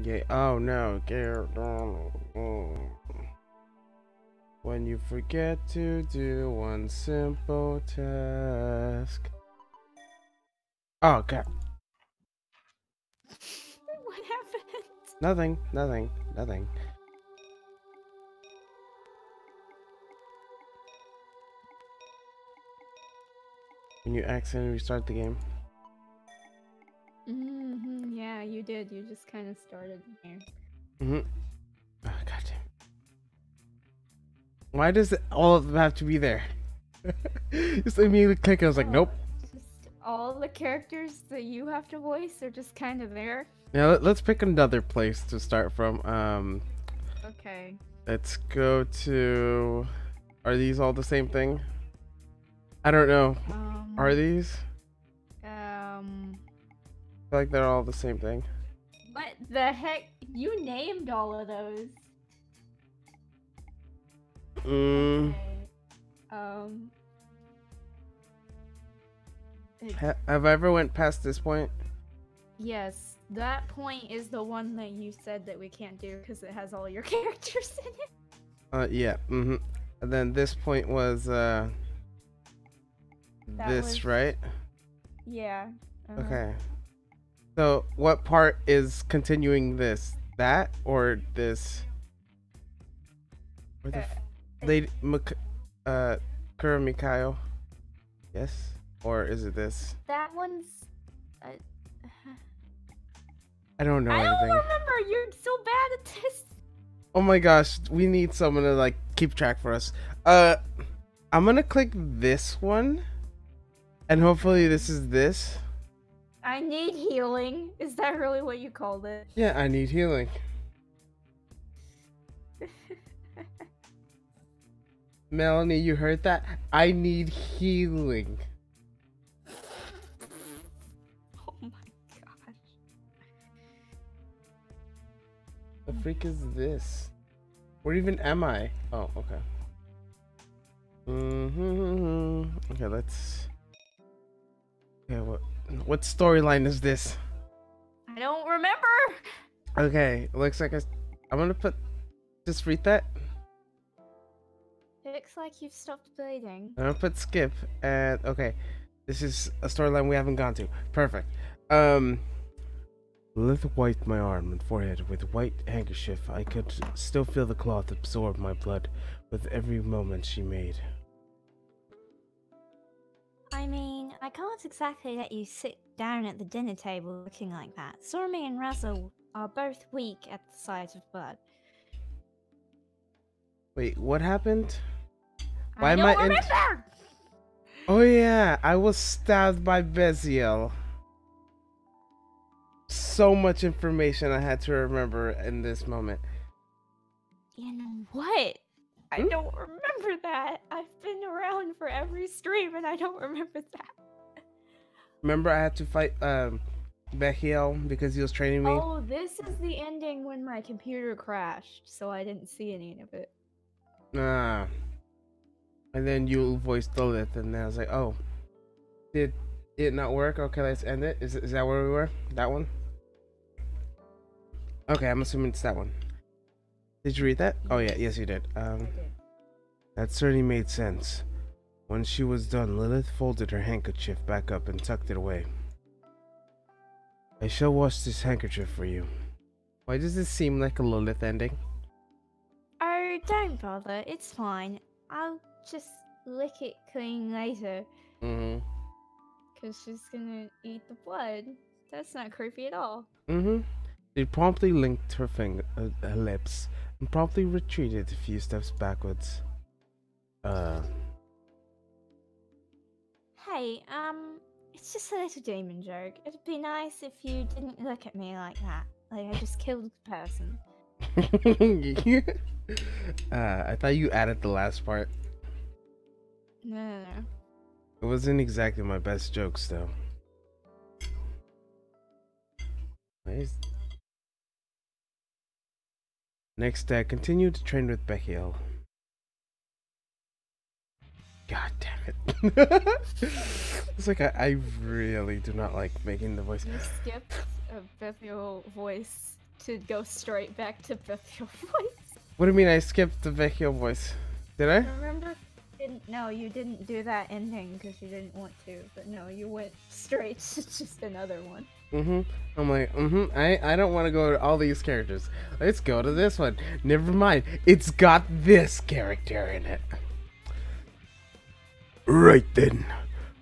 Yeah. Oh no, Garrett. When you forget to do one simple task. Oh god. What happened? Nothing. Nothing. Nothing. When you accidentally restart the game. Yeah, you did. You just kind of started there. Oh goddamn. Why does all of them have to be there? Just immediately click. I was like, nope. Just all the characters that you have to voice are just kind of there. Now let's pick another place to start from. Okay. Let's go to. Are these all the same thing? I don't know. Are these? I feel like they're all the same thing. What the heck? You named all of those. Okay. Have I ever went past this point? Yes, that point is the one that you said that we can't do because it has all your characters in it. Yeah. And then this point was this, right? Yeah. Okay. So what part is continuing this? That or this? Or the lady Kura Mikayo? Yes. Or is it this? That one's. I don't know anything. I don't remember. You're so bad at this. Oh my gosh, we need someone to like keep track for us. I'm gonna click this one, and hopefully this is this. I need healing. Is that really what you called it? Yeah, I need healing. Melanie, you heard that? I need healing. Oh my gosh. The freak is this? Where even am I? Oh, okay. Okay, let's. Okay, what storyline is this? I don't remember. Okay, looks like I'm gonna put. Just read that. It looks like you've stopped bleeding. I'm gonna put skip, and okay, this is a storyline we haven't gone to. Perfect. Lilith wiped my arm and forehead with a white handkerchief. I could still feel the cloth absorb my blood with every moment she made. I mean, I can't exactly let you sit down at the dinner table looking like that. Sormi and Razzle are both weak at the sight of blood. Wait, what happened? Why am I remember? Oh yeah, I was stabbed by Beziel. So much information I had to remember in this moment. You know what? I don't remember that. I've been around for every stream and I don't remember that. Remember I had to fight Beziel because he was training me? Oh, this is the ending when my computer crashed, so I didn't see any of it. Ah. And then you voiced Lilith, and then I was like, oh. Did it not work? Okay, let's end it. Is that where we were? That one? Okay, I'm assuming it's that one. Did you read that? Oh yeah, yes you did. That certainly made sense. When she was done, Lilith folded her handkerchief back up and tucked it away. I shall wash this handkerchief for you. Why does this seem like a Lilith ending? Oh, don't bother. It's fine. I'll just lick it clean later. Because she's gonna eat the blood. That's not creepy at all. She promptly licked her lips and promptly retreated a few steps backwards. Hey, it's just a little demon joke. It'd be nice if you didn't look at me like that. Like I just killed a person. I thought you added the last part. No. It wasn't exactly my best jokes, though. Nice. Next, continue to train with Bechiel. God damn it. It's like I really do not like making the voice. You skipped a Bethiel voice to go straight back to Bethel voice. What do you mean I skipped the Vecchio voice? Did I? Remember? No, you didn't do that ending because you didn't want to. But no, you went straight to just another one. I'm like, I don't want to go to all these characters. Let's go to this one. Never mind. It's got this character in it. Right then.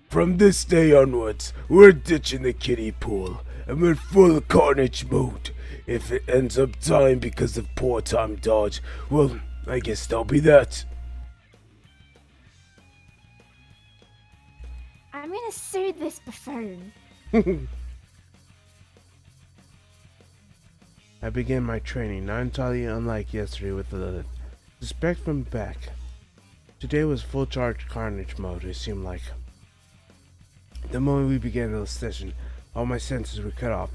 From this day onwards, we're ditching the kiddie pool, and we're full carnage mode. If it ends up dying because of poor time dodge, well, I guess that'll be that. I'm gonna sue this buffoon. I began my training, not entirely unlike yesterday with Lilith. Suspect from back. Today was full charge carnage mode, it seemed like. The moment we began the session, all my senses were cut off.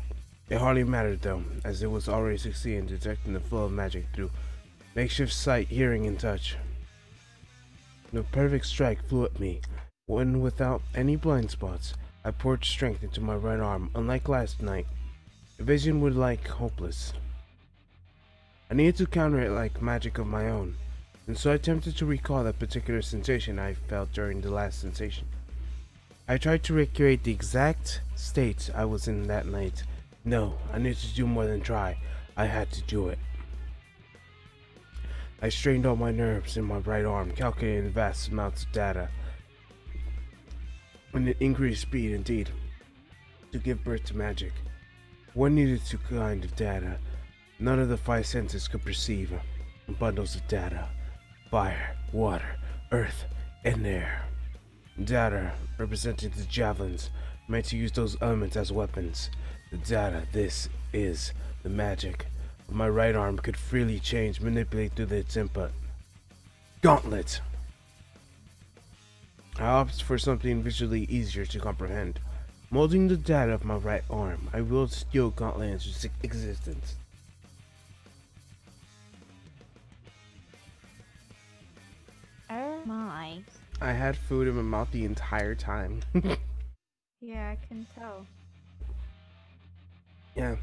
It hardly mattered though, as it was already succeeding in detecting the flow of magic through makeshift sight, hearing, and touch. The perfect strike flew at me, when without any blind spots, I poured strength into my right arm, unlike last night. The vision was like hopeless. I needed to counter it like magic of my own, and so I attempted to recall that particular sensation I felt during the last sensation. I tried to recreate the exact state I was in that night. No, I needed to do more than try. I had to do it. I strained all my nerves in my right arm, calculating vast amounts of data. And it increased speed indeed, to give birth to magic. One needed to kind of data none of the five senses could perceive. Bundles of data. Fire, water, earth, and air. Data representing the javelins, meant to use those elements as weapons. The data, this is the magic. My right arm could freely change, manipulate through its input. Gauntlet! I opted for something visually easier to comprehend. Molding the data of my right arm, I willed steel gauntlet into existence. Oh my. I had food in my mouth the entire time. Yeah, I can tell. Yeah.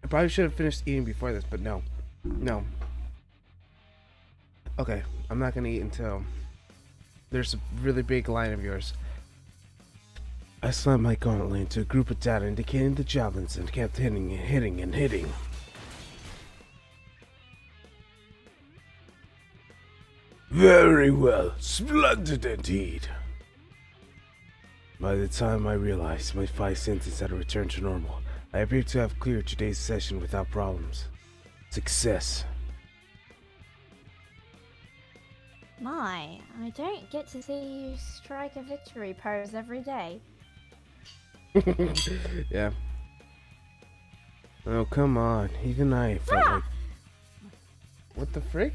I probably should have finished eating before this, but no. No. Okay, I'm not gonna eat until there's a really big line of yours. I slammed my gauntlet into a group of data indicating the javelins and kept hitting and hitting and hitting. Very well. Splendid indeed. By the time I realized my five senses had returned to normal, I appeared to have cleared today's session without problems. Success. My, I don't get to see you strike a victory pose every day. Yeah. Oh, come on. Even I felt like... What the frick?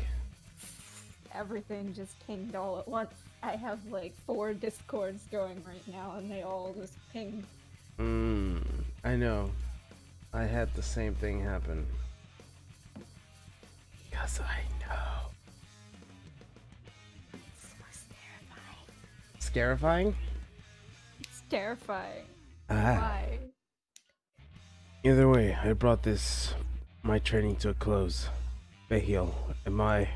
Everything just pinged all at once. I have like 4 discords going right now and they all just pinged. I know. I had the same thing happen. Because I know. So terrifying. Scarifying? It's terrifying. Ah. Why? Either way, I brought my training to a close. Behil, I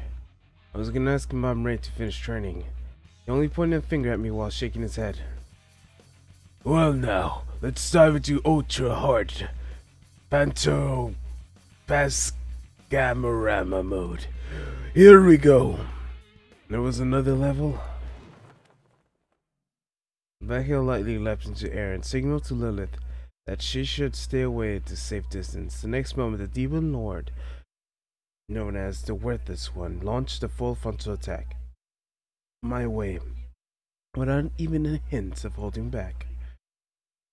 was gonna ask him if I'm ready to finish training. He only pointed a finger at me while shaking his head. Well now, let's dive into ultra hard Panto Pascamarama mode. Here we go. There was another level? Behil lightly leapt into air and signaled to Lilith that she should stay away at a safe distance. The next moment, the demon lord, known as the Worthless One, launched a full frontal attack my way, without even a hint of holding back.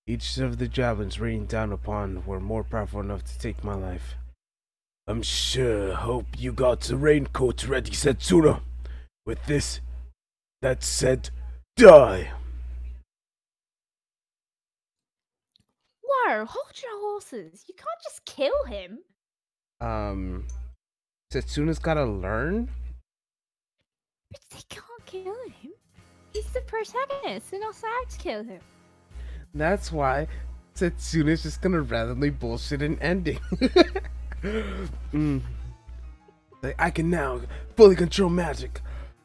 Each of the javelins raining down upon were more powerful enough to take my life. I'm sure hope you got the raincoat ready, Setsuna. With this, that said, die! Whoa, hold your horses. You can't just kill him. Setsuna's gotta learn? But they can't kill him. He's the protagonist. They're not allowed to kill him. That's why Setsuna's just gonna randomly bullshit an ending. Like, I can now fully control magic,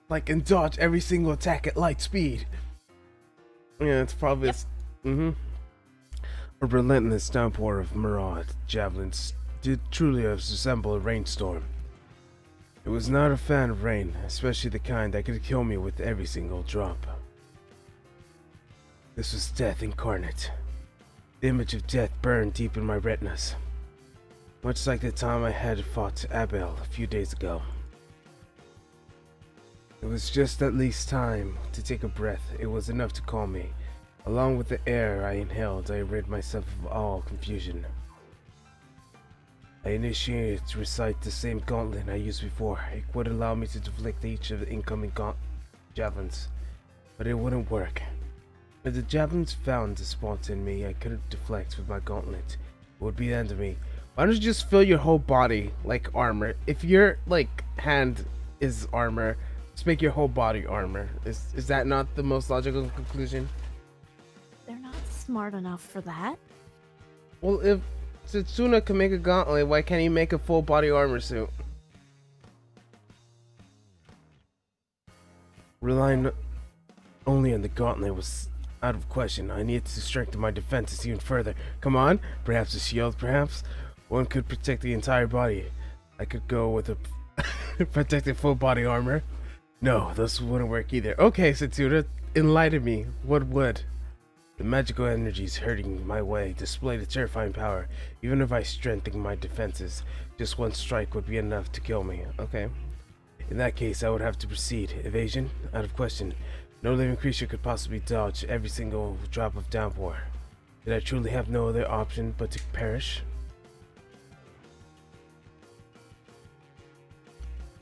like, and dodge every single attack at light speed. Yeah, it's probably a relentless downpour of maraud javelins did truly resemble a rainstorm. It was not a fan of rain, especially the kind that could kill me with every single drop. This was death incarnate. The image of death burned deep in my retinas, much like the time I had fought Babel a few days ago. It was just at least time to take a breath. It was enough to calm me. Along with the air I inhaled, I rid myself of all confusion. I initiated to recite the same gauntlet I used before. It would allow me to deflect each of the incoming javelins, but it wouldn't work. If the javelins found a spot in me I couldn't deflect with my gauntlet, it would be the end of me. Why don't you just fill your whole body like armor? If your like hand is armor, just make your whole body armor. Is that not the most logical conclusion? They're not smart enough for that. Well, if Setsuna can make a gauntlet, why can't he make a full body armor suit? Relying only on the gauntlet was out of question. I needed to strengthen my defenses even further. Come on, perhaps a shield, perhaps? One could protect the entire body. I could go with a protected full body armor. No, this wouldn't work either. Okay, Setsuna, enlighten me. What would? The magical energies hurting my way displayed a terrifying power. Even if I strengthened my defenses, just one strike would be enough to kill me. Okay. In that case, I would have to proceed. Evasion? Out of question. No living creature could possibly dodge every single drop of downpour. Did I truly have no other option but to perish?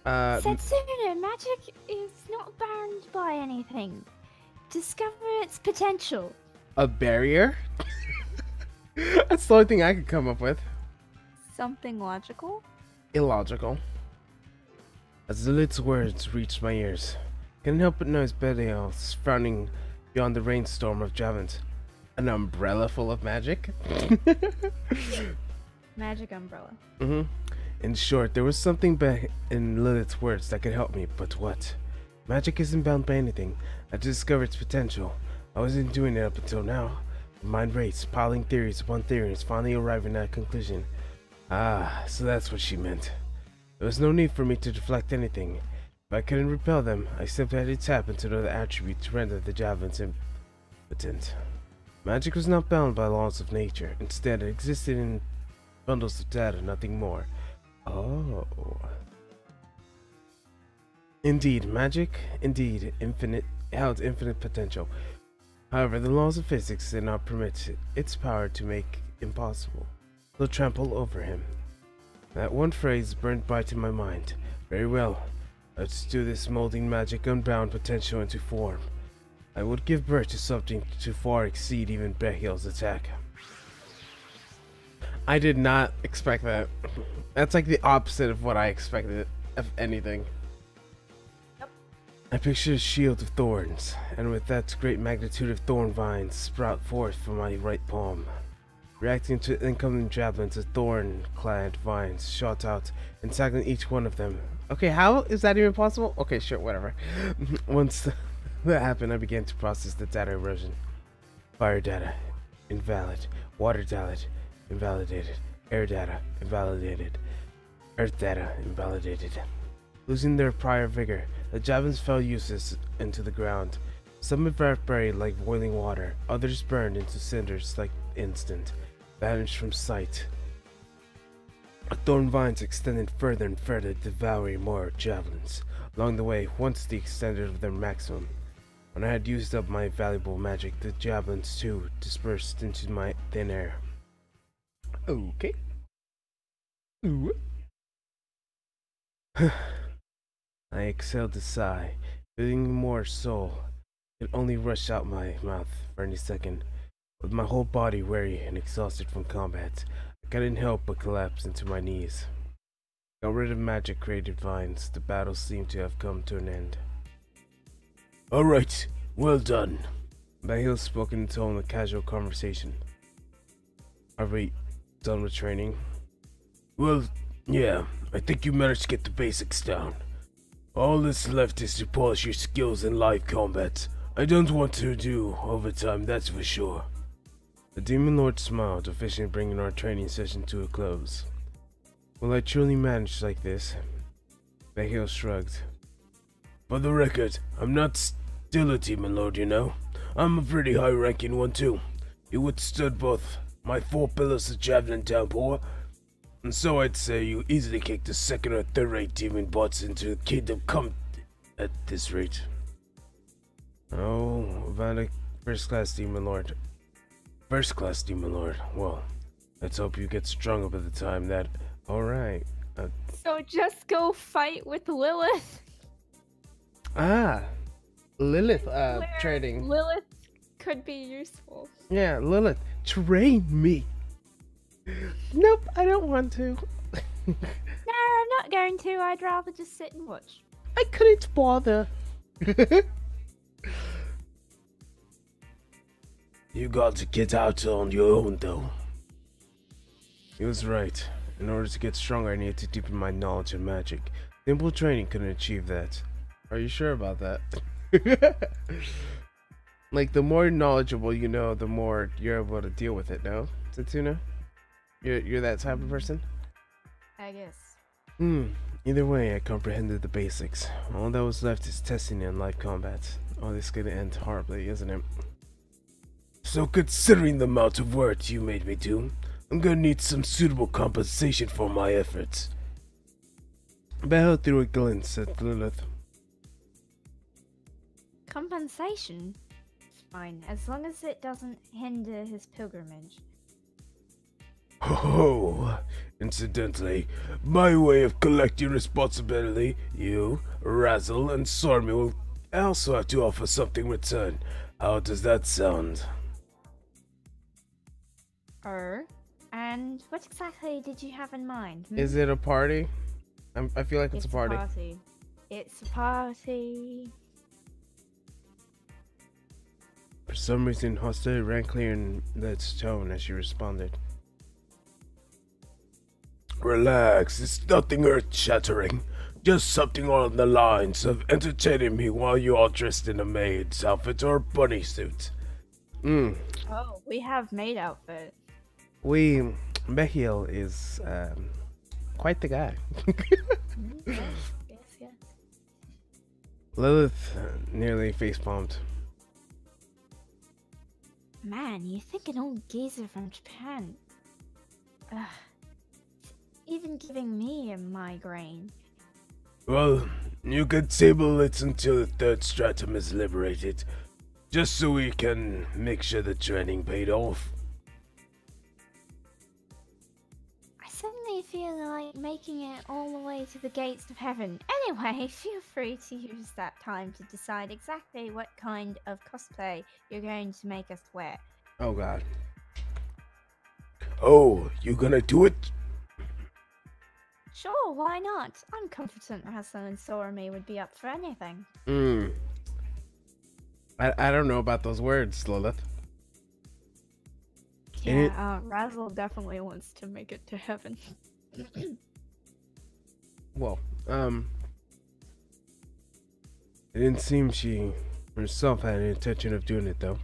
Setsuna, magic is not bound by anything. Discover its potential. A barrier? That's the only thing I could come up with. Something logical? Illogical. As the Lilith's words reached my ears, I couldn't help but notice Belial frowning beyond the rainstorm of javelins. An umbrella full of magic? Magic umbrella. In short, there was something back in Lilith's words that could help me, but what? Magic isn't bound by anything. I discovered its potential. I wasn't doing it up until now. My mind raced, piling theories upon theories, finally arriving at a conclusion. Ah, so that's what she meant. There was no need for me to deflect anything. If I couldn't repel them, I simply had to tap into another attribute to render the javelins impotent. Magic was not bound by laws of nature. Instead, it existed in bundles of data, nothing more. Oh. Indeed, magic, held infinite potential. However, the laws of physics did not permit its power to make impossible. So trample over him. That one phrase burned bright in my mind. Very well. Let's do this, molding magic unbound potential into form. I would give birth to something to far exceed even Behiel's attack. I did not expect that. That's like the opposite of what I expected, if anything. I pictured a shield of thorns, and with that great magnitude of thorn vines sprout forth from my right palm. Reacting to incoming javelins, the thorn-clad vines shot out, entangling each one of them. Okay, how is that even possible? Okay, sure, whatever. Once that happened, I began to process the data erosion. Fire data, invalid. Water data, invalidated. Air data, invalidated. Earth data, invalidated. Losing their prior vigor, the javelins fell useless into the ground. Some evaporated like boiling water, others burned into cinders like instant, vanished from sight. The thorn vines extended further and further, devouring more javelins. Along the way, once the extended of their maximum. When I had used up my valuable magic, the javelins too dispersed into my thin air. Okay. Ooh. I exhaled a sigh, feeling more soul. It only rushed out my mouth for any second. With my whole body weary and exhausted from combat, I couldn't help but collapse into my knees. Got rid of magic created vines, the battle seemed to have come to an end. Alright, well done. Bahil spoke in a tone of casual conversation. Are we done with training? Well, yeah, I think you managed to get the basics down. All that's left is to polish your skills in live combat. I don't want to do overtime, that's for sure. The Demon Lord smiled, officially bringing our training session to a close. Will I truly manage like this? Behiel shrugged. For the record, I'm not still a Demon Lord, you know. I'm a pretty high-ranking one too. You withstood both my 4 pillars of Javelin Downpour, and so I'd say you easily kicked the 2nd or 3rd-rate demon bots into the kingdom come at this rate. Oh, Vanek, first-class Demon Lord. First-class Demon Lord. Well, let's hope you get stronger by the time that... Alright. So just go fight with Lilith. Lilith, Where training. Lilith could be useful. Yeah, Lilith, train me. Nope, I don't want to. No, I'm not going to. I'd rather just sit and watch. I couldn't bother. You got to get out on your own though. He was right. In order to get stronger, I needed to deepen my knowledge of magic. Simple training couldn't achieve that. Are you sure about that? Like, the more knowledgeable you know, the more you're able to deal with it, no? Satsuna? You're that type of person? I guess. Either way, I comprehended the basics. All that was left is testing in live combat. Oh, this is gonna end horribly, isn't it? So considering the amount of work you made me do, I'm gonna need some suitable compensation for my efforts. Behiel threw a glance at Lilith. Compensation? It's fine, as long as it doesn't hinder his pilgrimage. Oh, incidentally, by way of collecting responsibility, you, Razzle, and Sormy will also have to offer something in return. How does that sound? And what exactly did you have in mind? Is it a party? I feel like it's a party. It's a party. For some reason, hostility ran clear in Lilith's tone as she responded. Relax, it's nothing earth-shattering. Just something along the lines of entertaining me while you are dressed in a maid's outfit or a bunny suit. Oh, we have maid outfit. Behiel is quite the guy. Yes. Lilith nearly facepalmed. Man, you think an old geezer from Japan. Ugh. Even giving me a migraine. Well, you can table it until the 3rd stratum is liberated, just so we can make sure the training paid off. I suddenly feel like making it all the way to the gates of heaven. Anyway, feel free to use that time to decide exactly what kind of cosplay you're going to make us wear. Oh god. Oh, you gonna do it? Sure, why not? I'm confident Russell and Sormy would be up for anything. I don't know about those words, Lilith. Yeah, Razzle definitely wants to make it to heaven. Well, it didn't seem she herself had any intention of doing it, though.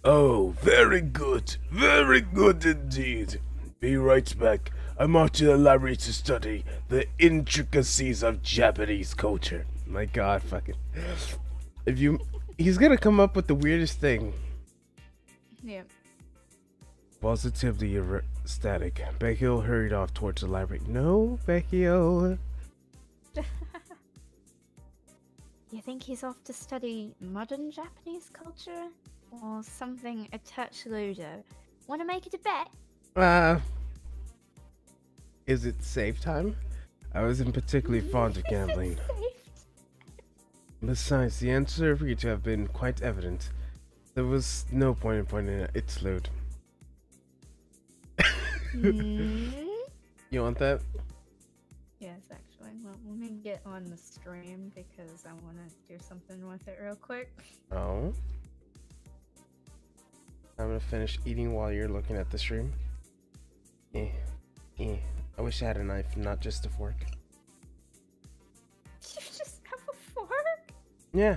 Oh, very good indeed. Be right back. I'm off to the library to study the intricacies of Japanese culture. My god, fucking. He's gonna come up with the weirdest thing. Yeah. Positively ecstatic, Behiel hurried off towards the library. No, Behiel. You think he's off to study modern Japanese culture? Or something a touch lewder? Wanna make it a bet? Is it save time? I wasn't particularly fond of gambling. Besides, the answer appeared to have been quite evident. There was no point in pointing at its loot. You want that? Yes, actually. Well, let me get on the stream because I want to do something with it real quick. Oh. I'm gonna finish eating while you're looking at the stream. wish I had a knife, not just a fork. You just have a fork? Yeah,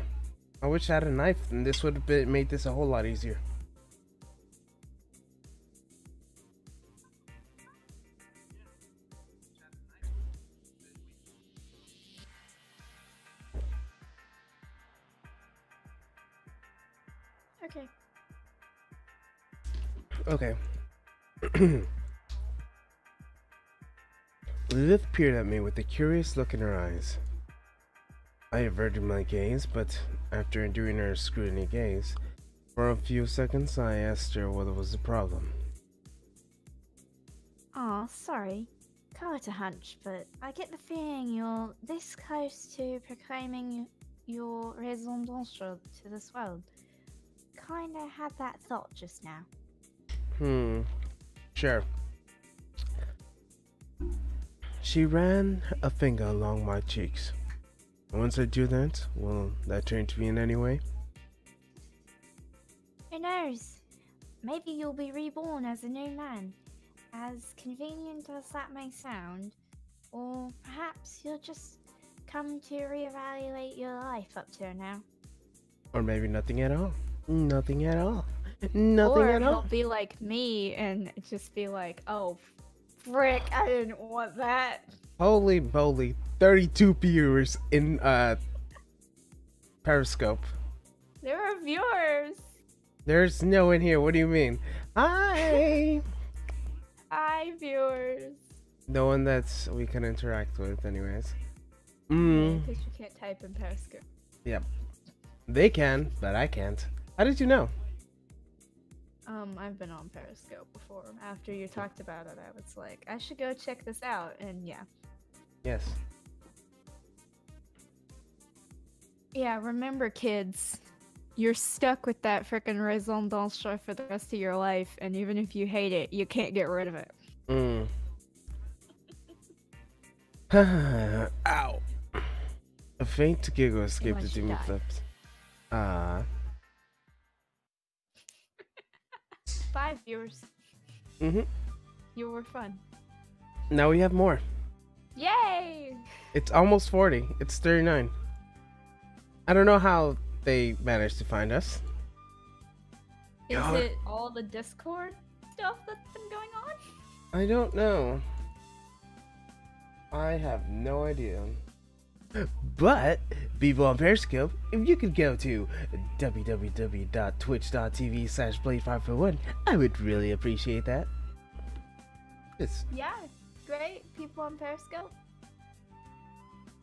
I wish I had a knife, and this would have made this a whole lot easier. Okay. Okay. Lilith peered at me with a curious look in her eyes. I averted my gaze, but after enduring her scrutiny gaze, for a few seconds I asked her what was the problem. Aw, sorry. Quite a hunch, but I get the feeling you're this close to proclaiming your raison d'être to this world. Kinda had that thought just now. Sure. She ran a finger along my cheeks. Once I do that, will that change me in any way? Who knows? Maybe you'll be reborn as a new man. As convenient as that may sound. Or perhaps you'll just come to reevaluate your life up to now. Or maybe nothing at all. Nothing at all. Nothing Or at he'll all. be like me and just be like, oh, frick, I didn't want that. Holy moly, 32 viewers in Periscope. There are viewers. There's no one here. What do you mean? Hi. Hi, viewers. No one that's we can interact with, anyways. Because you can't type in Periscope. Yep. They can, but I can't. How did you know? I've been on Periscope before. After you talked about it, I was like, I should go check this out, and yeah. Yes. Yeah, remember, kids, you're stuck with that frickin' raison d'être for the rest of your life, and even if you hate it, you can't get rid of it. Ow. A faint giggle escaped the Unless you demon's die. lips. 5 viewers. Mm-hmm. You were fun. Now we have more. Yay! It's almost 40. It's 39. I don't know how they managed to find us. Is God. it all the Discord stuff that's been going on? I don't know. I have no idea. But, people on Periscope, if you could go to www.twitch.tv/blade541, I would really appreciate that. Just, Yeah, great. People on Periscope.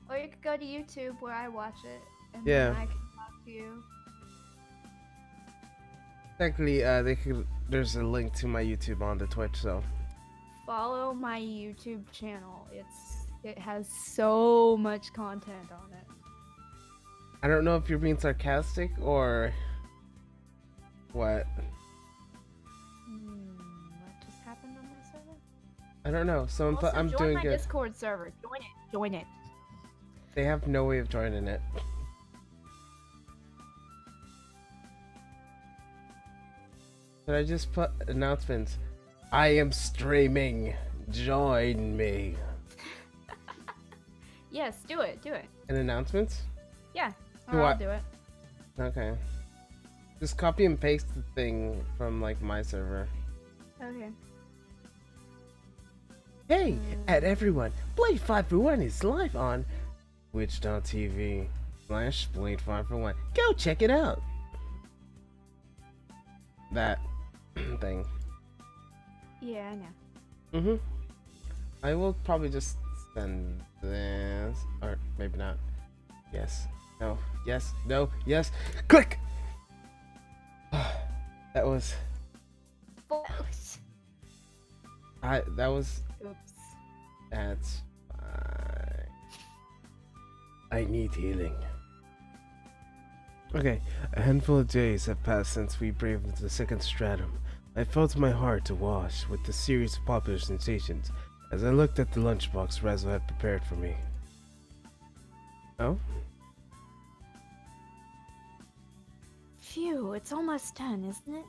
Or you could go to YouTube where I watch it, and then Yeah. I can talk to you. technically, there's a link to my YouTube on the Twitch, so. Follow my YouTube channel. It has so much content on it. I don't know if you're being sarcastic or what. What just happened on my server? I don't know. So Also, I'm join doing my good. Discord server. Join it. Join it. They have no way of joining it. Should I just put announcements? I am streaming. Join me. Yes, do it. Do it. And announcements? Yeah. Do Or I- I'll do it. Okay. Just copy and paste the thing from like my server. Okay. Hey, at everyone, Blade 541 is live on twitch.tv/Blade541. Go check it out. That thing. Yeah, I know. Mm-hmm. I will probably just send this, or maybe not. Yes. No. Yes. No. Yes. Click. That was. That was. Oops. That's fine. I need healing. Okay, a handful of days have passed since we braved the second stratum. I felt my heart awash with a series of popular sensations as I looked at the lunchbox Razzle had prepared for me. Oh? Phew, it's almost done, isn't it?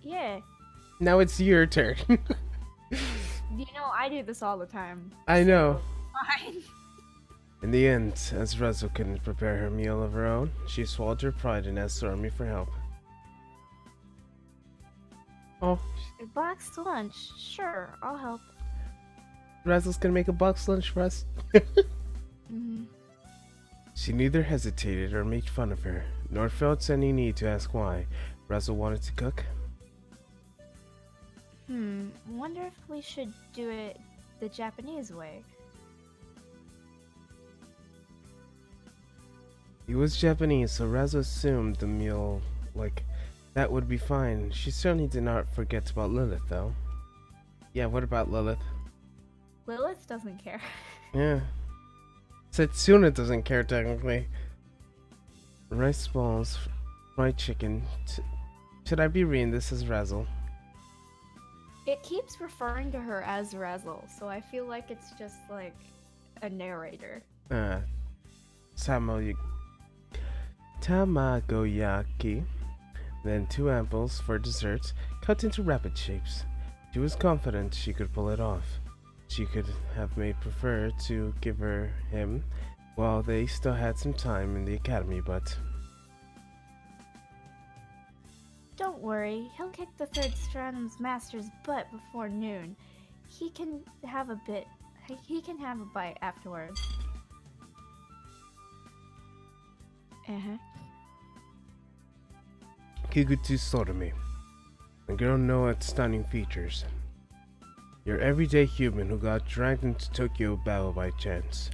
Yeah. Now it's your turn. You know, I do this all the time. I know. Fine. In the end, as Razzle couldn't prepare her meal of her own, she swallowed her pride and asked Stormy for help. Oh, A boxed lunch. Sure, I'll help. Razzle's gonna make a box lunch for us. Mm-hmm. She neither hesitated or made fun of her, nor felt any need to ask why. Razzle wanted to cook. Wonder if we should do it the Japanese way. He was Japanese, so Razzle assumed the meal, that would be fine. She certainly did not forget about Lilith, though. Yeah, what about Lilith? Lilith doesn't care. Yeah. Setsuna doesn't care, technically. Rice balls, fried chicken. Should I be reading this as Razzle? It keeps referring to her as Razzle, so I feel like it's just like a narrator. Tamagoyaki. Then 2 apples for dessert, cut into rabbit shapes. She was confident she could pull it off. She could have made prefer to give him while they still had some time in the academy, but... Don't worry, he'll kick the third Stratum's master's butt before noon. He can have a bite afterwards. Kigutu Sotomi. The girl know its stunning features. Your everyday human who got dragged into Tokyo Babel by chance.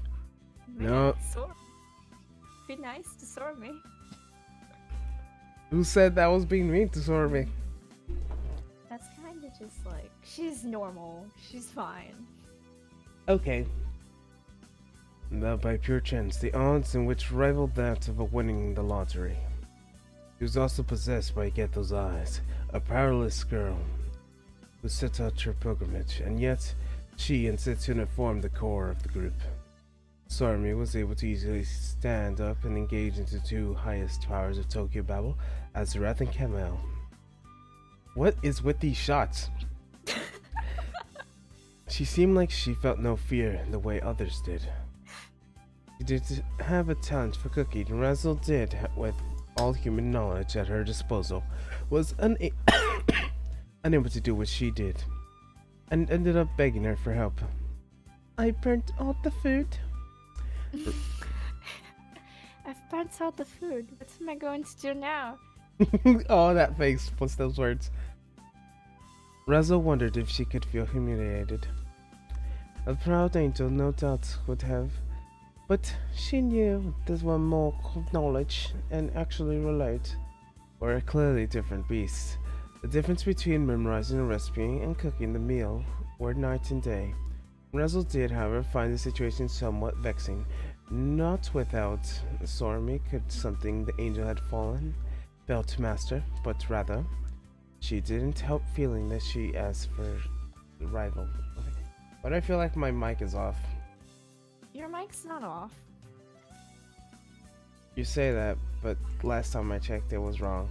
No. Be nice to sort me. Who said that was being mean to Sorby? That's kind of just like, she's normal. She's fine. Okay. Though by pure chance, the odds in which rivaled that of a winning the lottery. She was also possessed by Geto's eyes, a powerless girl who set out her pilgrimage, and yet she and Setsuna formed the core of the group. Sormi was able to easily stand up and engage into 2 highest powers of Tokyo Babel, Azurath and Kamel. What is with these shots? She seemed like she felt no fear the way others did. She did have a talent for cooking, and Razzle did, with all human knowledge at her disposal, was unable to do what she did, and ended up begging her for help. I burnt all the food. I've burnt out the food. What am I going to do now? Oh, that face plus those words. Razzle wondered if she could feel humiliated. A proud angel no doubt would have, but she knew this one more knowledge and actually relate were clearly different beasts. The difference between memorizing a recipe and cooking the meal were night and day. Razzle did, however, find the situation somewhat vexing. Not without Sormi could something the angel had failed to master, but rather, she didn't help feeling that she asked for the rival. But I feel like my mic is off. Your mic's not off. You say that, but last time I checked, it was wrong.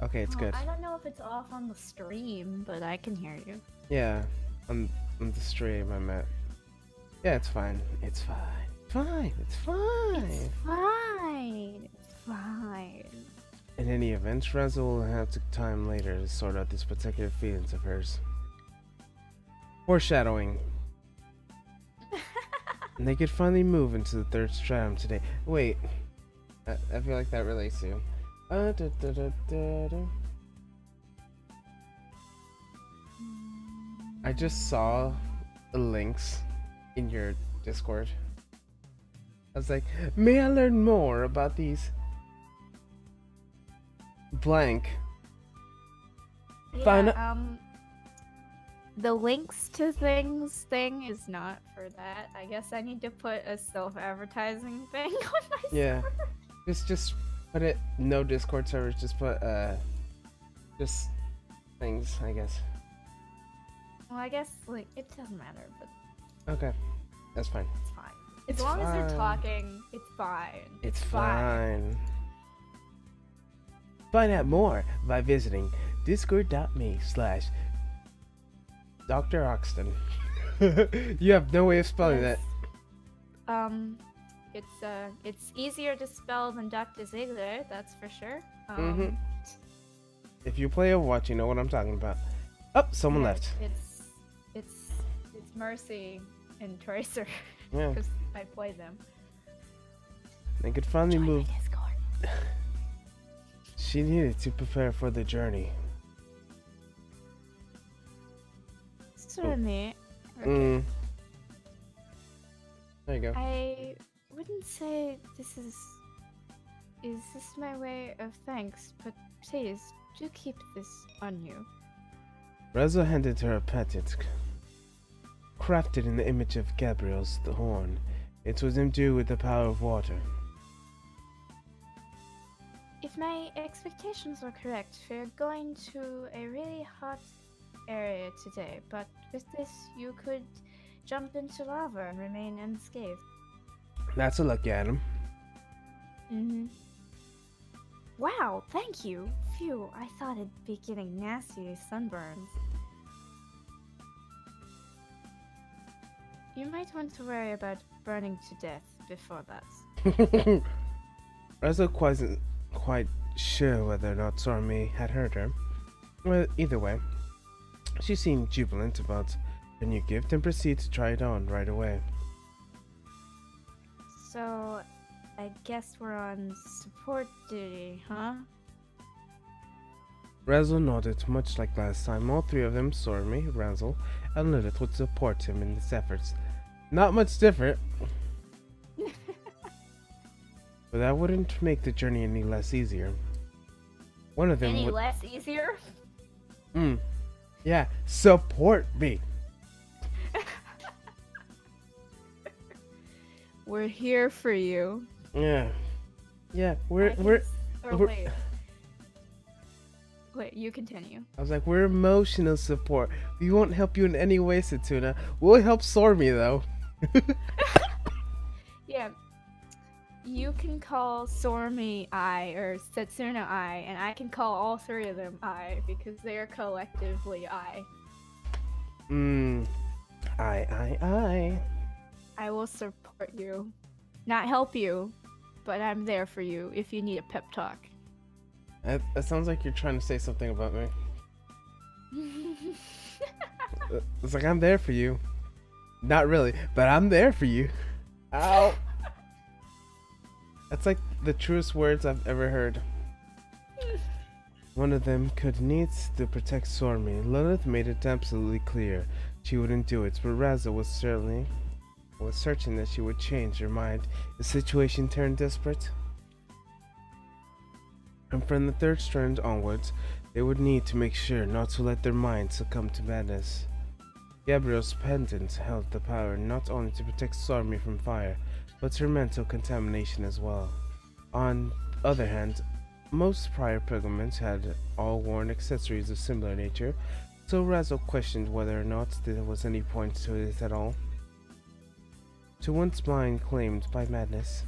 Okay, it's good. I don't know if it's off on the stream, but I can hear you. Yeah, on the stream I meant. Yeah, it's fine. It's fine. Fine. It's fine. It's fine. It's fine. In any event, Razzle will have time later to sort out these particular feelings of hers. Foreshadowing. And they could finally move into the 3rd stratum today. Wait. I feel like that relates to you. I just saw the links in your Discord. I was like, may I learn more about these blank? Yeah, the links to things thing is not for that. I guess I need to put a self-advertising thing on my Yeah. server. Just put it, no Discord servers, just put just things, I guess. Well, I guess like it doesn't matter, but Okay. That's fine. it's fine. As It's long as they're fine. talking, it's fine. It's fine. Find out more by visiting discord.me/. Dr. Oxton. You have no way of spelling Yes. that. It's easier to spell than Dr. Ziegler, that's for sure. Mhm. If you play Overwatch, you know what I'm talking about. Oh, someone yeah, left. It's Mercy and Tracer, Yeah. because I play them. They could finally Join my move. Discord. She needed to prepare for the journey. Certainly. Mm. There you go. I wouldn't say this is. Is this my way of thanks? But please do keep this on you. Reza handed her a patent, crafted in the image of Gabriel's horn. It was imbued with the power of water. If my expectations are correct, we're going to a really hot area today, but with this, you could jump into lava and remain unscathed. That's a lucky item. Mm-hmm. Wow, thank you. Phew, I thought it'd be getting nasty sunburns. You might want to worry about burning to death before that. Reza wasn't quite sure whether or not Sormi had heard her. Well, either way, she seemed jubilant about the new gift and proceeded to try it on right away. So, I guess we're on support duty, huh? Razzle nodded, much like last time. All three of them, Sormi, Razzle, and Lilith, would support him in his efforts. Not much different. But that wouldn't make the journey any less easier. One of them Any would... less easier? Yeah, support me. We're here for you. Yeah. Yeah, I we're... guess- or we're- wait, you continue. I was like, we're emotional support. We won't help you in any way, Satuna. We'll help Sormi, though. Yeah. You can call Sormi I or Setsuna I, and I can call all three of them I because they are collectively I. I. I will support you. Not help you, but I'm there for you if you need a pep talk. That sounds like you're trying to say something about me. It's like, I'm there for you. Not really, but I'm there for you. Ow. That's like the truest words I've ever heard. One of them could need to protect Sormi. Lilith made it absolutely clear she wouldn't do it, but Raza was certain that she would change her mind if the situation turned desperate. And from the third strand onwards, they would need to make sure not to let their minds succumb to madness. Gabriel's pendant held the power not only to protect Sormi from fire, but her mental contamination as well. On the other hand, most prior pilgrims had all worn accessories of similar nature, so Razzle questioned whether or not there was any point to it at all. To one's mind claimed by madness,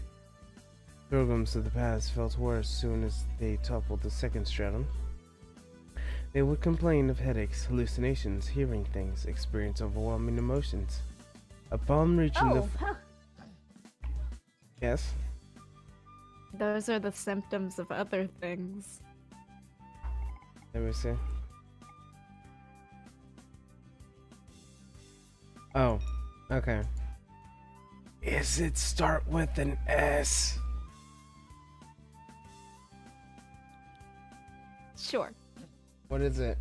pilgrims of the past felt worse soon as they toppled the second stratum. They would complain of headaches, hallucinations, hearing things, experience overwhelming emotions. Upon reaching the Yes? Those are the symptoms of other things. Let me see. Oh, okay. Is it start with an S? Sure. What is it?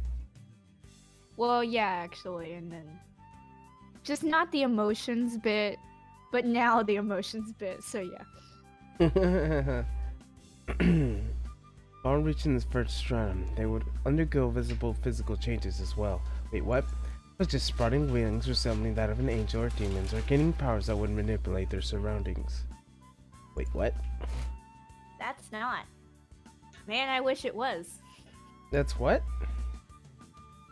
Well, yeah, actually, and then just not the emotions bit, but now the emotions bit, so yeah. On reaching the first stratum, they would undergo visible physical changes as well. Wait, what? Such as sprouting wings resembling that of an angel or demons, or gaining powers that would manipulate their surroundings. Wait, what? That's not. Man, I wish it was. That's what?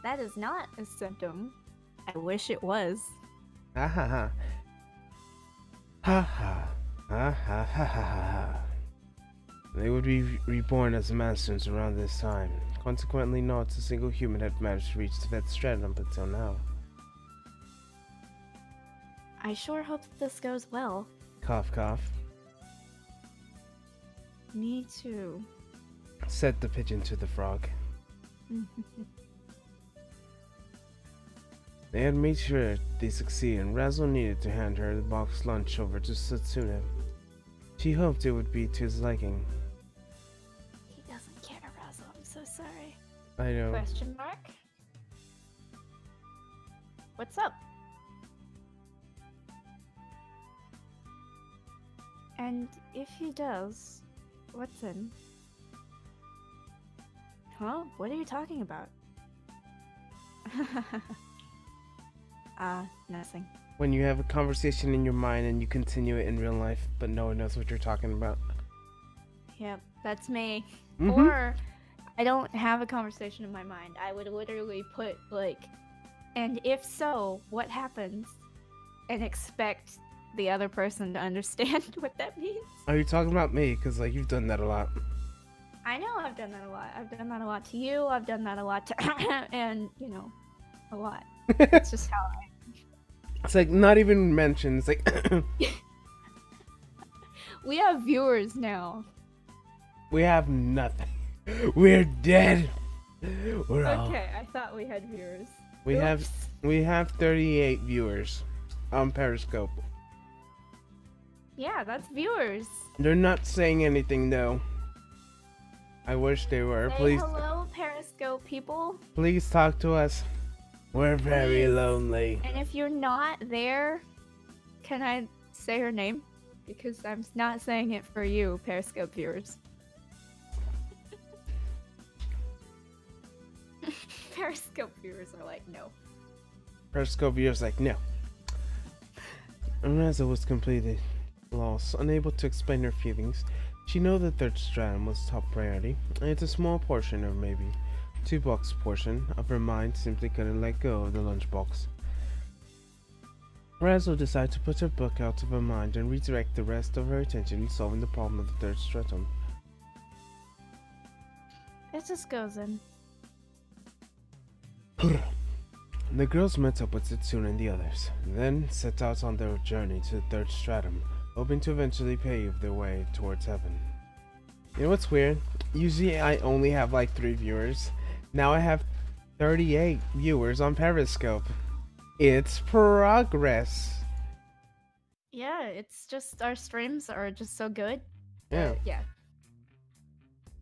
That is not a symptom. I wish it was. Ha ha ha. Ha ha. Ha ha ha ha ha. They would be reborn as masters around this time. Consequently, not a single human had managed to reach that stratum up until now. I sure hope this goes well. Cough, cough. Me too. Said the pigeon to the frog. They had made sure they succeed, and Razzle needed to hand her the boxed lunch over to Satsune. She hoped it would be to his liking. He doesn't care, Razzle. I'm so sorry. I know. Question mark? What's up? And if he does, what's in? Huh? What are you talking about? Nothing. When you have a conversation in your mind and you continue it in real life, but no one knows what you're talking about. Yep, that's me. Mhm. Or I don't have a conversation in my mind. I would literally put like, and if so, what happens? And expect the other person to understand what that means. Are you talking about me? Because like you've done that a lot. I know I've done that a lot. I've done that a lot to you. I've done that a lot to, and you know, a lot. It's just how I. It's like not even mentioned. It's like We have viewers now. we have nothing. We're dead. We're all. Okay, I thought we had viewers. We have Oops. 38 viewers on Periscope. Yeah, that's viewers. They're not saying anything though. I wish they were. Say Please, hello, Periscope people. please talk to us. We're very Please. lonely. And if you're not there, can I say her name? Because I'm not saying it for you, Periscope viewers. Periscope viewers are like, no. Periscope viewers like no. Raza was completely lost, unable to explain her feelings. She knew the third stratum was top priority, and it's a small portion, or maybe $2 portion, of her mind simply couldn't let go of the lunchbox. Razzle decided to put her book out of her mind and redirect the rest of her attention to solving the problem of the third stratum. It just goes in. The girls met up with Setsuna and the others, then set out on their journey to the third stratum, hoping to eventually pave their way towards heaven. You know what's weird? Usually I only have like 3 viewers. Now I have 38 viewers on Periscope. It's progress. Yeah, it's just our streams are just so good. Yeah. Yeah.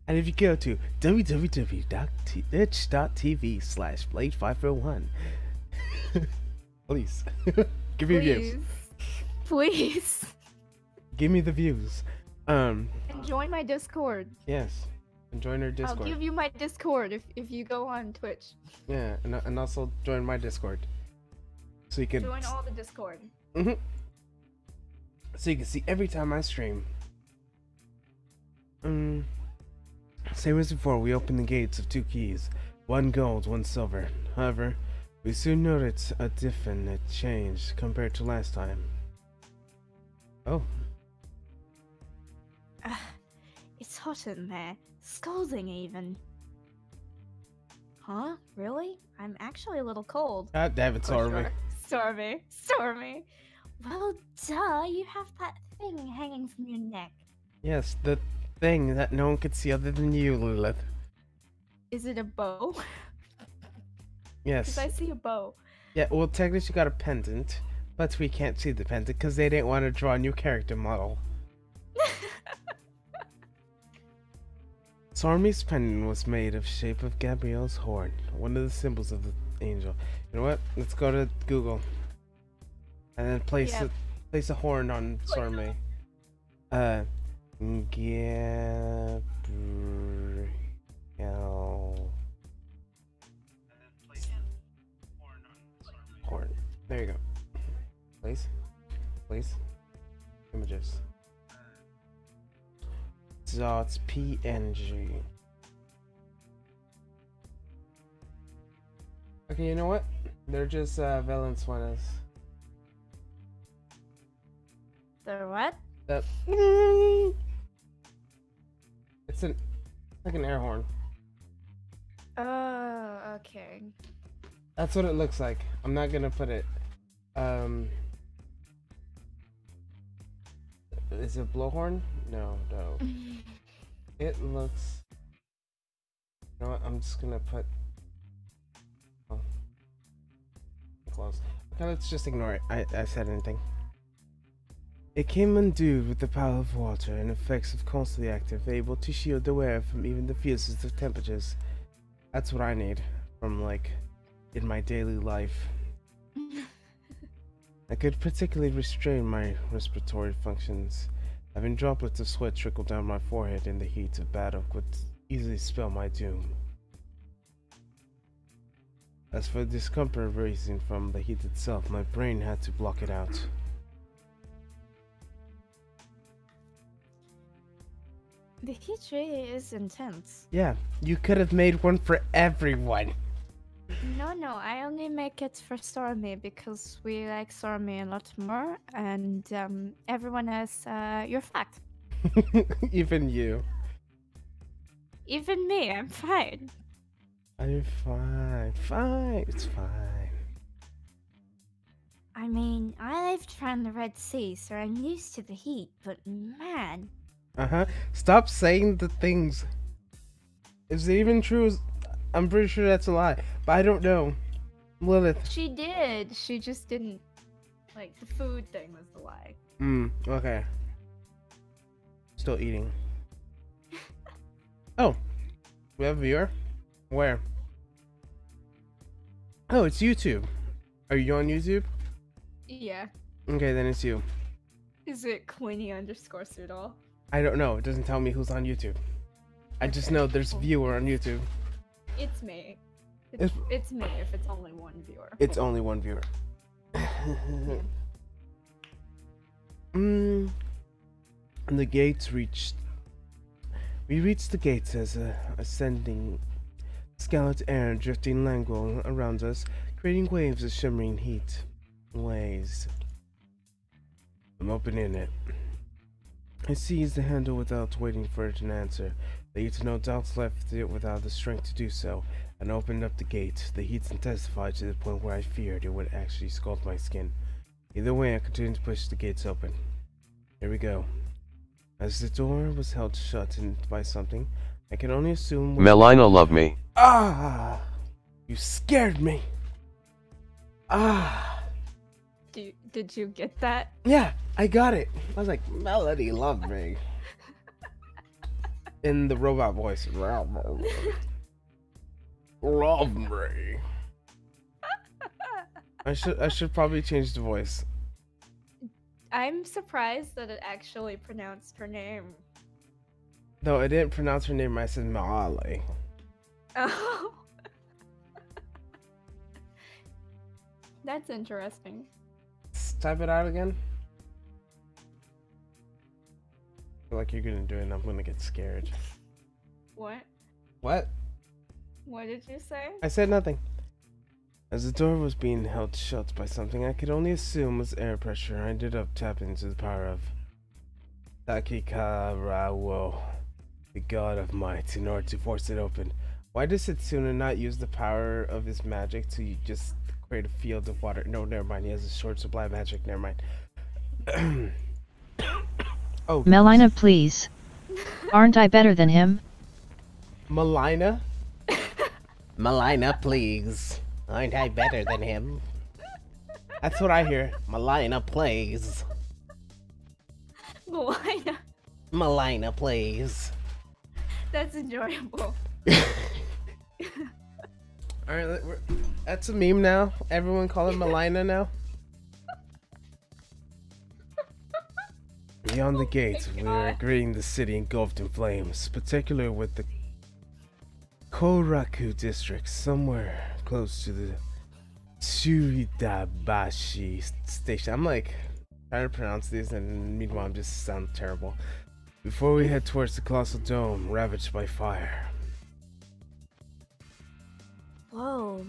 And if you go to www.twitch.tv/blade501, please give me views. Please. Give me the views. And join my Discord. Yes. And join our Discord. I'll give you my Discord if you go on Twitch. Yeah, and also join my Discord. So you can Join all the Discord. so you can see every time I stream. Same as before, we opened the gates of 2 keys, 1 gold, 1 silver. However, we soon noticed a definite change compared to last time. Oh, It's hot in there. Scalding even. Huh? Really? I'm actually a little cold. God damn it, Stormy. Stormy. Stormy. Well, duh, you have that thing hanging from your neck. Yes, the thing that no one could see other than you, Lilith. Is it a bow? Yes. Because I see a bow. Yeah, well, technically she got a pendant, but we can't see the pendant because they didn't want to draw a new character model. Stormy's pendant was made of shape of Gabrielle's horn, one of the symbols of the angel. You know what? Let's go to Google. And then place Yep. place a horn on Stormy. Gabrielle. Horn. There you go. Place. Images. .png. Okay, you know what? They're just valence ones. The what? That it's like an air horn. Oh, okay. That's what it looks like. I'm not gonna put it Is it blowhorn? No, no. It looks. You know what? I'm just gonna put. Oh, close. Okay, let's just ignore it. I said anything. It came endued with the power of water and effects of constantly active, able to shield the wearer from even the fiercest of temperatures. That's what I need from, like, in my daily life. I could particularly restrain my respiratory functions. Having droplets of sweat trickle down my forehead in the heat of battle could easily spell my doom. As for the discomfort arising from the heat itself, my brain had to block it out. The heat really is intense. Yeah, you could have made one for everyone. No, I only make it for Stormy because we like Stormy a lot more, and everyone has your fact. Even you. Even me, I'm fine. I'm fine. Fine. It's fine. I mean, I lived around the Red Sea, so I'm used to the heat, but man. Uh-huh. Stop saying the things. Is it even true? I'm pretty sure that's a lie, but I don't know. Lilith. She did. She just didn't. Like, the food thing was the lie. Okay. Still eating. Oh. We have a viewer? Where? Oh, it's YouTube. Are you on YouTube? Yeah. Okay, then it's you. Is it Queenie_Soodle? I don't know. It doesn't tell me who's on YouTube. I just know there's a viewer on YouTube. It's me. It's- It's me if it's only one viewer. It's only one viewer. And the gates reached. We reached the gates as ascending scarlet air drifting languid around us, creating waves of shimmering heat. Waves. I'm opening it. I seized the handle without waiting for it to answer. The heat no doubt left it without the strength to do so, and opened up the gate. The heat intensified to the point where I feared it would actually scald my skin. Either way, I continued to push the gates open. Here we go. As the door was held shut by something, I can only assume... Melina, love me. Ah! You scared me! Ah! Did you get that? Yeah, I got it. I was like, Melody, love me. In the robot voice. Love me. I should probably change the voice. I'm surprised that it actually pronounced her name. No, I didn't pronounce her name. I said Maale. Oh. That's interesting. Let's type it out again. I feel like you're gonna do it and I'm gonna get scared. What? What? What did you say? I said nothing. As the door was being held shut by something I could only assume was air pressure, I ended up tapping into the power of Takikarawo, the god of might, in order to force it open. Why does Setsuna not use the power of his magic to just create a field of water? No, never mind. He has a short supply of magic. Never mind. Oh, Melina, please. Aren't I better than him? Melina? Melina, please. Aren't I better than him? That's what I hear. Melina, please. Melina. Melina, please. That's enjoyable. Alright, that's a meme now. Everyone call it Melina now. Beyond the gates, we were agreeing the city engulfed in flames, particularly with the Koraku district, somewhere close to the Tsurudabashi station. I'm like trying to pronounce these, and meanwhile I'm just sound terrible. Before we head towards the colossal dome, ravaged by fire. Whoa,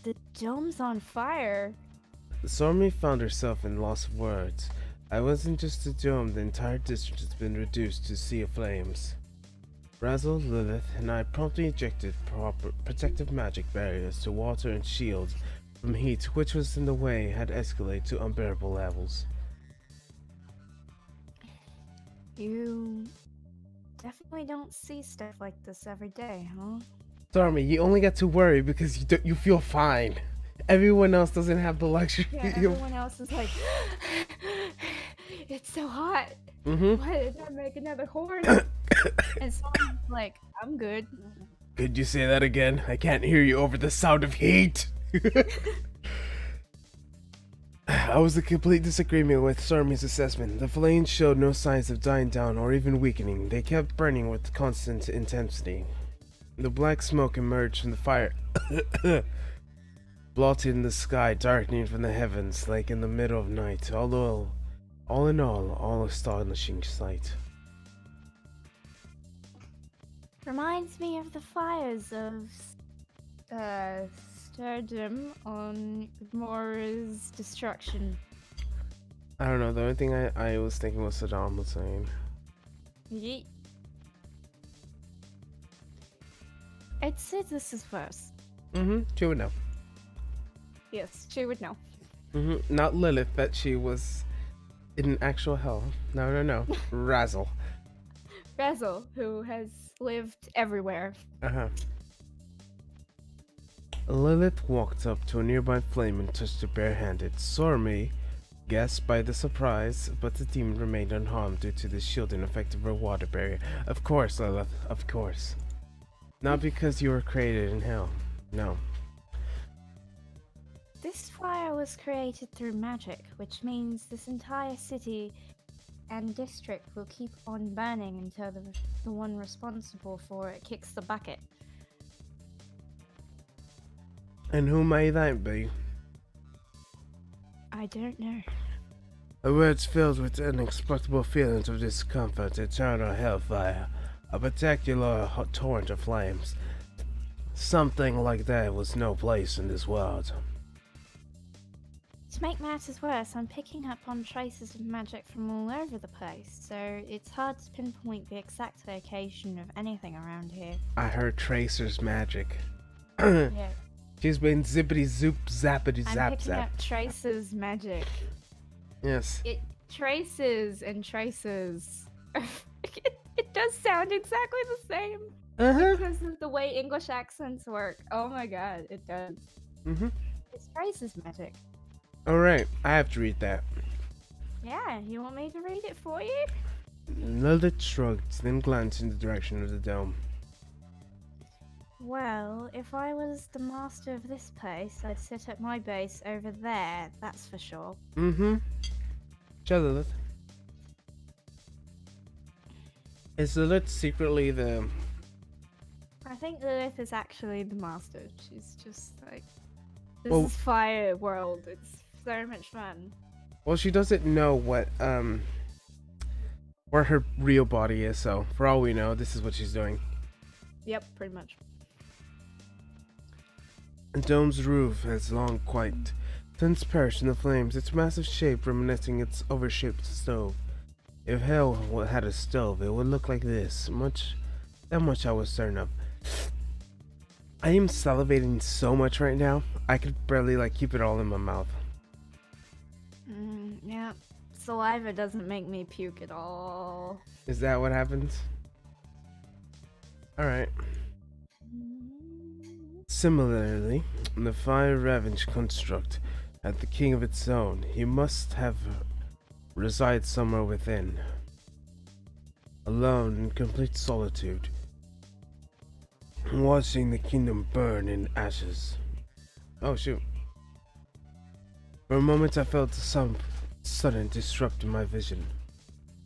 the dome's on fire. The Stormy found herself in loss of words. I wasn't just a dome, the entire district has been reduced to a sea of flames. Razzle, Lilith, and I promptly injected proper protective magic barriers to water and shields from heat, which was in the way had escalated to unbearable levels. You definitely don't see stuff like this every day, huh? Stormy, you only get to worry because you feel fine. Everyone else doesn't have the luxury. Yeah, everyone else is like, it's so hot. Mm-hmm. Why did I make another horn? And someone's like, I'm good. Could you say that again? I can't hear you over the sound of heat. I was in complete disagreement with Stormy's assessment. The flames showed no signs of dying down or even weakening. They kept burning with constant intensity. The black smoke emerged from the fire, blotting the sky, darkening from the heavens like in the middle of night. Although, all in all astonishing sight. Reminds me of the fires of Stardom on Mora's destruction. I don't know, the only thing I was thinking was Saddam Hussein. Yeet. I'd say this is worse. Mm-hmm, she would know. Yes, she would know. Mm-hmm, not Lilith, that she was in actual hell. No. Razzle. Basil, who has lived everywhere. Uh-huh. Lilith walked up to a nearby flame and touched it barehanded. Stormy gasped by the surprise, but the demon remained unharmed due to the shielding effect of her water barrier. Of course, Lilith, of course. Not because you were created in hell. No. This fire was created through magic, which means this entire city and district will keep on burning until the one responsible for it kicks the bucket. And who may that be? I don't know. A words filled with inexplicable feelings of discomfort, eternal hellfire, a particular hot torrent of flames. Something like that was no place in this world. To make matters worse, I'm picking up on traces of magic from all over the place, so it's hard to pinpoint the exact location of anything around here. I heard Tracer's magic. Yeah, She's been zippity zoop zappity I'm zap picking zap. up traces magic. Yes. It traces and traces. It does sound exactly the same Uh-huh. because of the way English accents work. Oh my god, it does. Mm-hmm. It's traces magic. Alright, I have to read that. Yeah, you want me to read it for you? Lilith shrugged, then glanced in the direction of the dome. Well, if I was the master of this place, I'd sit at my base over there, that's for sure. Mm-hmm. Ciao, Lilith. Is Lilith secretly the... I think Lilith is actually the master. She's just like, this Well- is Fire World. It's so much fun. Well, she doesn't know what, where her real body is, so for all we know, this is what she's doing. Yep, pretty much. The dome's roof has long quite since perished in the flames, its massive shape reminiscing its overshaped stove. If hell had a stove, it would look like this. That much I was certain of. I am salivating so much right now, I could barely keep it all in my mouth. Yeah. Saliva doesn't make me puke at all. Is that what happens? Alright. Similarly, the fire-ravaged construct had the king of its own. He must have reside somewhere within, alone in complete solitude, watching the kingdom burn in ashes. Oh shoot. For a moment I felt some sudden disrupt in my vision.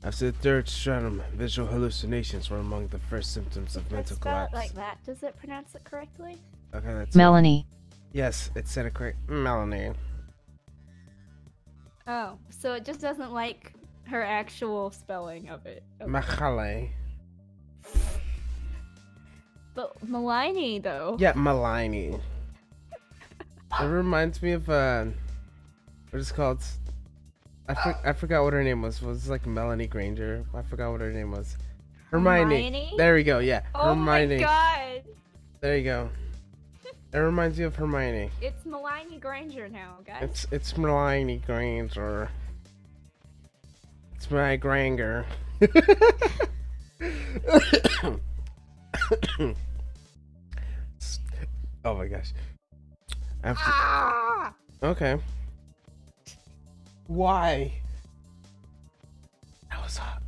After the third stratum, visual hallucinations were among the first symptoms of mental Spell it collapse. like that. Does it pronounce it correctly? Okay, that's Melanie. Yes, it said it correct. Melanie. Oh, so it just doesn't like her actual spelling of it. Okay. Machale. But Malini, though. Yeah, Malini. It reminds me of what is it called? I forgot what her name was. Was it like Melanie Granger? I forgot what her name was. Hermione. Hermione? There we go. Yeah, Oh Hermione. my god! There you go. It reminds me of Hermione. It's Malini Granger now, guys. It's Melanie Granger. It's my Granger. Oh my gosh. After Ah! okay. Why? That was hot.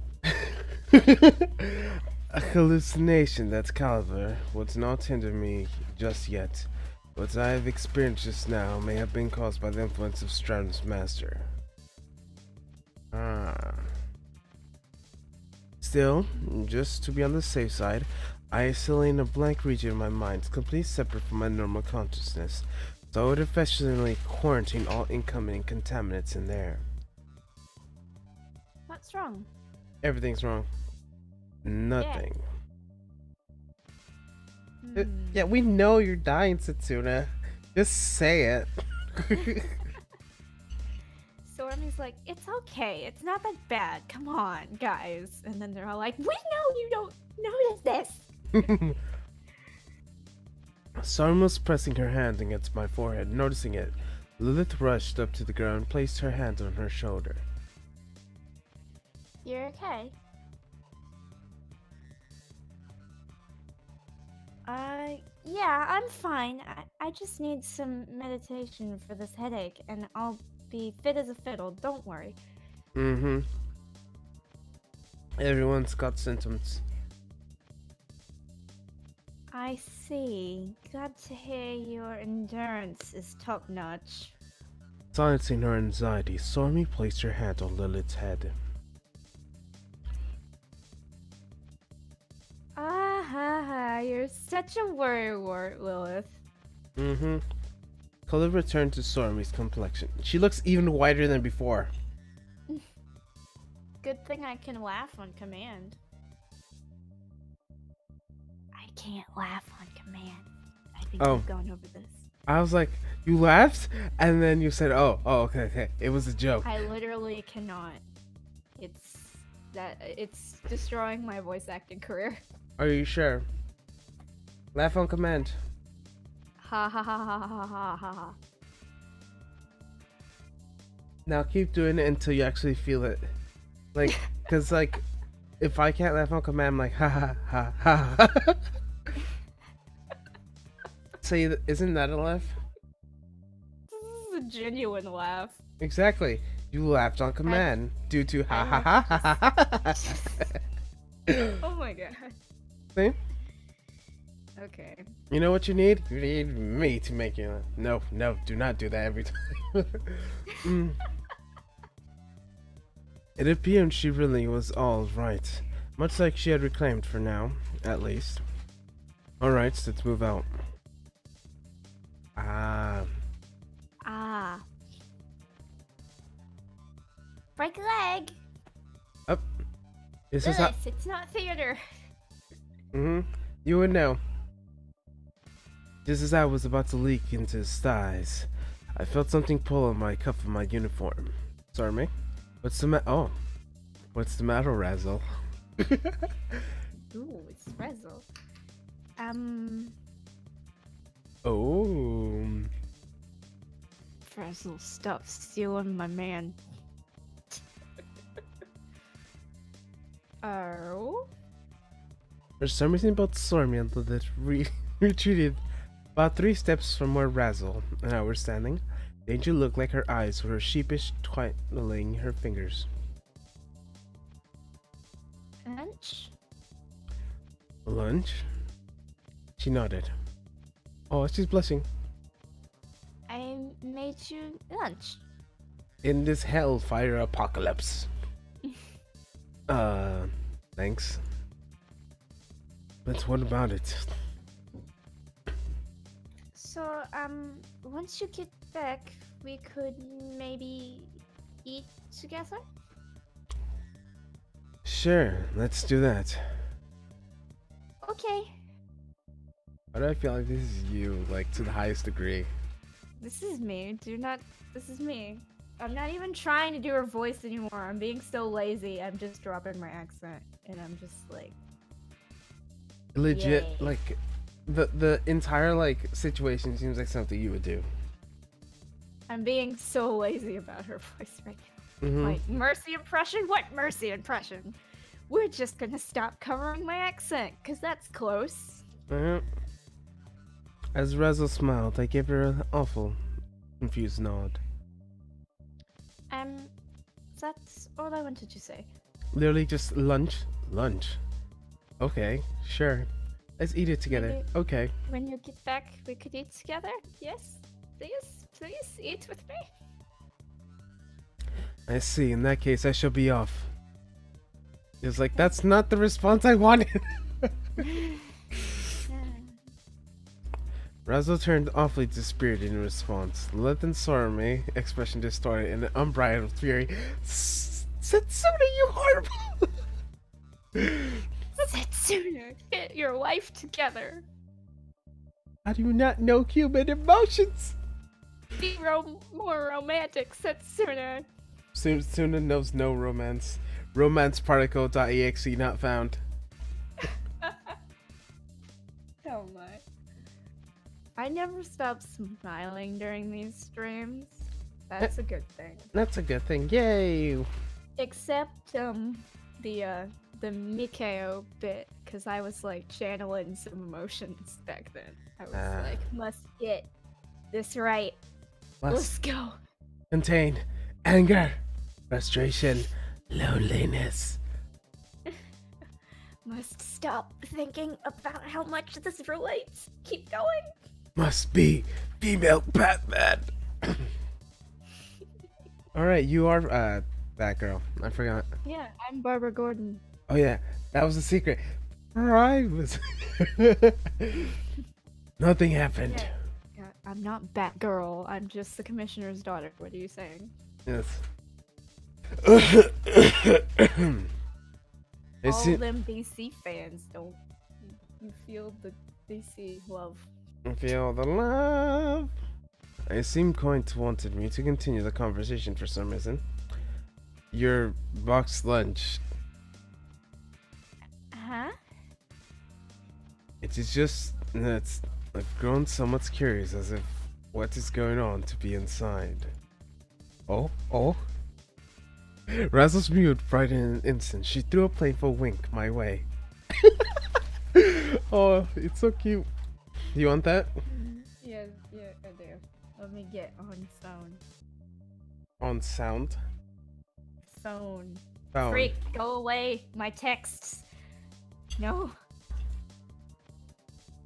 A hallucination, that's caliber. What's not hinder me just yet. What I have experienced just now may have been caused by the influence of Stratton's master. Ah. Still, just to be on the safe side, I isolate in a blank region in my mind, completely separate from my normal consciousness, so I would effectively quarantine all incoming contaminants in there. What's wrong? Everything's wrong. Nothing. Yeah, we know you're dying, Setsuna. Just say it. Stormy's like, it's okay. It's not that bad. Come on, guys. And then they're all like, we know you don't notice this. Storm was pressing her hand against my forehead. Noticing it, Lilith rushed up to the ground and placed her hand on her shoulder. You're okay? Yeah, I'm fine. I just need some meditation for this headache, and I'll be fit as a fiddle. Don't worry. Mm-hmm. Everyone's got symptoms. I see. Glad to hear your endurance is top-notch. Silencing her anxiety, Stormy placed her hand on Lilith's head. Ah, you're such a worrywart, Lilith. Mm-hmm. Color returned to Stormy's complexion. She looks even whiter than before. Good thing I can laugh on command. I can't laugh on command. I think Oh. we've gone over this. I was like, you laughed? And then you said, oh, okay. It was a joke. I literally cannot. It's destroying my voice acting career. Are you sure? Laugh on command. Ha ha ha ha ha ha ha ha. Now keep doing it until you actually feel it. Like, cause like, if I can't laugh on command, I'm like, ha ha ha ha ha. Say, isn't that a laugh? This is a genuine laugh. Exactly. You laughed on command due to ha ha ha ha ha ha. Oh my god. See? Okay. You know what you need? You need me to make you laugh. No, do not do that every time. It appeared she really was all right. Much like she had reclaimed for now, at least. Alright, so let's move out. Ah. Break a leg. Up. This is how. Lilith, it's not theater. You would know. Just as I was about to leak into his thighs, I felt something pull on my cuff of my uniform. Sorry, me? What's the Oh. What's the matter, Razzle? Ooh, it's Rezzle. Oh. Rezzle, stop stealing my man. Oh? There's something about Stormy until that retreated about 3 steps from where Razzle and I were standing. Danger looked like her eyes were sheepish, twiddling her fingers. Lunch? Lunch? She nodded. Oh, she's blushing. I made you lunch. In this hellfire apocalypse. Thanks. But what about it? So, once you get back, we could maybe eat together? Sure, let's do that. Okay. Why do I feel like this is you, like, to the highest degree? This is me. This is me. I'm not even trying to do her voice anymore. I'm being so lazy. I'm just dropping my accent. And I'm just like... Legit, Yay. like, the entire, like, situation seems like something you would do. I'm being so lazy about her voice right now. Like, Mercy impression? What Mercy impression? we're just gonna stop covering my accent, because that's close. As Razzle smiled, I gave her an awful, confused nod. That's all I wanted to say. Literally just lunch. Lunch. Okay, sure. Let's eat it together. Maybe- Okay. When you get back, we could eat together? Yes? Please eat with me? I see. In that case, I shall be off. It's like, that's not the response I wanted. Razzle turned awfully dispirited in response. Lilith and Sorome, expression distorted in an unbridled fury. Setsuna, you horrible! Setsuna, get your life together. I do not know human emotions! Be more romantic, Setsuna. Setsuna knows no romance. Romanceparticle.exe not found. Oh my. I never stop smiling during these streams. That's a good thing. That's a good thing. Yay! Except the Mikao bit, because I was like channeling some emotions back then. I was like, must get this right. Let's go. Contain anger, frustration, loneliness. Must stop thinking about how much this relates. Keep going. Must be female Batman. Alright, you are Batgirl. I forgot. Yeah, I'm Barbara Gordon. Oh yeah, that was a secret. Privacy. Nothing happened. Yeah, I'm not Batgirl. I'm just the commissioner's daughter. What are you saying? Yes. All them DC fans don't. You feel the DC love. Feel the love. I seem quite wanted me to continue the conversation for some reason. Your boxed lunch. Huh? It is just that I've grown somewhat curious as if what is going on to be inside. Oh. Razzle's mood brightened in an instant. She threw a playful wink my way. Oh, it's so cute. You want that? Yeah, I do. Let me get on phone. On sound? Phone. Phone. Freak, go away. My texts. No.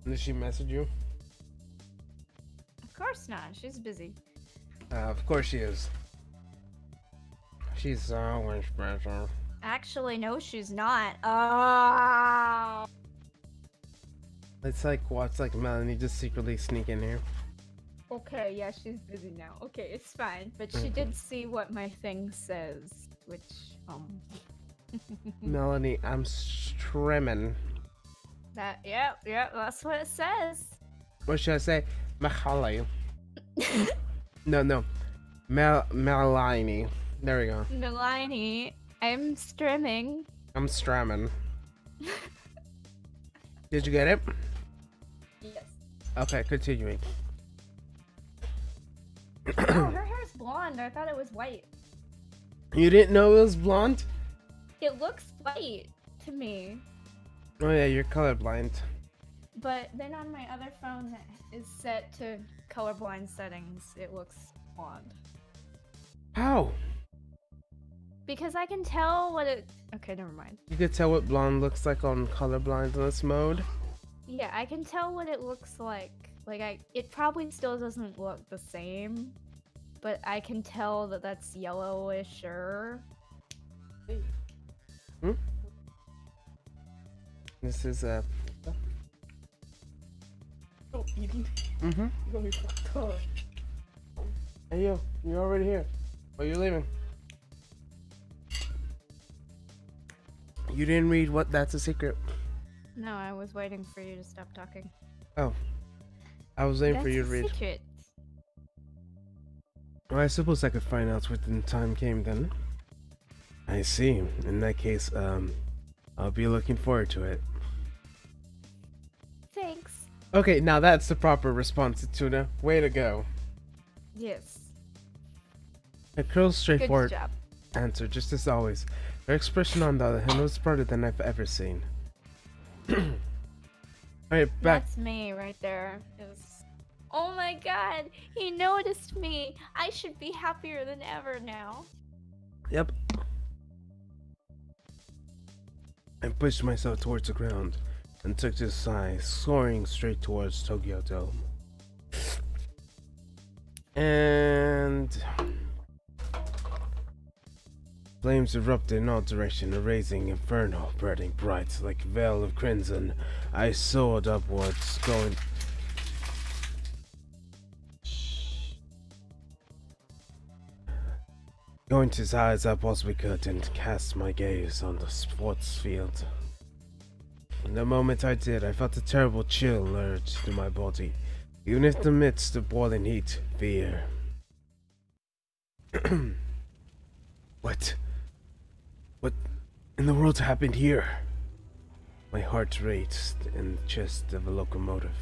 Did she message you? Of course not. She's busy. Of course she is. She's so much better. Actually, no, she's not. Oh. It's like what's like Melanie just secretly sneak in here. Okay, yeah, she's busy now. Okay, it's fine. But she did see what my thing says, which, Melanie, I'm streaming. yeah, that's what it says. What should I say? Mahali. No. Melanie. There we go. Nalini, I'm streaming. I'm stramming. Did you get it? Yes. Okay, continuing. Oh, her hair's blonde. I thought it was white. You didn't know it was blonde? It looks white to me. Oh yeah, you're colorblind. But then on my other phone that is set to colorblind settings, it looks blonde. How? Because I can tell what it... Okay, never mind. You could tell what blonde looks like on colorblindness mode. Yeah, I can tell what it looks like. It probably still doesn't look the same, but I can tell that that's yellowisher. This is Oh, eating. Mm-hmm. Hey yo, you're already here. Oh, you're leaving. You didn't read what that's a secret. No, I was waiting for you to stop talking. Oh. I was waiting That's for you to a read. secret. Well, I suppose I could find out when the time came then. I see. In that case, I'll be looking forward to it. Thanks. Okay, now that's the proper response to Tuna. Way to go. Yes. A curl's Good straightforward job. answer, just as always. Her expression on the other hand was brighter than I've ever seen. Alright, back. That's me right there. Oh my god, he noticed me. I should be happier than ever now. Yep. I pushed myself towards the ground and took to the side, soaring straight towards Tokyo Dome. And flames erupted in all directions, a raging inferno, burning bright like a veil of crimson. I soared upwards, going to as high as I possibly could and cast my gaze on the sports field. In the moment I did, I felt a terrible chill urge through my body, even in the midst of boiling heat, fear. What in the world happened here? My heart raced in the chest of a locomotive.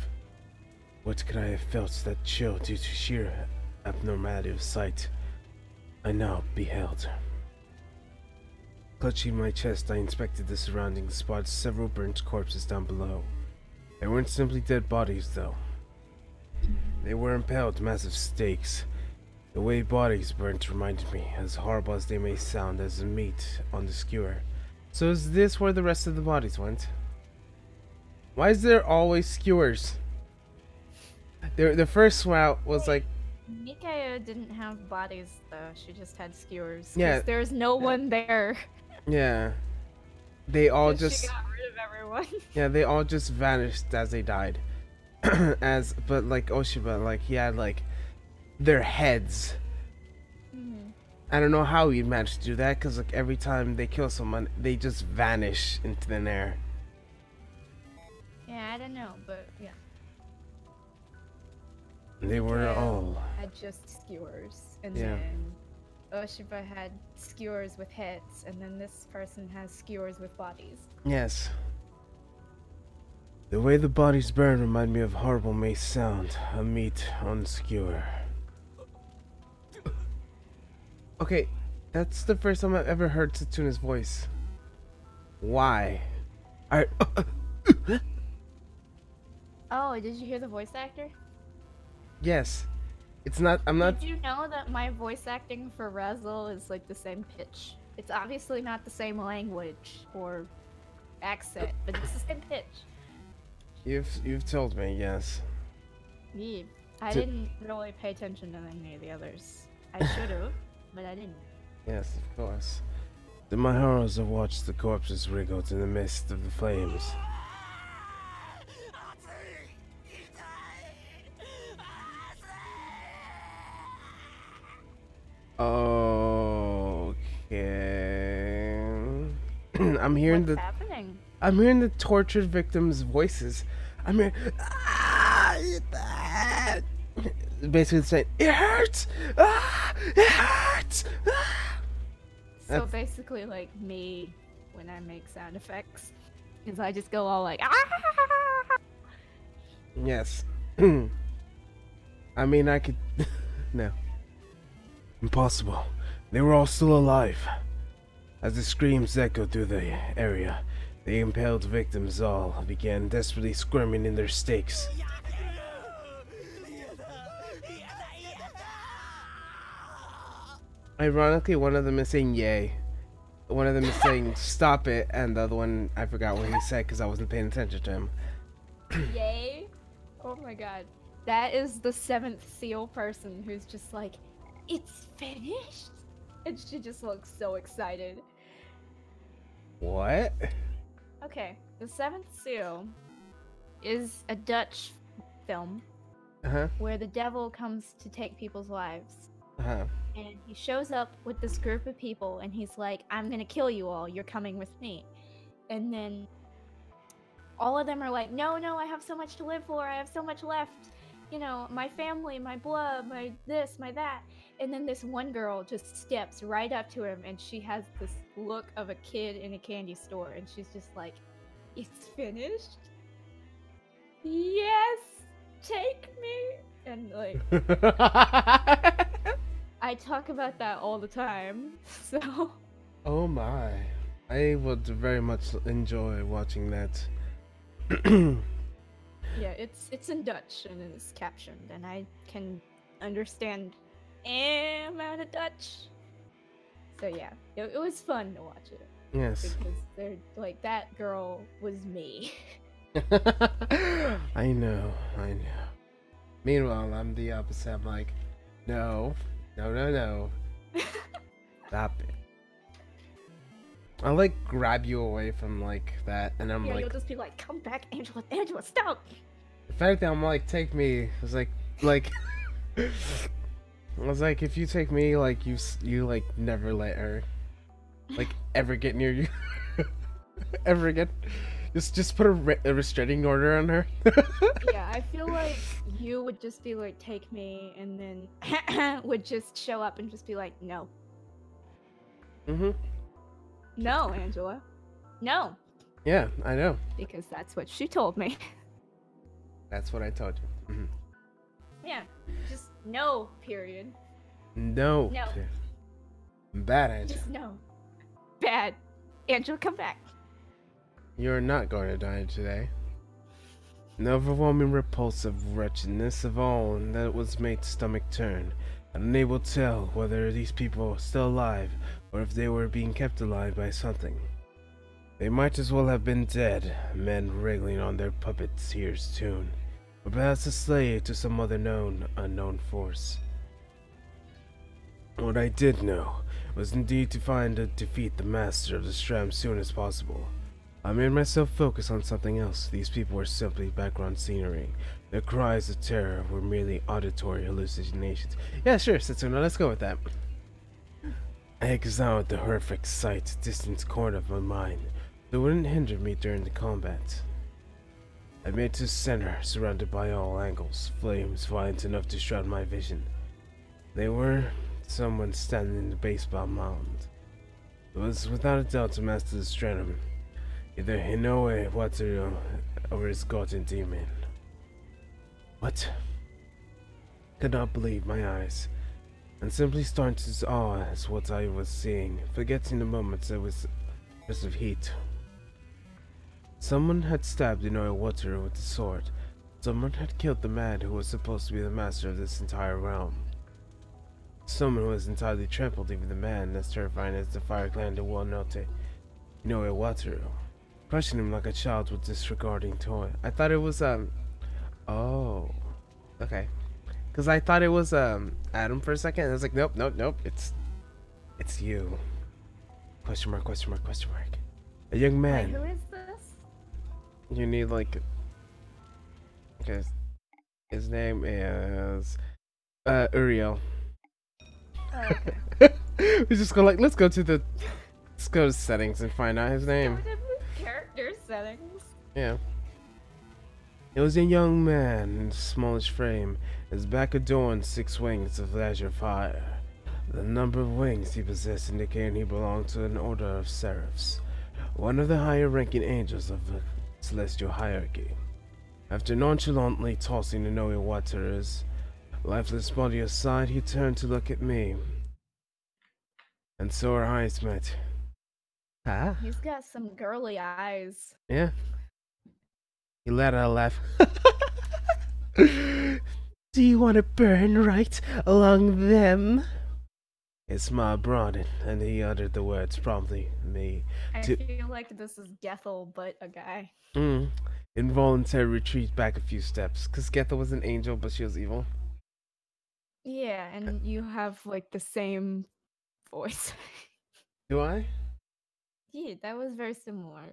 What could I have felt that chill due to sheer abnormality of sight I now beheld? Clutching my chest, I inspected the surroundings, spotted several burnt corpses down below. They weren't simply dead bodies, though. They were impaled massive stakes. The way bodies burnt reminded me, as horrible as they may sound, as the meat on the skewer. So is this where the rest of the bodies went? Why is there always skewers? The first route was like... Mikaya didn't have bodies though, she just had skewers. Yeah. There's no one there. Yeah. They all just... She got rid of everyone. Yeah, they all just vanished as they died. But like Oshiba, like he had like their heads. I don't know how he managed to do that, because like every time they kill someone, they just vanish into thin air. Yeah, I don't know, but yeah. They were Mikaya all... had just skewers, and Yeah. then Oshiba had skewers with heads, and then this person has skewers with bodies. Yes. The way the bodies burn remind me of horrible may sound, a meat on skewer. Okay, that's the first time I've ever heard Satsuna's voice. Why? Oh, did you hear the voice actor? Yes. It's not, I'm not... Did you know that my voice acting for Razzle is like the same pitch? It's obviously not the same language or accent, but it's the same pitch. You've told me, yes. Yeah, I T- didn't really pay attention to any of the others. I should have, but I didn't. Yes, of course. To my horrors, I watched the corpses wriggled in the midst of the flames. Okay. I'm hearing What's happening? I'm hearing the tortured victims' voices. I'm hearing basically saying, "It hurts! Ah, it hurts!" Ah. So basically, like me when I make sound effects, is I just go all like ah. Yes. I mean, I could. No. Impossible. They were all still alive. As the screams echoed through the area, the impaled victims all began desperately squirming in their stakes. Ironically, one of them is saying yay. One of them is saying stop it, and the other one, I forgot what he said because I wasn't paying attention to him. Yay! Oh my god. That is the 7th seal person who's just like, it's finished? And she just looks so excited. What? Okay, the 7th seal is a Dutch film Uh-huh. where the devil comes to take people's lives. Uh-huh. And he shows up with this group of people and he's like, I'm gonna kill you all, you're coming with me. And then all of them are like, no, I have so much to live for, I have so much left. You know, my family, my blood, my this, my that. And then this one girl just steps right up to him and she has this look of a kid in a candy store and she's just like, it's finished? Yes! Take me! And like, I talk about that all the time, so... Oh my. I would very much enjoy watching that. Yeah, it's in Dutch and it's captioned, and I can understand a amount of Dutch. So yeah, it was fun to watch it Yes. because they're like that girl was me. I know, I know. Meanwhile, I'm the opposite. I'm like, no, no, no, no. Stop it. I like grab you away from like that, and I'm Yeah, like, you'll just be like, "Come back, Angela, Angela, stop!" in fact, I'm like, take me. It's like, I was like, if you take me, like you like never let her, like ever get near you, ever again. Just put a restraining order on her. Yeah, I feel like you would just be like, "Take me," and then would just show up and just be like, "No, Mhm. no, Angela, no," Yeah, I know. because that's what she told me. That's what I told you. Mhm. Yeah, just no. Period. No. No. Bad answer. Just no. Bad. Angela, come back. You're not going to die today. The overwhelming repulsive wretchedness of all that was made stomach turn, unable to tell whether these people were still alive or if they were being kept alive by something. They might as well have been dead, men wriggling on their puppet's ears tune, or perhaps a slave to some other unknown force. What I did know was indeed to find and defeat the master of the Stram soon as possible. I made myself focus on something else. These people were simply background scenery. Their cries of terror were merely auditory hallucinations. Yeah, sure, Setsuna, let's go with that. I examined the horrific sight, distant corner of my mind, that wouldn't hinder me during the combat. I made to the center, surrounded by all angles, flames violent enough to shroud my vision. They were someone standing in the baseball mound. It was without a doubt the master of the Strenum. Either Hinoe Wataru or his gotten demon. What? Could not believe my eyes, and simply started to awe as what I was seeing, forgetting the moments there was just of heat. Someone had stabbed Hinoe Wataru with a sword. Someone had killed the man who was supposed to be the master of this entire realm. Someone who was entirely trampled even the man as terrifying as the Fire Clan de Wanote, Hinoe Wataru, crushing him like a child with disregarding toy. I thought it was, oh, okay. Because I thought it was, Adam for a second, and I was like, nope, nope, nope, it's you. Question mark, question mark, question mark. A young man. Wait, who is this? You need, like, okay, his name is, Uriel. Oh, okay. We just go, like, let's go to settings and find out his name. Character settings. Yeah. It was a young man in a smallish frame, his back adorned 6 wings of azure fire. The number of wings he possessed indicated he belonged to an order of seraphs, one of the higher ranking angels of the celestial hierarchy. After nonchalantly tossing Inoue Wataru's lifeless body aside, he turned to look at me. And so our eyes met. Ah? He's got some girly eyes. Yeah. He let out a laugh. Do you want to burn right along them? His smile broadened, and he uttered the words promptly. I feel like this is Gethel, but a guy. Involuntary retreat back a few steps, because Gethel was an angel, but she was evil. Yeah, and you have like the same voice. Do I? Yeah, that was very similar.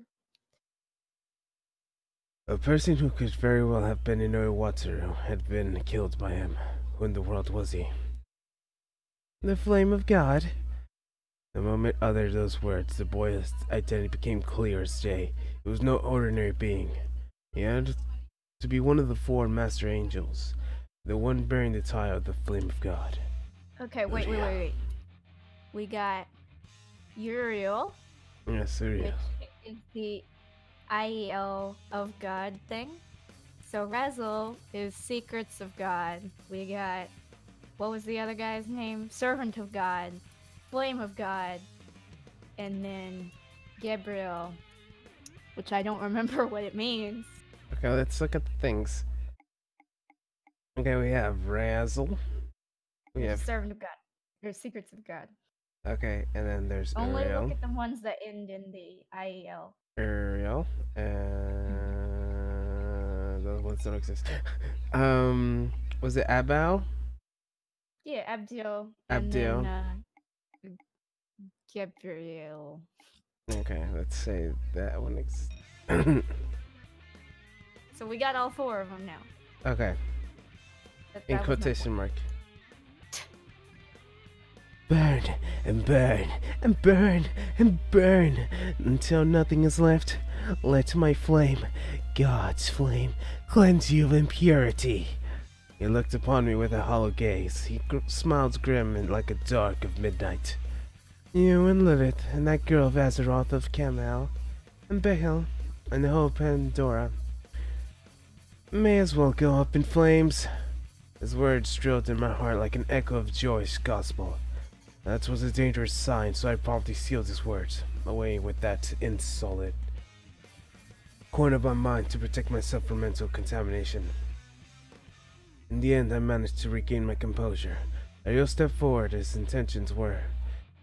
A person who could very well have been Inoue Wataru had been killed by him. Who in the world was he? The flame of God. The moment I uttered those words, the boy's identity became clear as day. It was no ordinary being. He had to be one of the 4 master angels, the one bearing the title of the flame of God. Okay, wait. We got Uriel, Yes, Uriel. which is the IEL of God thing. So Razzle is Secrets of God. We got, what was the other guy's name? Servant of God, Flame of God, and then Gabriel, which I don't remember what it means. Okay, let's look at the things. Okay, we have Razzle. We have Servant of God. Or Secrets of God. okay, and then there's Only Uriel. look at the ones that end in the IEL. Uriel, and those ones don't exist. Was it Abel? Yeah, Abdiel. Abdiel. And then Gabriel. Okay, let's say that one exists. So we got all 4 of them now. Okay, That in was my quotation point. mark. Burn and burn and burn and burn until nothing is left. Let my flame, God's flame, cleanse you of impurity. He looked upon me with a hollow gaze. He smiled grim and like a dark of midnight. You and Lilith, and that girl of Azeroth of Kamal, and Behel, and the whole Pandora, may as well go up in flames. His words drilled in my heart like an echo of joyous gospel. That was a dangerous sign, so I promptly sealed his words away with that insolent corner of my mind to protect myself from mental contamination. In the end, I managed to regain my composure. Ariel stepped forward. His intentions were,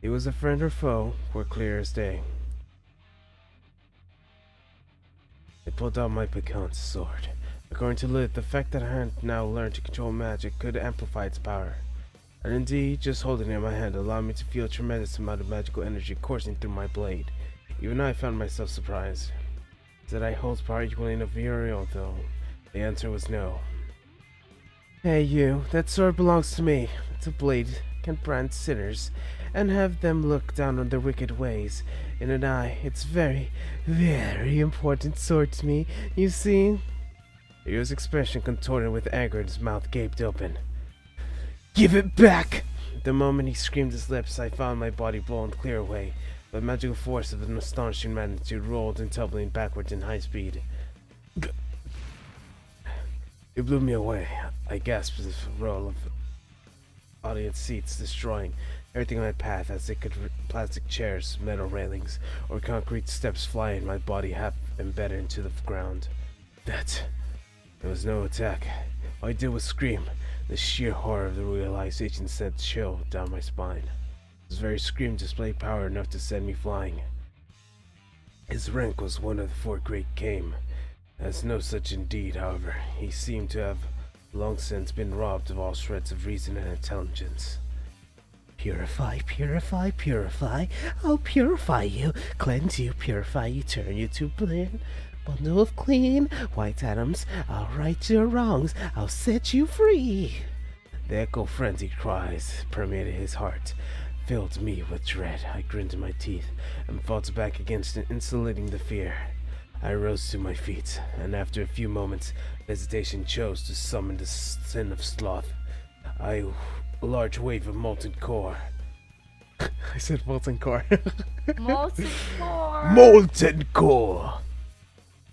he was a friend or foe, were clear as day. I pulled out my Picant's sword. According to Lilith, the fact that I had now learned to control magic could amplify its power. And indeed, just holding it in my hand allowed me to feel a tremendous amount of magical energy coursing through my blade. Even I found myself surprised. Did I hold power equally enough Uriel, though? The answer was no. Hey you, that sword belongs to me. It's a blade can brand sinners, and have them look down on their wicked ways. In an eye, it's very, very important sword to me, you see? Uriel's expression contorted with anger and his mouth gaped open. Give it back! The moment he screamed his lips, I found my body blown clear away. The magical force of an astonishing magnitude rolled and tumbling backwards in high speed. It blew me away. I gasped as a roll of audience seats destroying everything on my path as it could plastic chairs, metal railings, or concrete steps flying, my body half embedded into the ground. There was no attack. All I did was scream. The sheer horror of the realization sent a chill down my spine. His very scream displayed power enough to send me flying. His rank was one of the 4 great Kame. As no such indeed, however, he seemed to have long since been robbed of all shreds of reason and intelligence. Purify, purify, purify. I'll purify you, cleanse you, purify you, turn you to blend. Bundle of clean white atoms. I'll right your wrongs. I'll set you free. The echo frenzied cries permeated his heart, filled me with dread. I grinned my teeth and fought back against it, insulating the fear. I rose to my feet, and after a few moments, hesitation chose to summon the sin of sloth. A large wave of molten core. I said molten core. Molten core! Molten core!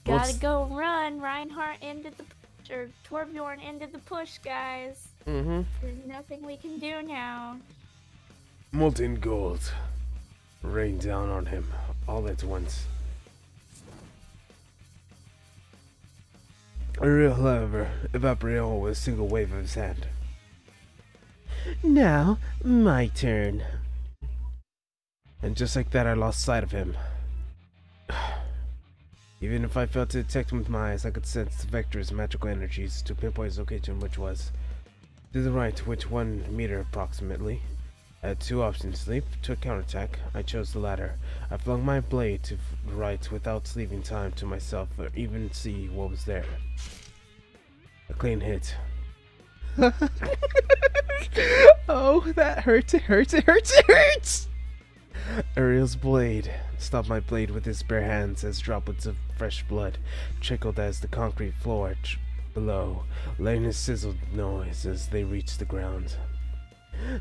Gotta go run! Reinhardt ended the push, or Torbjorn ended the push, guys. Mm-hmm. There's nothing we can do now. Molten gold rained down on him all at once. Uriel, however, evaporated all with a single wave of his hand. Now, my turn. And just like that, I lost sight of him. Even if I failed to detect him with my eyes, I could sense the vector's magical energies to pinpoint his location, which was to the right, which 1 meter approximately. I had 2 options, leap to counterattack. I chose the latter. I flung my blade to the right without leaving time to myself or even see what was there. A clean hit. Oh, that hurts, it hurts, it hurts, it hurts! Uriel's blade stopped my blade with his bare hands as droplets of fresh blood trickled as the concrete floor below, letting a sizzled noise as they reached the ground.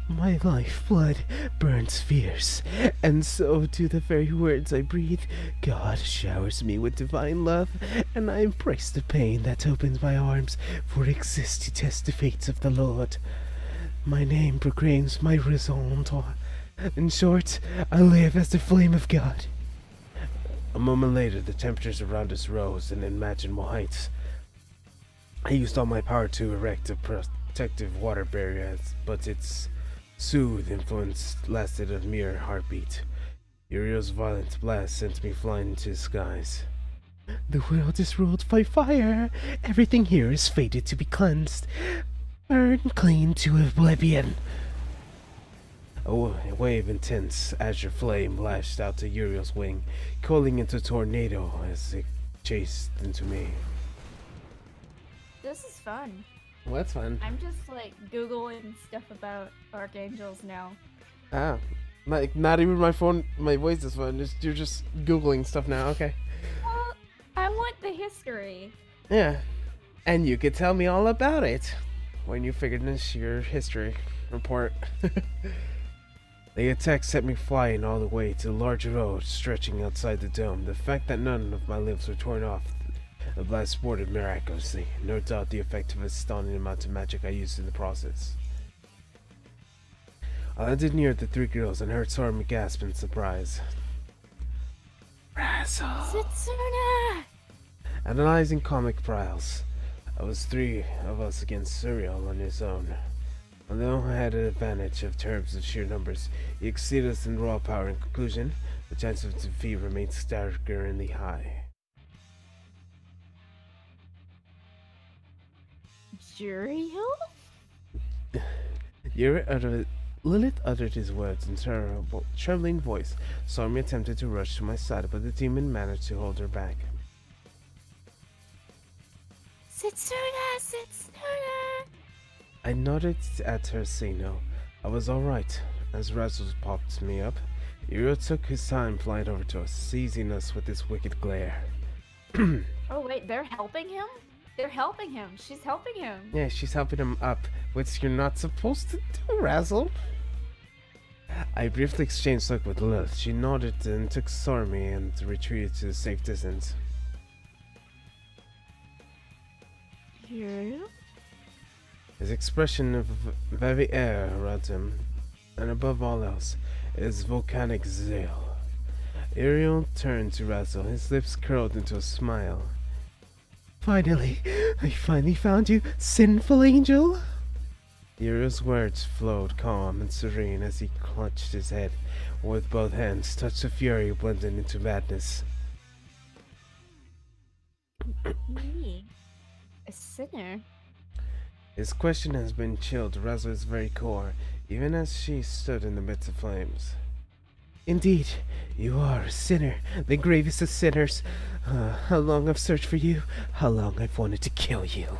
My lifeblood burns fierce, and so do the very words I breathe. God showers me with divine love, and I embrace the pain that opens my arms, for it exists to test the fates of the Lord. My name proclaims my raison d'être. In short, I live as the flame of God. A moment later, the temperatures around us rose and unimaginable heights. I used all my power to erect a protective water barrier, but its soothe influence lasted a mere heartbeat. Uriel's violent blast sent me flying into the skies. The world is ruled by fire. Everything here is fated to be cleansed. Burn clean to oblivion. A wave intense azure flame lashed out to Uriel's wing, coiling into a tornado as it chased into me. This is fun. Well, that's fun. I'm just like Googling stuff about archangels now. Ah, like not even my phone, my voice is fun. You're just Googling stuff now. Okay. Well, I want the history. Yeah, and you could tell me all about it when you figured this your history report. The attack set me flying all the way to the large road stretching outside the dome. The fact that none of my limbs were torn off, the blast sported miraculously. No doubt the effect of a stunning amount of magic I used in the process. I landed near the three girls and heard Sora gasp in surprise. Razzle! Setsuna! Analyzing comic trials, I was three of us against Suriel on his own. Although I had an advantage of terms of sheer numbers, he exceeded us in raw power. In conclusion, the chance of defeat remained staggeringly high. Juriel? Lilith uttered his words in a trembling voice. Stormy attempted to rush to my side, but the demon managed to hold her back. Setsuna! Setsuna! I nodded at her signal. I was alright. As Razzle popped me up, Uriel took his time flying over to us, seizing us with his wicked glare. Oh wait, they're helping him? They're helping him. She's helping him. Yeah, she's helping him up, which you're not supposed to do, Razzle. I briefly exchanged look with Lilith. She nodded and took Stormy and retreated to a safe distance. Juriel? His expression of very air around him, and above all else, is volcanic zeal. Uriel turned to Razzle, his lips curled into a smile. Finally, I finally found you, sinful angel! Uriel's words flowed calm and serene as he clutched his head with both hands, touch of fury blended into madness. Me? A sinner? His question has been chilled to Razzle's very core, even as she stood in the midst of flames. Indeed, you are a sinner, the gravest of sinners. How long I've searched for you, how long I've wanted to kill you.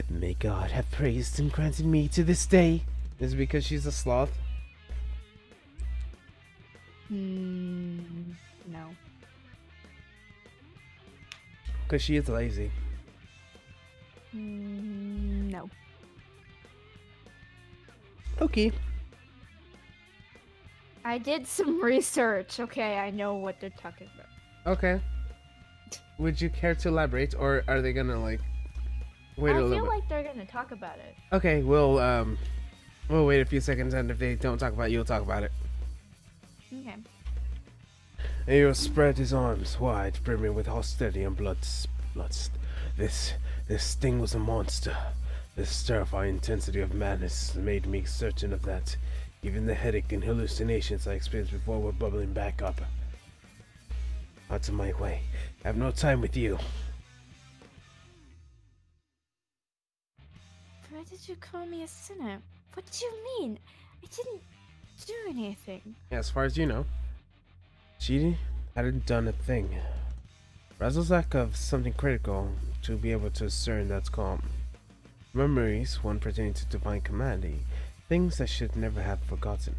May God have praised and granted me to this day. Is it because she's a sloth? No. Because she is lazy. No. Okay. I did some research. Okay, I know what they're talking about. Okay. Would you care to elaborate, or are they gonna like wait a I little feel bit? like they're gonna talk about it. Okay, we'll wait a few seconds, and if they don't talk about it, you'll talk about it. Okay. Aero spread his arms wide, brimming with hostility and bloodlust. This thing was a monster. This terrifying intensity of madness made me certain of that. Even the headache and hallucinations I experienced before were bubbling back up. Out of my way. I have no time with you. Why did you call me a sinner? What do you mean? I didn't do anything. Yeah, as far as you know, she hadn't done a thing. Razzle's lack of something critical to be able to discern that's calm. Memories, one pertaining to divine command, things I should never have forgotten.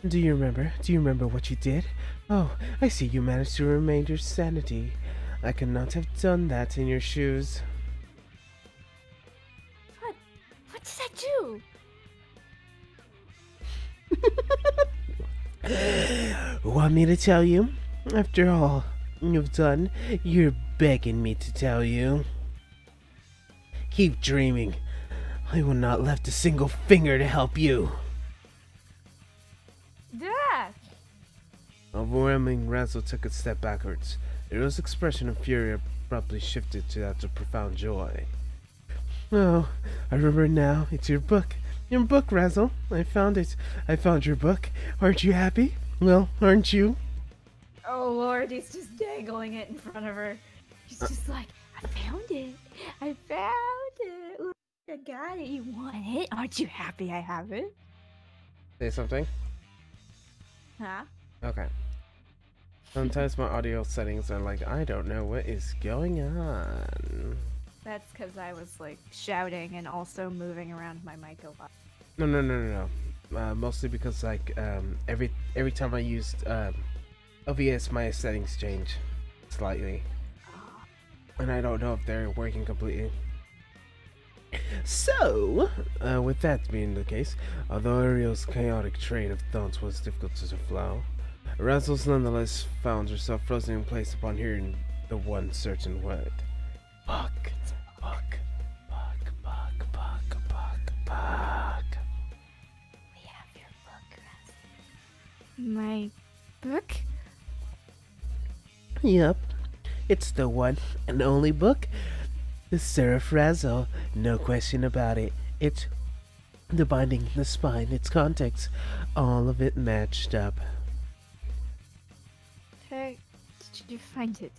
Do you remember? Do you remember what you did? Oh, I see you managed to remain your sanity. I could not have done that in your shoes. What did I do? Want me to tell you? After all you've done, you're begging me to tell you. Keep dreaming. I will not lift a single finger to help you. Yeah. Overwhelming, Razzle took a step backwards. Ariel's expression of fury abruptly shifted to that of profound joy. Oh, I remember now. It's your book. Your book, Razzle. I found it. I found your book. Aren't you happy? Well, aren't you? Oh lord, he's just dangling it in front of her. She's just like, I found it. I found it. Look, I got it. You want it? Aren't you happy I have it? Say something. Huh? Okay. Sometimes my audio settings are like, I don't know what is going on. That's because I was like shouting and also moving around my mic a lot. No. Mostly because like every time I used OBS, my settings change slightly, and I don't know if they're working completely. So, with that being the case, although Ariel's chaotic train of thoughts was difficult to flow, Razzles nonetheless found herself frozen in place upon hearing the one certain word. Buck. We have your book, Razzle. My book? Yep, it's the one and only book. The Seraph Razzle, no question about it. It's the binding, the spine, its context, all of it matched up. Where did you find it?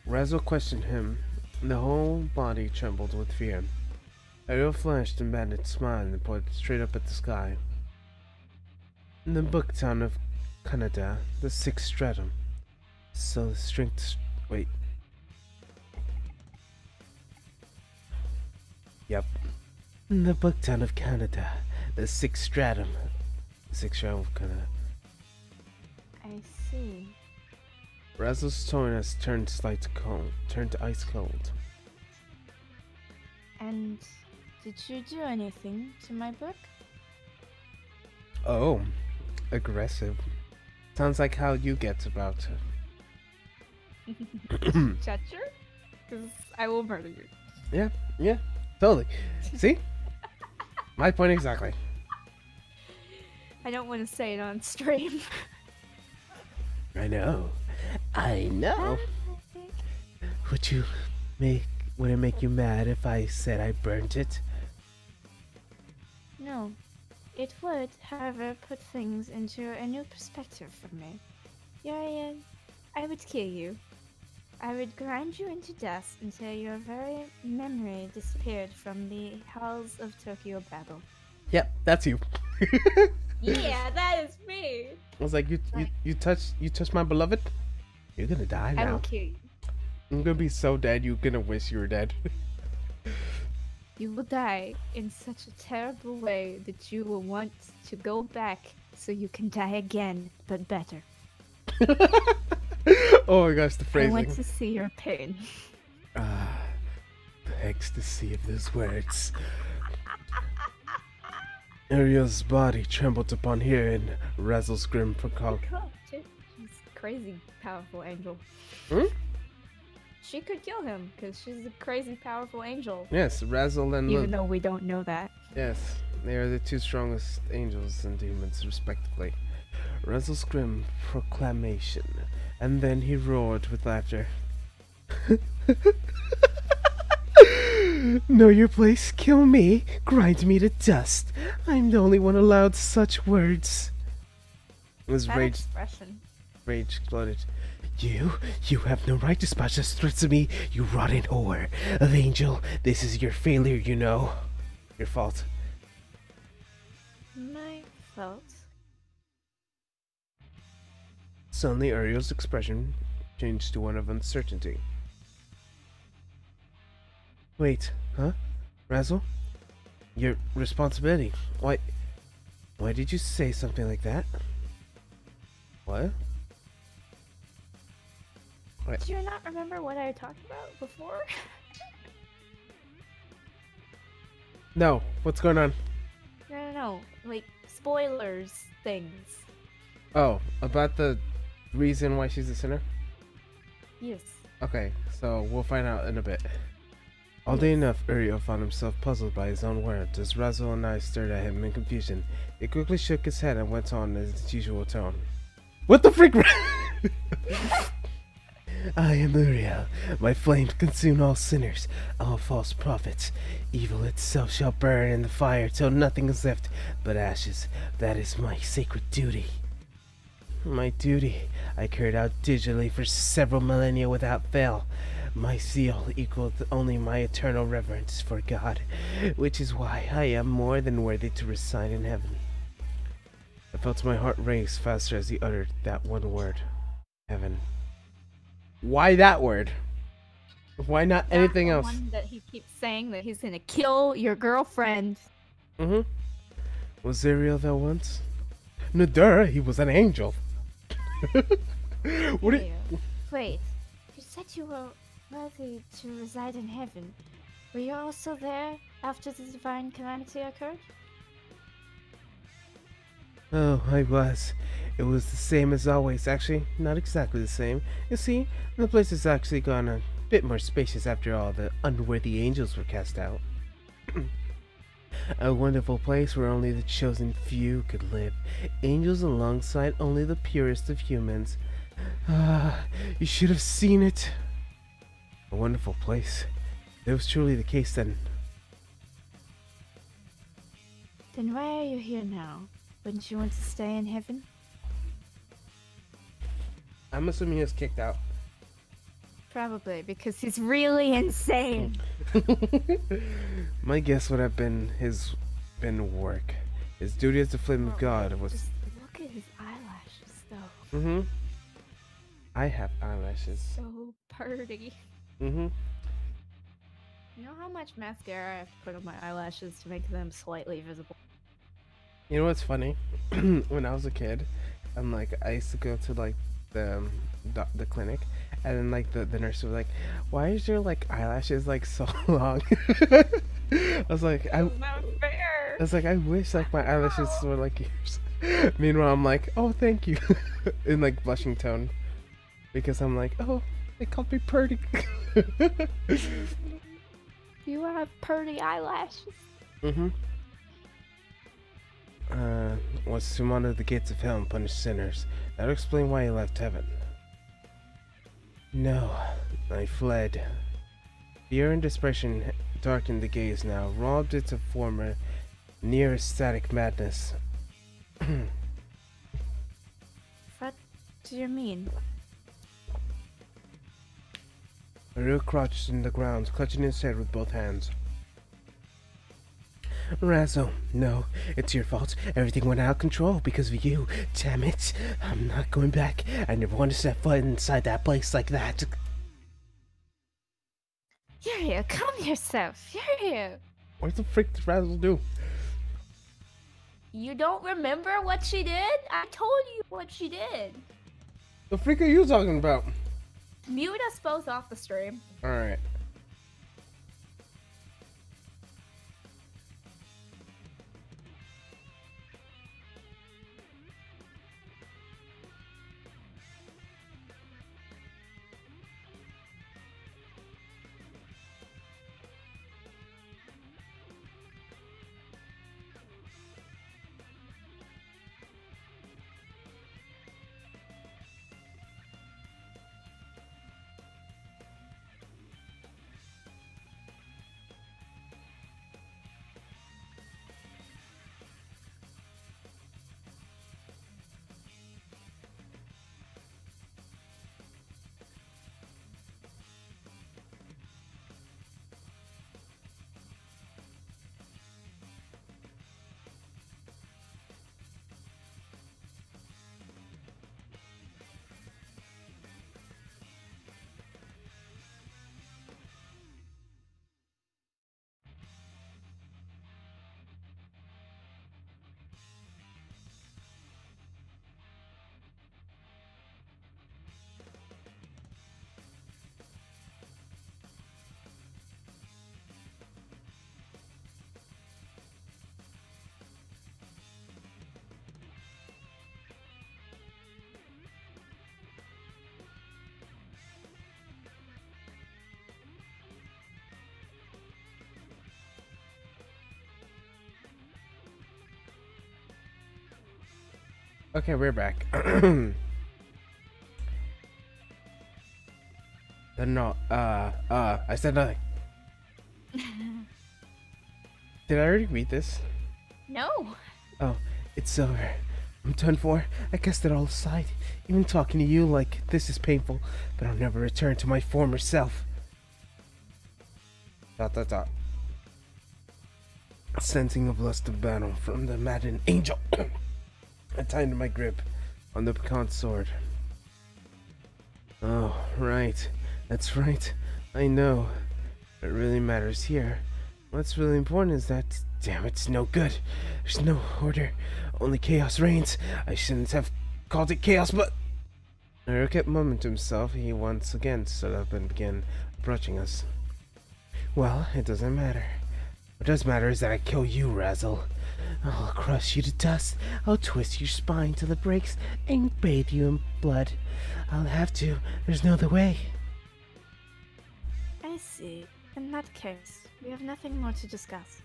Razzle questioned him. The whole body trembled with fear. Ariel flashed a maddened smile and pointed straight up at the sky. In the book town of Canada, the sixth stratum. So the strength. Wait. Yep. In the book town of Canada, the sixth stratum. Sixth stratum of Canada. I see. Razzle's tone has turned turned ice cold. And did you do anything to my book? Oh, aggressive. Sounds like how you get about. Chutcher? Because I will murder you. Yeah, totally. See? My point exactly. I don't want to say it on stream. I know. Would it make you mad if I said I burnt it? No. It would, however, put things into a new perspective for me. I would kill you. I would grind you into dust until your very memory disappeared from the halls of Tokyo Babel. Yep, that's you. Yeah, that is me. I was like, you touched my beloved. You're gonna die now. I will kill you. I'm gonna be so dead. You're gonna wish you were dead. You will die in such a terrible way that you will want to go back so you can die again, but better. Oh my gosh, the phrasing. I want to see your pain. The ecstasy of those words. Ariel's body trembled upon hearing Razzle's grim call. She's a crazy powerful angel. Hmm? She could kill him because she's a crazy powerful angel. Yes, Razzle and Even though we don't know that. Yes, they are the two strongest angels and demons, respectively. Razzle's grim proclamation, and then he roared with laughter. Know your place, kill me, grind me to dust. I'm the only one allowed such words. His That rage expression. exploded. You have no right to splash those threats at me, you rotten whore of angel. This is your failure, you know. Your fault. My fault. Suddenly, Ariel's expression changed to one of uncertainty. Wait, huh? Razzle? Your responsibility. Why did you say something like that? What? Do you not remember what I talked about before? No, what's going on? No. Like, spoilers things. Oh, about the reason why she's a sinner? Yes. Okay, so we'll find out in a bit. Oddly enough, Uriel found himself puzzled by his own words as Razzle and I stared at him in confusion. He quickly shook his head and went on in his usual tone. What the freak? I am Uriel. My flames consume all sinners, all false prophets. Evil itself shall burn in the fire till nothing is left but ashes. That is my sacred duty. My duty I carried out digitally for several millennia without fail. My zeal equaled only my eternal reverence for God, which is why I am more than worthy to reside in heaven. I felt my heart race faster as he uttered that one word. Heaven. Why that word? Why not anything else? One that he keeps saying that he's gonna kill your girlfriend. Mm-hmm. Was there real though once? No, duh, he was an angel. What Hey, wait, you said you were worthy to reside in heaven. Were you also there after the divine calamity occurred? Oh, I was. It was the same as always. Actually, not exactly the same. You see, the place has actually gone a bit more spacious after all the unworthy angels were cast out. A wonderful place where only the chosen few could live. Angels alongside only the purest of humans. Ah, you should have seen it. A wonderful place. That was truly the case then. Then why are you here now? Wouldn't you want to stay in heaven? I'm assuming he was kicked out. Probably, because he's really insane. My guess would have been work. His duty as the flame of God was. Just look at his eyelashes, though. Mm-hmm. I have eyelashes. So pretty. Mm-hmm. You know how much mascara I have to put on my eyelashes to make them slightly visible? You know what's funny? When I was a kid, I used to go to like the clinic, and then like the nurse was like, "Why is your like eyelashes like so long?" I was like, It's not fair. I was like, I wish like my eyelashes were like yours. Meanwhile, I'm like, "Oh, thank you," in like blushing tone, because I'm like, "Oh, they called me pretty." You have pretty eyelashes. Mm-hmm. Was to monitor the gates of hell and punish sinners. That would explain why he left heaven. No, I fled. Fear and desperation darkened the gaze now, robbed it of former, near ecstatic madness. What do you mean? Ariel crouched in the ground, clutching his head with both hands. Razzo, no, it's your fault. Everything went out of control because of you. Damn it. I'm not going back. I never want to set foot inside that place like that. Yuria, calm yourself. Yuria! What the frick did Razzle do? You don't remember what she did? I told you what she did. The frick are you talking about? Mute us both off the stream. Alright. Okay, we're back. No, I said nothing. Did I already read this? No. Oh, it's over. I'm done for. I cast it all aside. Even talking to you like this is painful, but I'll never return to my former self. ... Sensing of lust of battle from the maddened angel, I tightened my grip on the pecan sword. Oh, right. That's right. I know. What really matters here. What's really important is that, damn, it's no good. There's no order. Only chaos reigns. I shouldn't have called it chaos, but... Eric kept mumbling to himself. He once again stood up and began approaching us. Well, it doesn't matter. What does matter is that I kill you, Razzle. I'll crush you to dust. I'll twist your spine till it breaks and bathe you in blood. I'll have to. There's no other way. I see. In that case, we have nothing more to discuss.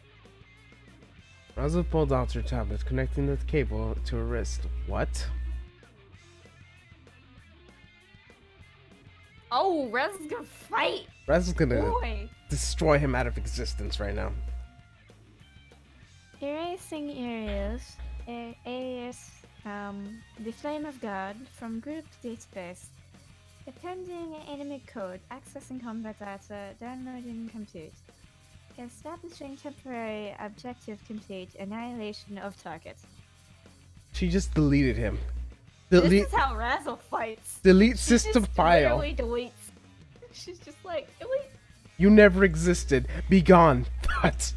Razzle pulled out her tablet, connecting the cable to her wrist. What? Oh, Razzle's gonna fight. Razzle's gonna Boy. destroy him out of existence right now. Erasing areas, the Flame of God from group database. Appending enemy code, accessing combat data, downloading compute. Establishing temporary objective complete, annihilation of target. She just deleted him. This Delete, is how Razzle fights. delete She system just file. literally deletes. She's just like, delete. You never existed. Be gone. What?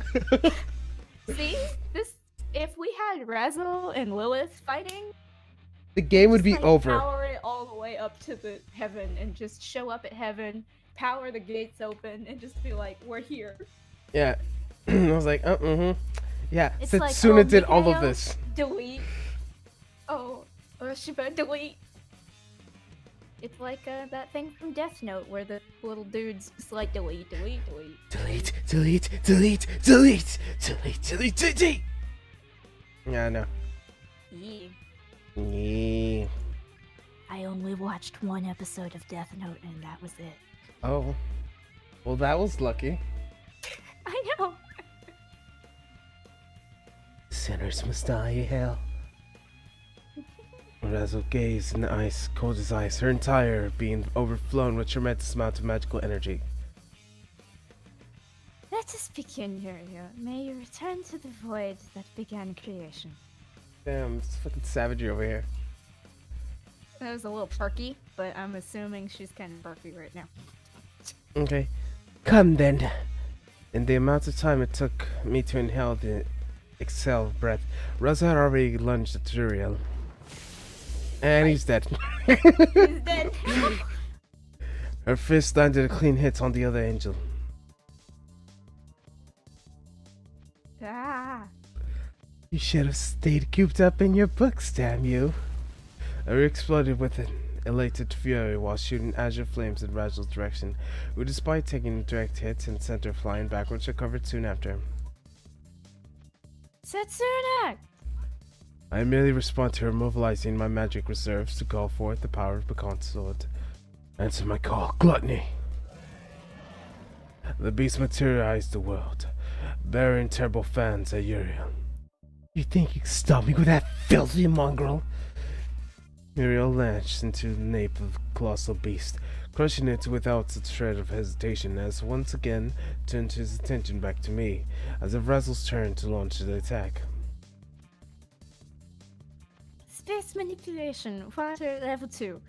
See? This, if we had Razzle and Lilith fighting, The game would just, be like, over. Power it all the way up to the heaven and just show up at heaven, power the gates open, and just be like, we're here. Yeah. I was like, Yeah, It's like, Setsuna oh, did all of Mikhail, this. Delete. Oh, Shiba, delete. It's like that thing from Death Note where the little dude's just like delete, delete, delete. Delete, delete, delete, delete, delete, delete, delete. Yeah, I know. Yeah. Yeah. I only watched one episode of Death Note and that was it. Oh. Well, that was lucky. I know. Sinners must die in hell. Razzle gazed in the ice, cold as ice, her entire being overflown with tremendous amount of magical energy. Let us begin, Yuria. May you return to the void that began creation. Damn, it's fucking savagery over here. That was a little perky, but I'm assuming she's kind of perky right now. Okay. Come then. In the amount of time it took me to inhale the exhale breath, Razzle had already lunged at Turiel. And he's dead. He's dead. Her fist landed a clean hit on the other angel. Ah. You should have stayed cooped up in your books, damn you. Uri exploded with an elated fury while shooting azure flames in Razzle's direction, who despite taking direct hits and sent her flying backwards recovered soon after. Setsuna! I merely respond to her mobilizing my magic reserves to call forth the power of Pecan's sword. Answer my call, Gluttony! The beast materialized the world, bearing terrible fans at Uriel. You think you can stop me with that filthy mongrel? Uriel launched into the nape of the colossal beast, crushing it without a shred of hesitation as once again turned his attention back to me, as if Razzle's turn to launch the attack. Space manipulation, water level 2.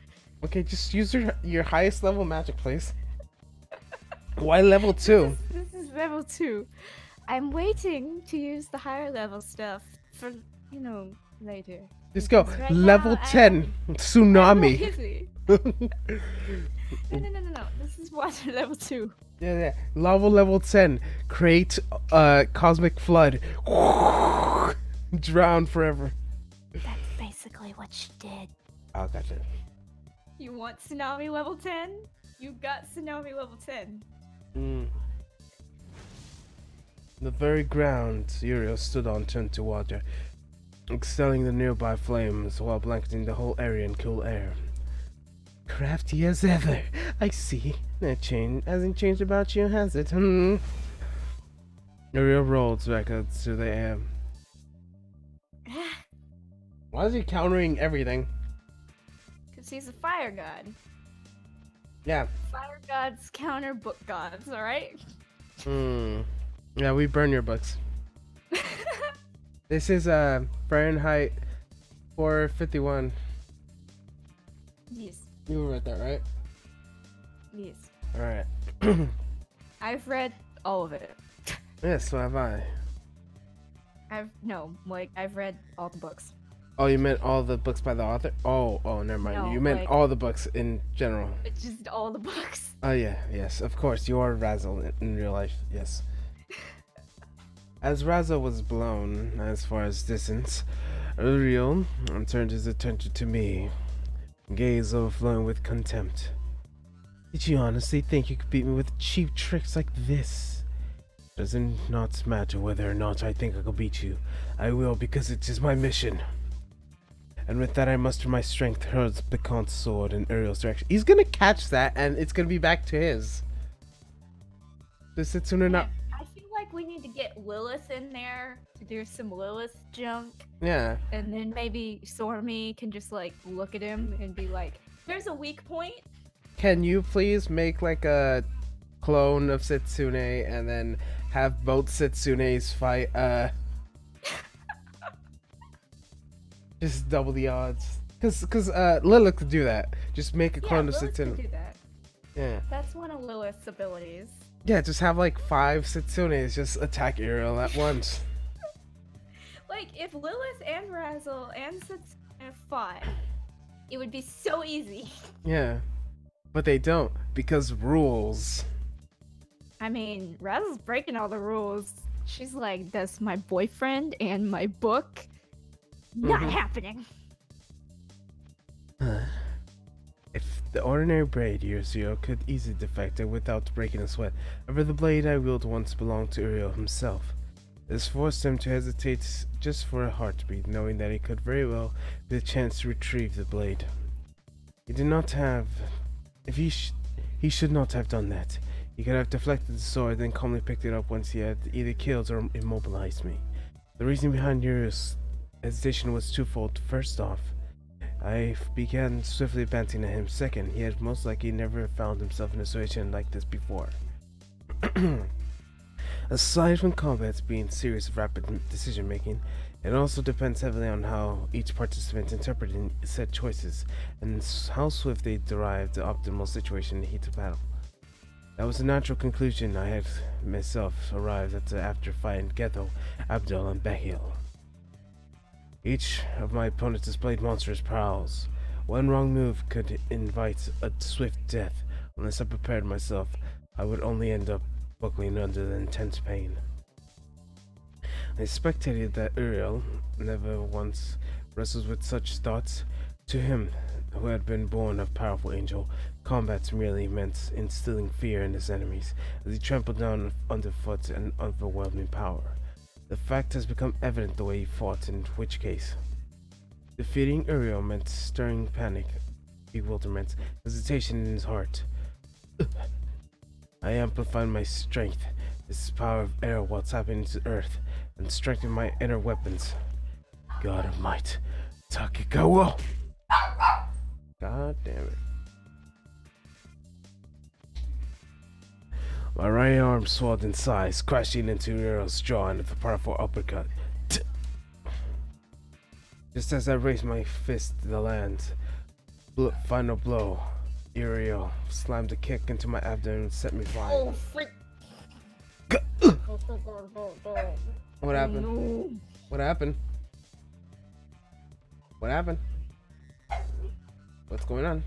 Okay, just use your highest level magic, please. Why level 2? This is level 2. I'm waiting to use the higher level stuff for, later. Just go. Because right Level now, 10. Tsunami. Easy. No. This is water level 2. Yeah. Level 10. Create cosmic flood. Drown forever. That's basically what she did. Oh, gotcha. You want Tsunami level 10? You got Tsunami level 10. The very ground Uriel stood on turned to water, excelling the nearby flames while blanketing the whole area in cool air. Crafty as ever. I see. That change hasn't changed about you, has it? Ariel rolls back up to the am. Why is he countering everything? Because he's a fire god. Yeah. Fire gods counter book gods, alright? Yeah, we burn your books. This is Fahrenheit 451. Yes. You wrote that, right? Yes. Alright. I've read all of it. Yes, so have I. I've read all the books. Oh, you meant all the books by the author? Oh, never mind. No, You meant like- all the books in general. It's just all the books. Oh yeah, yes, of course. You are Razzle in real life, yes. As Razzle was blown as far as distance, Uriel turned his attention to me, gaze overflowing with contempt. Did you honestly think you could beat me with cheap tricks like this? Does it not matter whether or not I think I could beat you? I will, because it is my mission. And with that, I muster my strength, hurls Picant's sword in Uriel's direction. He's gonna catch that, and it's gonna be back to his. Does Setsuna not? I feel like we need to get Lilith in there to do some Lilith junk. Yeah. And then maybe Sormi can just like look at him and be like, there's a weak point. Can you please make like a clone of Setsune and then have both Setsunes fight? Just double the odds. Cause Lilith could do that. Just make a clone of Lilith can Setsune. do that. Yeah. That's one of Lilith's abilities. Yeah, just have like 5 Setsunes just attack Uriel at once. Like, if Lilith and Razzle and Setsuna fought, it would be so easy. Yeah. But they don't, because rules. I mean, Razzle's breaking all the rules. She's like, that's my boyfriend and my book. Not happening. If the ordinary blade Uriel could easily defect it without breaking a sweat, however the blade I wield once belonged to Uriel himself. This forced him to hesitate just for a heartbeat, knowing that he could very well be the chance to retrieve the blade. He did not have... he should not have done that. He could have deflected the sword, then calmly picked it up once he had either killed or immobilized me. The reason behind Uriel's hesitation was twofold. First off, I began swiftly panting at him. Second, he had most likely never found himself in a situation like this before. Aside from combat being serious rapid decision making, it also depends heavily on how each participant interpreted said choices and how swift they derived the optimal situation in the heat of battle. That was a natural conclusion I had myself arrived at after fighting Getho, Abdel, and Behil. Each of my opponents displayed monstrous prowls. One wrong move could invite a swift death. Unless I prepared myself, I would only end up buckling under the intense pain. I spectated that Uriel never once wrestled with such thoughts. To him, who had been born of powerful angel, combat merely meant instilling fear in his enemies, as he trampled down underfoot an overwhelming power. The fact has become evident the way he fought, in which case defeating Uriel meant stirring panic, bewilderment, hesitation in his heart. I amplified my strength, this power of air while tapping into earth, and strengthened my inner weapons. God of might, Takikawa! God damn it. My right arm swelled in size, crashing into Uriel's jaw and with a powerful uppercut. Just as I raised my fist to the land, final blow, Uriel slammed a kick into my abdomen and set me flying. Oh, frick. What happened? No. What happened? What happened? What's going on?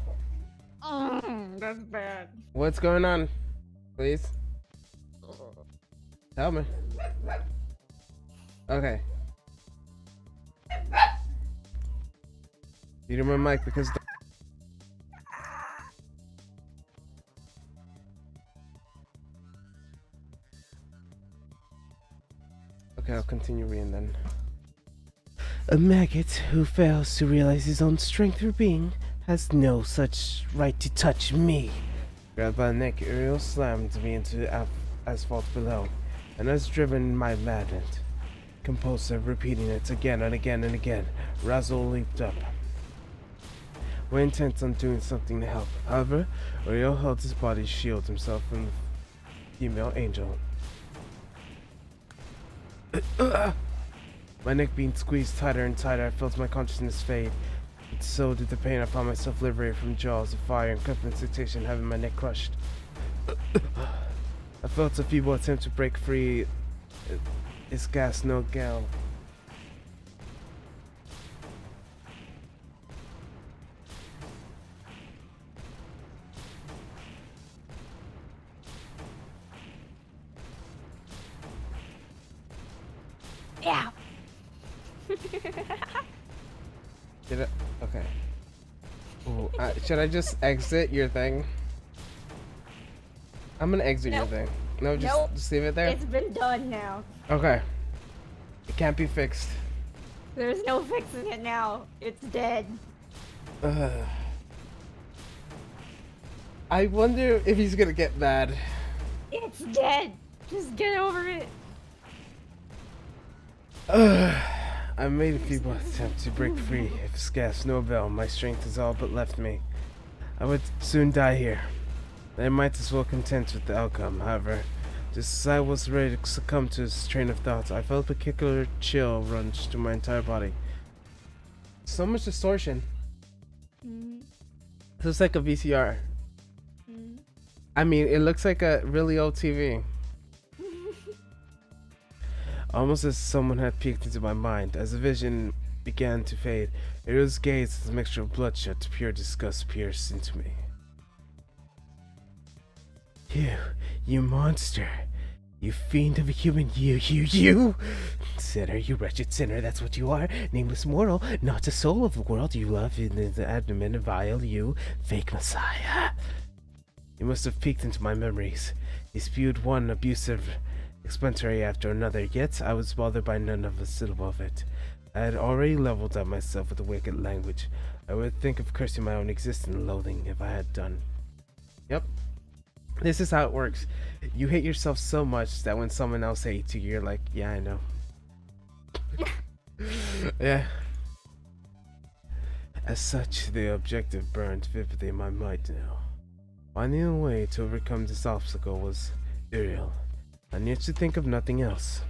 That's bad. What's going on? Please? Tell me. Okay. You do my mic because... Okay, I'll continue reading then. A maggot who fails to realize his own strength for being has no such right to touch me. Grabbed by the neck, Uriel slammed me into the asphalt below, and as driven my madness. Compulsive, repeating it again and again and again, Razzle leaped up. We're intent on doing something to help. However, Uriel held his body to shield himself from the female angel. My neck being squeezed tighter and tighter, I felt my consciousness fade. And so did the pain. I found myself liberated from jaws of fire and crippling sensation, having my neck crushed. I felt a feeble attempt to break free. It's gas, no gal. Yeah. Did it? Okay. Ooh, should I just exit your thing? I'm gonna exit your thing. No, just leave it there. It's been done now. Okay. It can't be fixed. There's no fixing it now. It's dead. I wonder if he's gonna get mad. It's dead. Just get over it. I made a feeble attempt to break free. If scarce no avail, my strength is all but left me. I would soon die here. I might as well content with the outcome. However, just as I was ready to succumb to this train of thought, I felt a particular chill run through my entire body. So much distortion. It looks like a VCR. I mean, it looks like a really old TV. Almost as someone had peeked into my mind. As the vision began to fade, Ariel's gaze, as a mixture of bloodshot to pure disgust, pierced into me. You monster. You fiend of a human, you! Sinner, you wretched sinner, that's what you are. Nameless mortal, not a soul of the world you love in the abdomen, vile you, fake messiah. You must have peeked into my memories. He spewed one abusive explanatory after another, yet I was bothered by none of a syllable of it. I had already leveled up myself with a wicked language. I would think of cursing my own existence and loathing if I had done. Yep. This is how it works. You hate yourself so much that when someone else hates you, you're like, yeah, I know. Yeah. As such, the objective burned vividly in my mind now. Finding a way to overcome this obstacle was Uriel. I needed to think of nothing else.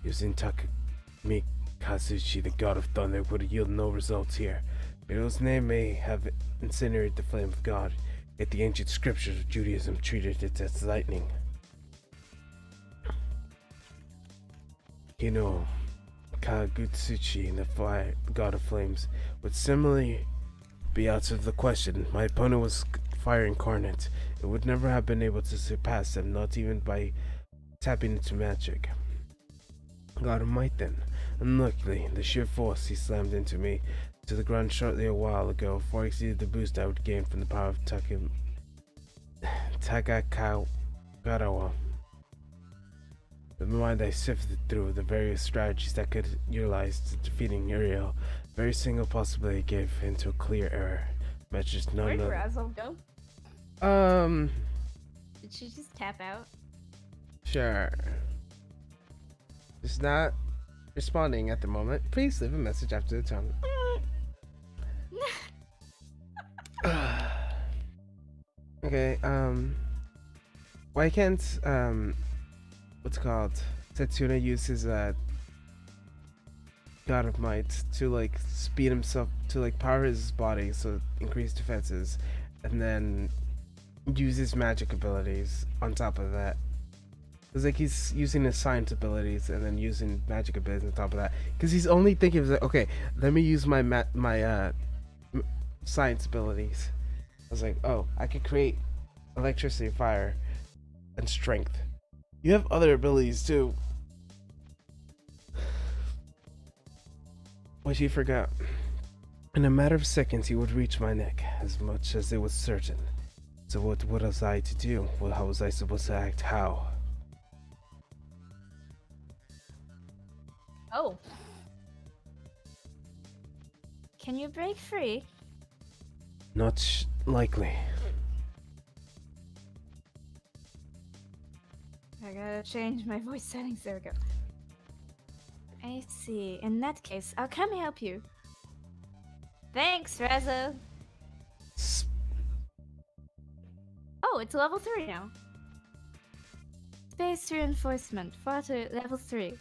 Using Takami-Kazuchi, the god of thunder, would yield no results here. Uriel's name may have incinerated the flame of God, yet the ancient scriptures of Judaism treated it as lightning. Kagutsuchi, the fire, god of flames, would similarly be out of the question. My opponent was fire incarnate. It would never have been able to surpass them, not even by tapping into magic. God of might then. Unluckily, the sheer force he slammed into me to the ground shortly a while ago far exceeded the boost I would gain from the power of Tagakawarawa. In my mind, I sifted through the various strategies that could utilize to defeating Uriel. Every single possibility gave into a clear error. Matches none Where'd of. Razzle go? Did she just tap out? Sure. Just not responding at the moment. Please leave a message after the tone. Okay, why can't, what's it called? Setsuna use his, God of Might to, like, speed himself, to, like, power his body, so increase defenses, and then use his magic abilities on top of that. It's like he's using his science abilities and then using magic abilities on top of that. Because he's only thinking of, like, okay, let me use my science abilities. I was like, oh, I could create electricity, fire, and strength. You have other abilities too. Which he forgot. In a matter of seconds, he would reach my neck, as much as it was certain. So what was I to do? Well, how was I supposed to act? How? Oh. Can you break free? Not likely. I gotta change my voice settings. There we go. I see. In that case, I'll come help you. Thanks, Rezo. Oh, it's level 3 now. Space reinforcement. Water level 3.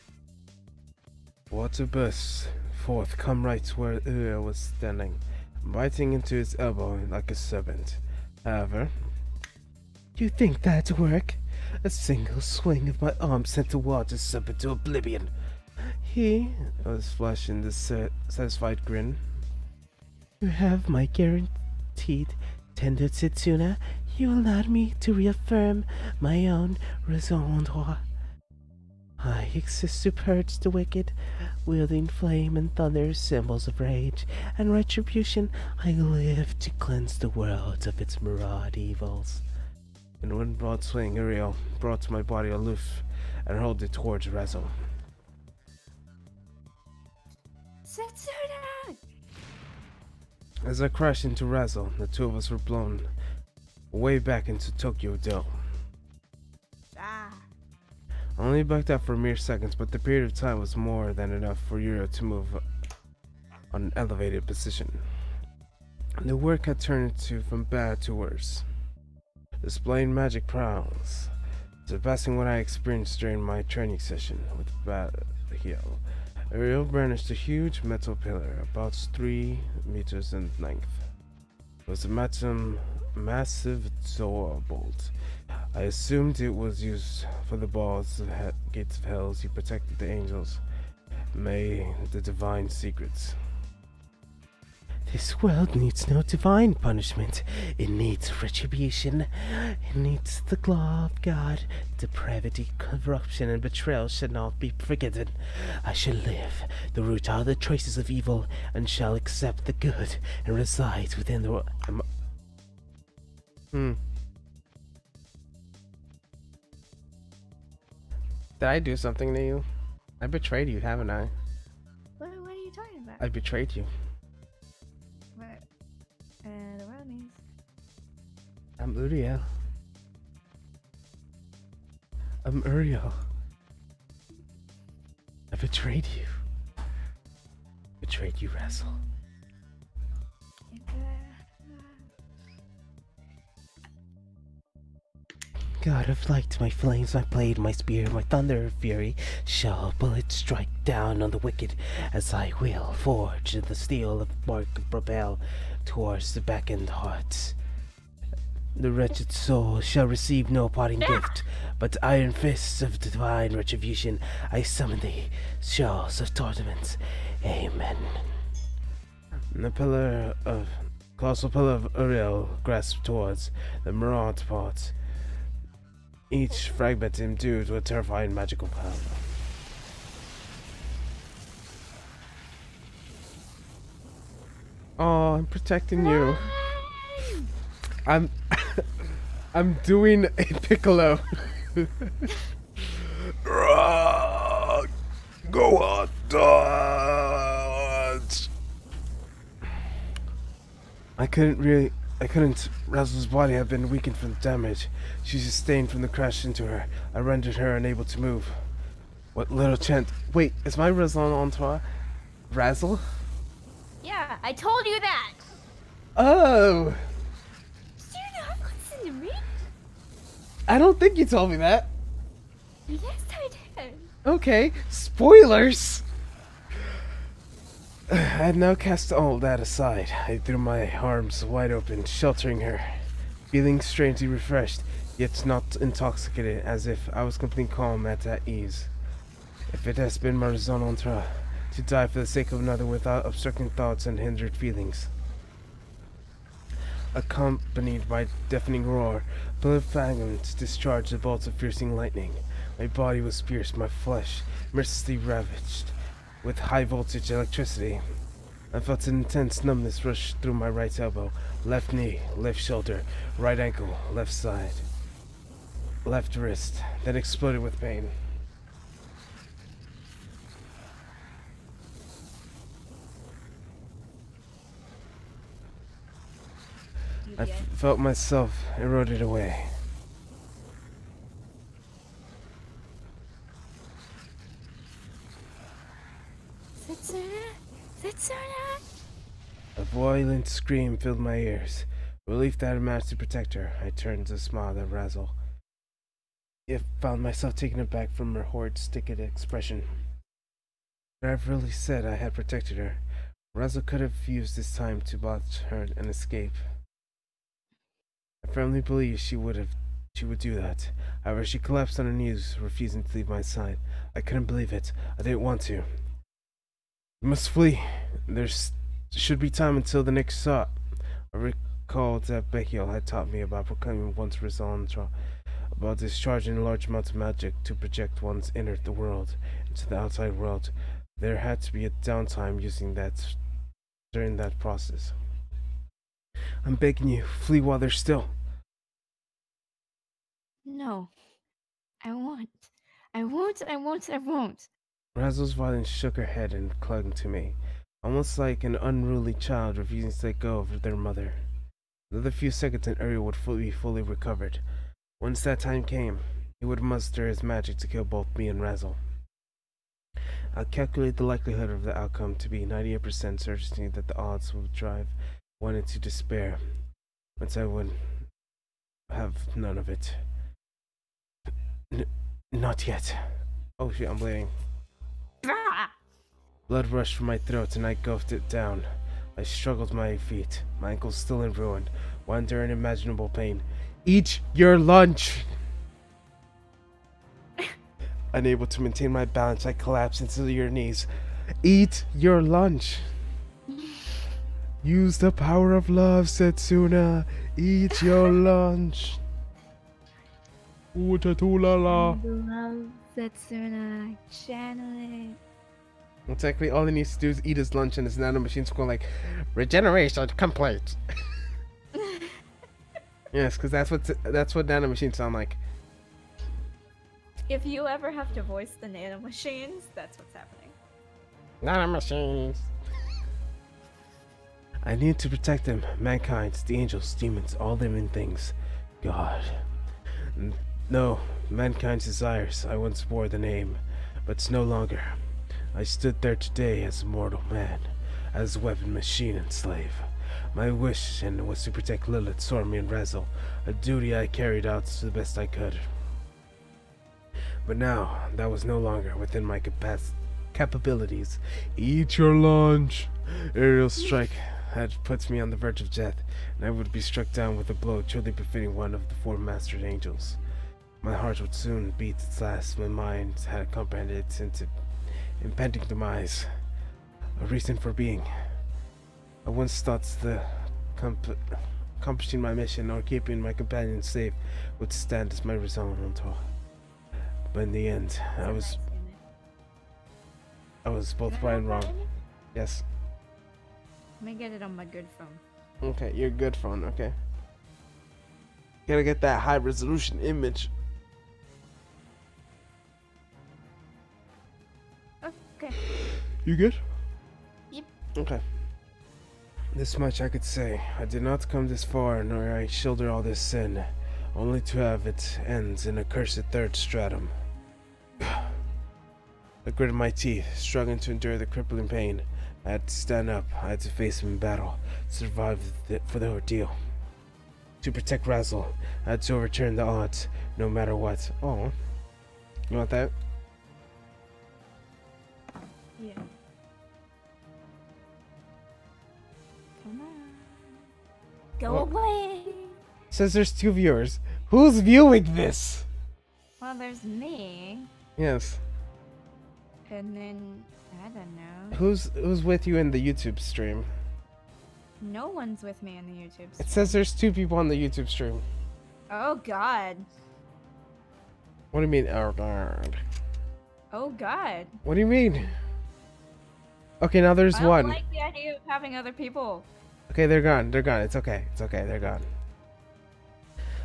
Water bursts forth, come right where Uriel was standing, biting into his elbow like a serpent. However, you think that'd work? A single swing of my arm sent the water serpent to oblivion. He was flashing this satisfied grin. You have my guaranteed tender Titsuna. You allowed me to reaffirm my own raison d'être. I exist to purge the wicked, wielding flame and thunder, symbols of rage and retribution. I live to cleanse the world of its maraud evils. In one broad swing, Uriel brought my body aloof and hurled it towards Rezo. Setsuna! As I crashed into Razzle, the two of us were blown way back into Tokyo Dome. Ah. I only backed up for mere seconds, but the period of time was more than enough for Yuro to move on an elevated position. The work had turned from bad to worse, displaying magic prowess, surpassing what I experienced during my training session with Babel. Uriel brandished a huge metal pillar, about 3 meters in length. It was a massive Zoa bolt. I assumed it was used for the balls of gates of hell to protect the angels. May the divine secrets. This world needs no divine punishment. It needs retribution. It needs the law of God. Depravity, corruption, and betrayal should not be forgiven. I shall live, the root all the traces of evil, and shall accept the good and reside within the world. Did I do something to you? I betrayed you, haven't I? What are you talking about? I betrayed you. What? The world means. I'm Uriel. I'm Uriel. I betrayed you. Betrayed you, Razzle. God of light, my flames, my blade, my spear, my thunder of fury, shall bullets strike down on the wicked as I will forge the steel of mark of Babel towards the beckoned hearts. The wretched soul shall receive no parting gift, but iron fists of divine retribution I summon thee, shells of torment. Amen. The colossal pillar of Uriel grasped towards the maraud part, each fragment imbued with terrifying magical power. Oh, I'm protecting you. I'm doing a piccolo. Go on, dodge. I couldn't. Razzle's body had been weakened from the damage she sustained from the crash into her. I rendered her unable to move. What little chance? Wait, is my raison d'être Razzle? Yeah, I told you that! Oh! Did you not listen to me? I don't think you told me that. Yes, I did. Okay, spoilers! I had now cast all that aside. I threw my arms wide open, sheltering her, feeling strangely refreshed, yet not intoxicated, as if I was completely calm at ease. If it has been my raison d'être to die for the sake of another without obstructing thoughts and hindered feelings. Accompanied by a deafening roar, blood fragments discharged the bolts of piercing lightning. My body was pierced, my flesh mercilessly ravaged with high-voltage electricity. I felt an intense numbness rush through my right elbow, left knee, left shoulder, right ankle, left side, left wrist, then exploded with pain. I felt myself eroded away. Setsuna? Setsuna? A violent scream filled my ears. Relief that I had managed to protect her, I turned to smile at Razzle. I found myself taken aback from her horrid, sticky expression. But I've really said I had protected her. Razzle could have used this time to botch her and escape. I firmly believe she would do that. However, she collapsed on her knees, refusing to leave my side. I couldn't believe it. I didn't want to. We must flee. There should be time until the next shot. I recalled that Beckiel had taught me about proclaiming one's resolve, about discharging large amounts of magic to project one's inner world into the outside world. There had to be a downtime during that process. I'm begging you, flee while there's still. No. I won't. I won't, I won't, I won't. Razzle's violence shook her head and clung to me, almost like an unruly child refusing to let go of their mother. Another few seconds and Uriel would be fully recovered. Once that time came, he would muster his magic to kill both me and Razzle. I calculate the likelihood of the outcome to be 98% certainty that the odds would drive one into despair, once I would have none of it. Not yet. Oh shit, I'm bleeding. Blood rushed from my throat and I gulped it down. I struggled to my feet, my ankles still in ruin, while enduring unimaginable pain. Eat your lunch! Unable to maintain my balance, I collapsed into your knees. Eat your lunch! Use the power of love, Setsuna. Eat your lunch. Ooh-ta-too-la-la. Love Setsuna. Channel it. Well, technically, all he needs to do is eat his lunch, and his nanomachine's going like, regeneration complete. Yes, because that's what nanomachines sound like. If you ever have to voice the nanomachines, that's what's happening. Nanomachines. I need to protect them, mankind, the angels, demons, all living things. God. No, mankind's desires. I once bore the name, but it's no longer. I stood there today as a mortal man, as a weapon machine and slave. My wish was to protect Lilith, Sormy, and Razzle, a duty I carried out to the best I could. But now, that was no longer within my capabilities. Eat your lunch! Ariel's strike had put me on the verge of death, and I would be struck down with a blow truly befitting one of the four mastered angels. My heart would soon beat its last. My mind had comprehended its impending demise, a reason for being. I once thought the accomplishing my mission or keeping my companions safe would stand as my resolve. But in the end, I was both right and wrong. Yes. Let me get it on my good phone. Okay, your good phone, okay. Gotta get that high resolution image. Okay. You good? Yep. Okay. This much I could say. I did not come this far, nor I shoulder all this sin, only to have it end in a cursed third stratum. I gritted my teeth, struggling to endure the crippling pain. I had to stand up. I had to face him in battle, survive for the ordeal. To protect Razzle, I had to overturn the odds, no matter what. Oh, you want that? Yeah. Come on. Go What? away. Says there's 2 viewers. Who's viewing this? Well, there's me, Yes. and then I don't know. Who's with you in the YouTube stream? No one's with me on the YouTube. It says there's 2 people on the YouTube stream. Oh God. What do you mean? Oh God. Oh God. What do you mean? Okay, now there's I don't one. like the idea of having other people. Okay, they're gone. They're gone. It's okay. It's okay. They're gone.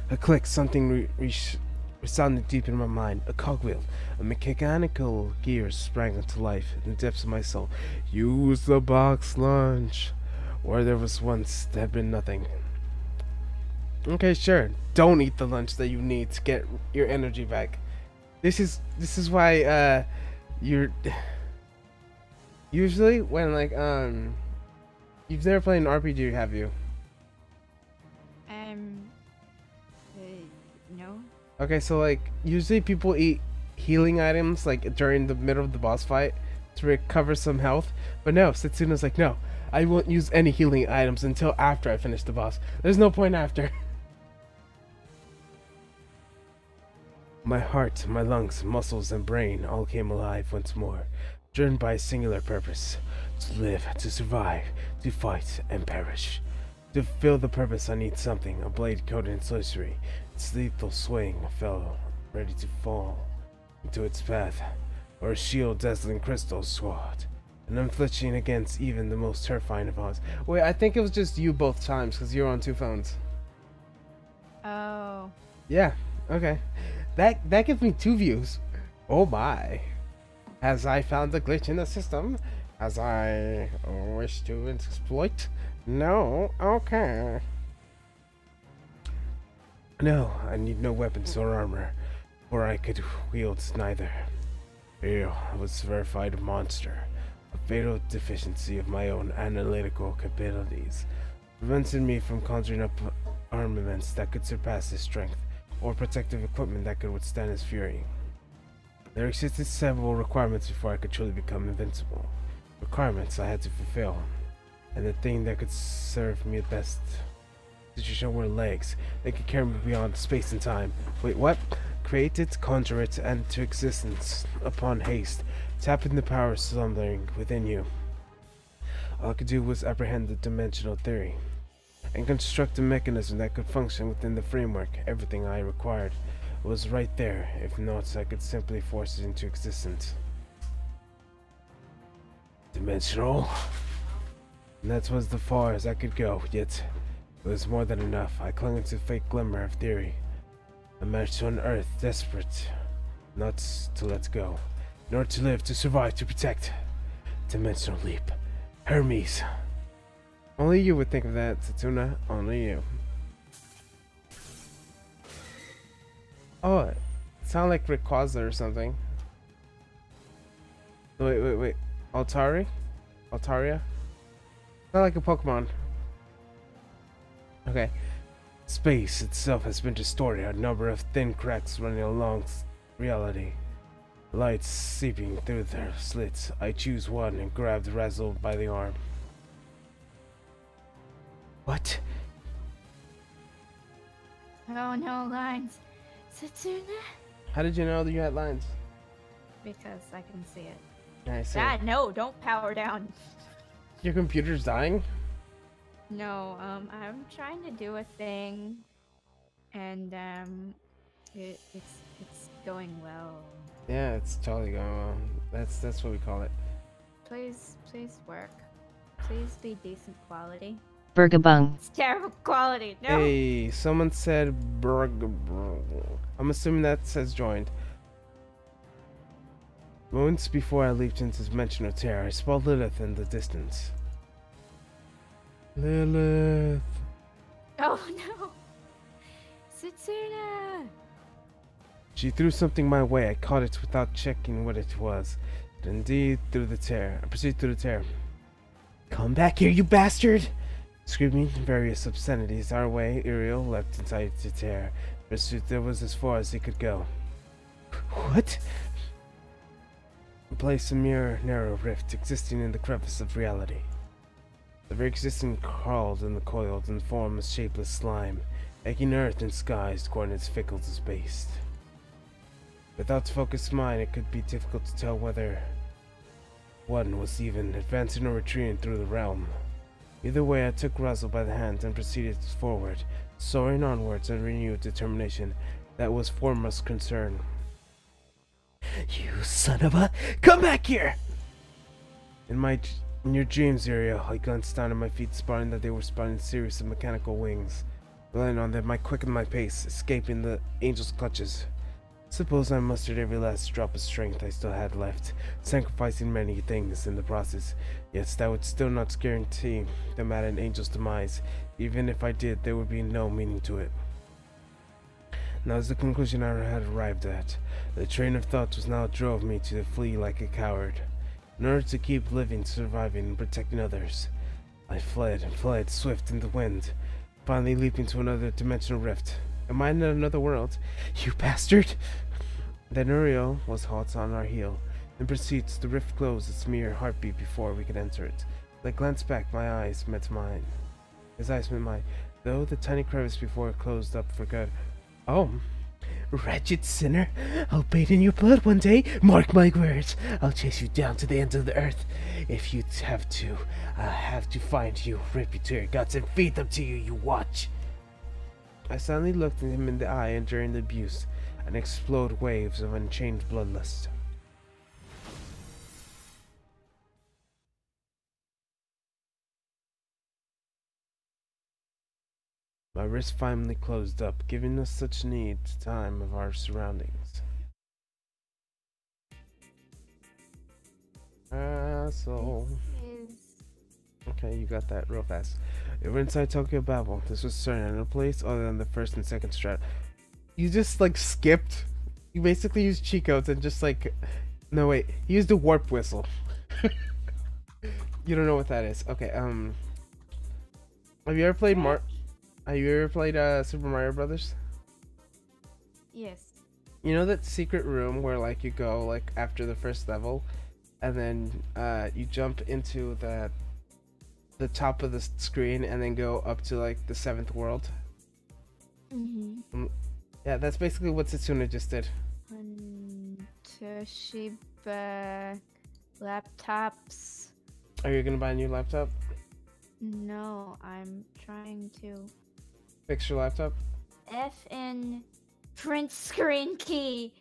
A click, something resounded deep in my mind. A cogwheel. A mechanical gear sprang into life in the depths of my soul. Use the box lunch. Where there was once, there had been nothing. Okay, sure. Don't eat the lunch that you need to get your energy back. This is why you're usually when like you've never played an RPG, have you? Um, uh, no. Okay, so like usually people eat healing items like during the middle of the boss fight to recover some health, but no, Setsuna's like, no, I won't use any healing items until after I finish the boss. There's no point after. My heart, my lungs, muscles, and brain all came alive once more, driven by a singular purpose: to live, to survive, to fight, and perish. To fulfill the purpose, I need something, a blade coated in sorcery. Its lethal swing fell, ready to fall into its path, or a shield dazzling crystal sword, and unflinching against even the most terrifying of odds. Wait, I think it was just you both times, because you're on 2 phones. Oh. Yeah, okay. That gives me 2 views. Oh my. Has I found a glitch in the system? As I wish to exploit? No? Okay. No, I need no weapons or armor, for I could wield neither. Ew, I was a verified monster. A fatal deficiency of my own analytical capabilities prevented me from conjuring up armaments that could surpass his strength, or protective equipment that could withstand his fury. There existed several requirements before I could truly become invincible. Requirements I had to fulfill, and the thing that could serve me best situation were legs. They could carry me beyond space and time. Wait, what? Create it, conjure it, and to existence upon haste. Tap in the power slumbering within you. All I could do was apprehend the dimensional theory and construct a mechanism that could function within the framework. Everything I required was right there. If not, I could simply force it into existence. Dimensional? And that was the far as I could go, yet it was more than enough. I clung to the fake glimmer of theory. I managed to unearth, desperate not to let go, in order to live, to survive, to protect. Dimensional leap. Hermes. Only you would think of that, Tatuna. Only you. Oh, it sounded like Rayquaza or something. Wait. Altari? Altaria? Not like a Pokemon. Okay. Space itself has been distorted, a number of thin cracks running along reality. Lights seeping through their slits. I choose one and grab Razzle by the arm. What? Oh no, lines. Setsuna? How did you know that you had lines? Because I can see it. I see. Dad, no, don't power down. Your computer's dying? No, I'm trying to do a thing, and it's going well. Yeah, it's totally going well. That's what we call it. Please work. Please be decent quality. Burgabung. It's terrible quality. No. Hey, someone said I'm assuming that says joined. Moments before I leaped into dimensional terror, I spotted Lilith in the distance. Lilith. Oh no. Setsuna. She threw something my way. I caught it without checking what it was. And indeed, through the tear. I proceeded through the tear. Come back here, you bastard! Screaming various obscenities our way, Uriel leapt inside the tear. Pursuit that was as far as he could go. What? Placed a mere narrow rift existing in the crevice of reality. The very existence crawled and coiled in the form of shapeless slime, making earth and skies coordinates fickle to space. Without focused mind, it could be difficult to tell whether one was even advancing or retreating through the realm. Either way, I took Razzle by the hand and proceeded forward, soaring onwards in renewed determination that was foremost concern. You son of a... Come back here! In your dreams, Uriel, I glanced down at my feet, spotting that they were spotting a series of mechanical wings. Relying on them, I quickened my pace, escaping the angel's clutches. Suppose I mustered every last drop of strength I still had left, sacrificing many things in the process. Yet that would still not guarantee them at an angel's demise. Even if I did, there would be no meaning to it. And that was the conclusion I had arrived at. The train of thought was now drove me to flee like a coward. In order to keep living, surviving, and protecting others, I fled and fled, swift in the wind, finally leaping to another dimensional rift. Am I in another world? You bastard! Then Uriel was hot on our heel. In pursuit, the rift closed its mere heartbeat before we could enter it. As I glanced back, my eyes met mine. His eyes met mine, though the tiny crevice before it closed up for good. Oh, wretched sinner, I'll bathe in your blood one day. Mark my words. I'll chase you down to the ends of the earth. If you have to, I'll have to find you, rip you to your guts, and feed them to you. You watch. I suddenly looked him in the eye, and during the abuse, and explode waves of unchained bloodlust. My wrist finally closed up, giving us such need to time of our surroundings. Asshole. Okay, you got that real fast. We were inside Tokyo Babel. This was certain, no place other than the first and second strat. You just like skipped. You basically used cheat codes and just like, no wait, he used a warp whistle. You don't know what that is. Okay, have you ever played Super Mario Brothers? Yes. You know that secret room where like you go like after the first level, and then you jump into the top of the screen and then go up to like the 7th world? Yeah, that's basically what Setsuna just did. Toshiba laptops. Are you gonna buy a new laptop? No, I'm trying to Fix your laptop? FN print screen key.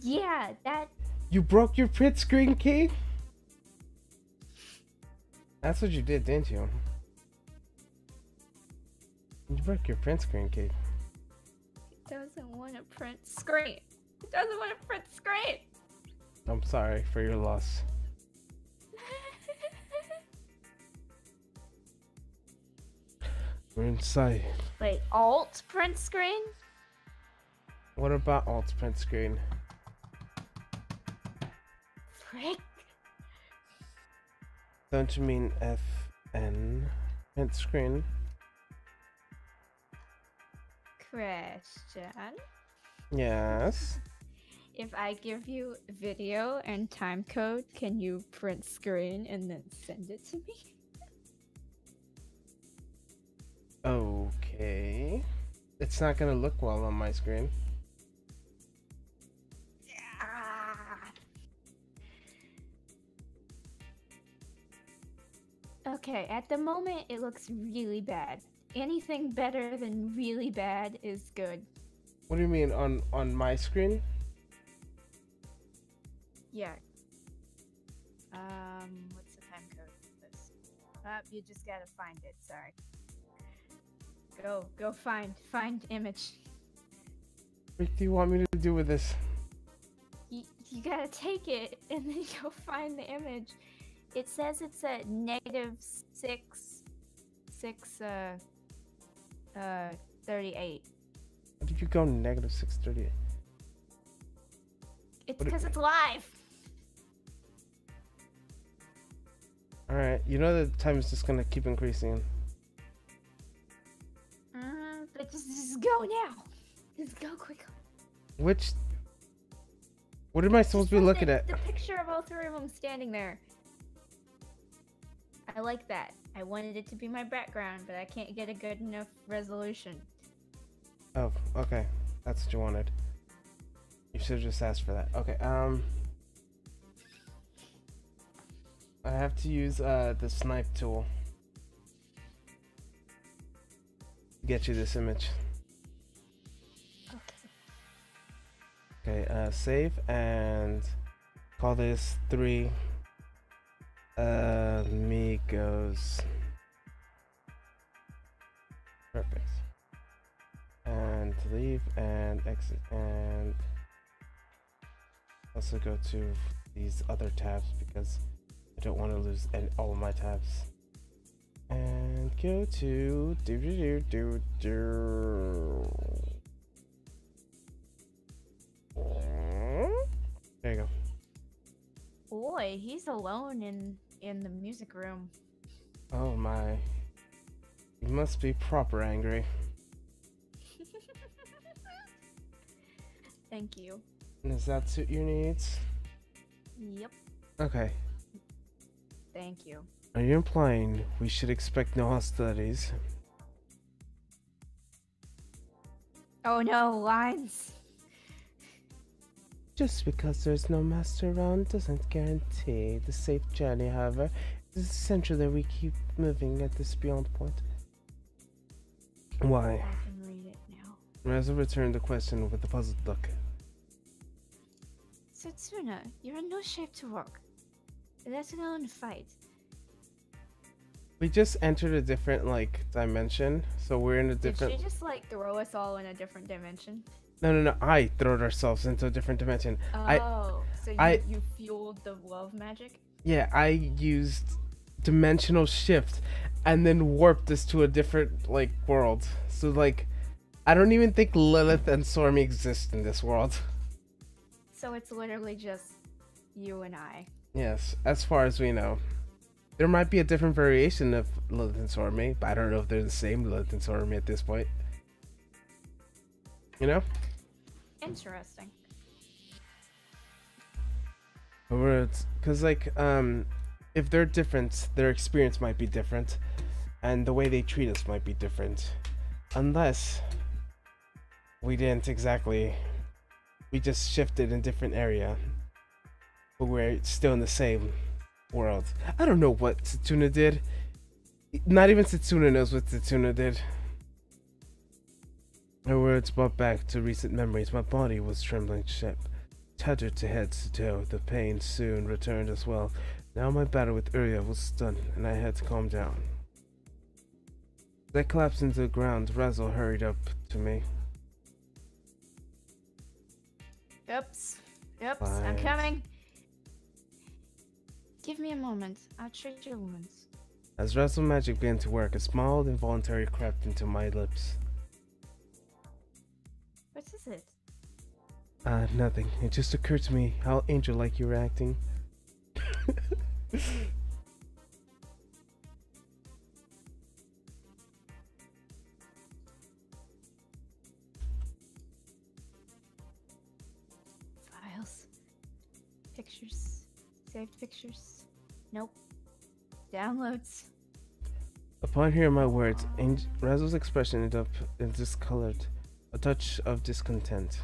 Yeah, that. You broke your print screen key? That's what you did, didn't you? You broke your print screen key. It doesn't want to print screen. It doesn't want to print screen. I'm sorry for your loss. We're inside. Wait, alt print screen? What about alt print screen? Frick. Don't you mean FN print screen? Question. Yes. If I give you video and time code, can you print screen and then send it to me? Okay. It's not gonna look well on my screen. Okay, at the moment it looks really bad. Anything better than really bad is good. What do you mean on my screen? Yeah. What's the time code for this? You just gotta find it, sorry. Go find image. What do you want me to do with this? You gotta take it and then go find the image. It says it's at -638. How did you go -638? It's because it's live. Alright, you know the time is just gonna keep increasing. But just go now. Just go quickly. What am I supposed to be looking at? The picture of all three of them standing there. I like that. I wanted it to be my background, but I can't get a good enough resolution. Oh, okay. That's what you wanted. You should have just asked for that. Okay, I have to use the snipe tool to get you this image. Okay, save and call this 3 amigos. Perfect. And leave and exit and also go to these other tabs because I don't want to lose all of my tabs. And go to there you go. Boy, he's alone in the music room. Oh my. You must be proper angry. Thank you. Does that suit your needs? Yep. Okay. Thank you. Are you implying we should expect no hostilities? Oh no, lines. Just because there's no master around doesn't guarantee the safe journey, however. It is essential that we keep moving at this beyond point. Why? I can read it now. Raza returned the question with a puzzled look. Setsuna, you're in no shape to walk, let alone fight. We just entered a different, like, dimension, so we're in a different... Did she just, like, throw us all in a different dimension? No, I throwed ourselves into a different dimension. Oh, so you fueled the love magic? Yeah, I used dimensional shift and then warped us to a different, like, world. So, like, I don't even think Lilith and Sormi exist in this world. So it's literally just you and I. Yes, as far as we know. There might be a different variation of Lilith and Sormi, but I don't know if they're the same Lilith and Sormi at this point. You know? Interesting. Because, like, if they're different, their experience might be different, and the way they treat us might be different. Unless we didn't exactly... We just shifted in a different area, but we're still in the same world. I don't know what Setsuna did. Not even Setsuna knows what Setsuna did. Her words brought back to recent memories. My body was trembling ship, tethered to head to toe. The pain soon returned as well. Now my battle with Urya was done, and I had to calm down. As I collapsed into the ground, Razzle hurried up to me. Oops. I'm coming. Give me a moment. I'll treat your wounds. As Razzle magic began to work, a smile involuntarily crept into my lips. What is it? Nothing. It just occurred to me how angel-like you were acting. Files. Pictures. Saved pictures. Nope. Downloads. Upon hearing my words, Razzle's expression ended up discolored, a touch of discontent.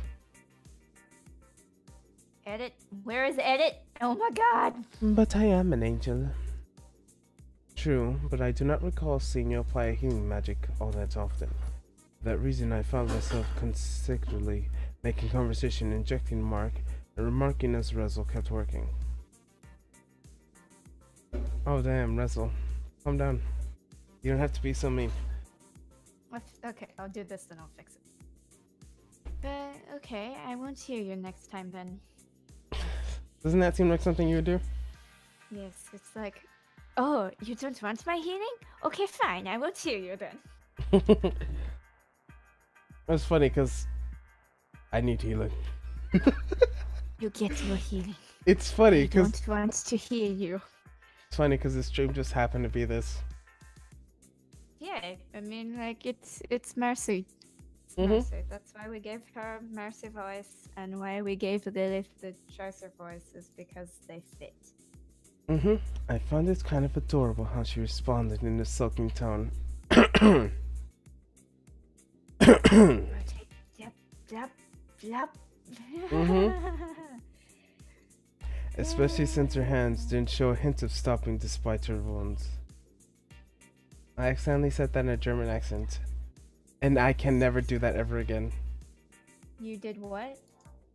Edit. Where is edit? Oh my god. But I am an angel. True, but I do not recall seeing you apply healing magic all that often. For that reason, I found myself consecutively making conversation, injecting Mark, and remarking as Razzle kept working. Oh damn, Razzle. Calm down. You don't have to be so mean. Okay, I'll do this then I'll fix it. But okay, I won't hear you next time then. Doesn't that seem like something you would do? Yes, it's like, oh, you don't want my healing? Okay, fine, I won't hear you then. It's funny because I need healing. You get your healing. It's funny I because don't want to hear you. it's funny because this stream just happened to be this. Yeah, I mean, like, it's Mercy. It's Mhm. Mercy. That's why we gave her Mercy voice, and why we gave Lilith the Tracer voice is because they fit. I found it kind of adorable how she responded in a sulking tone. Rotate. Yep, yep, yep. Especially since her hands didn't show a hint of stopping despite her wounds. I accidentally said that in a German accent. And I can never do that ever again. You did what?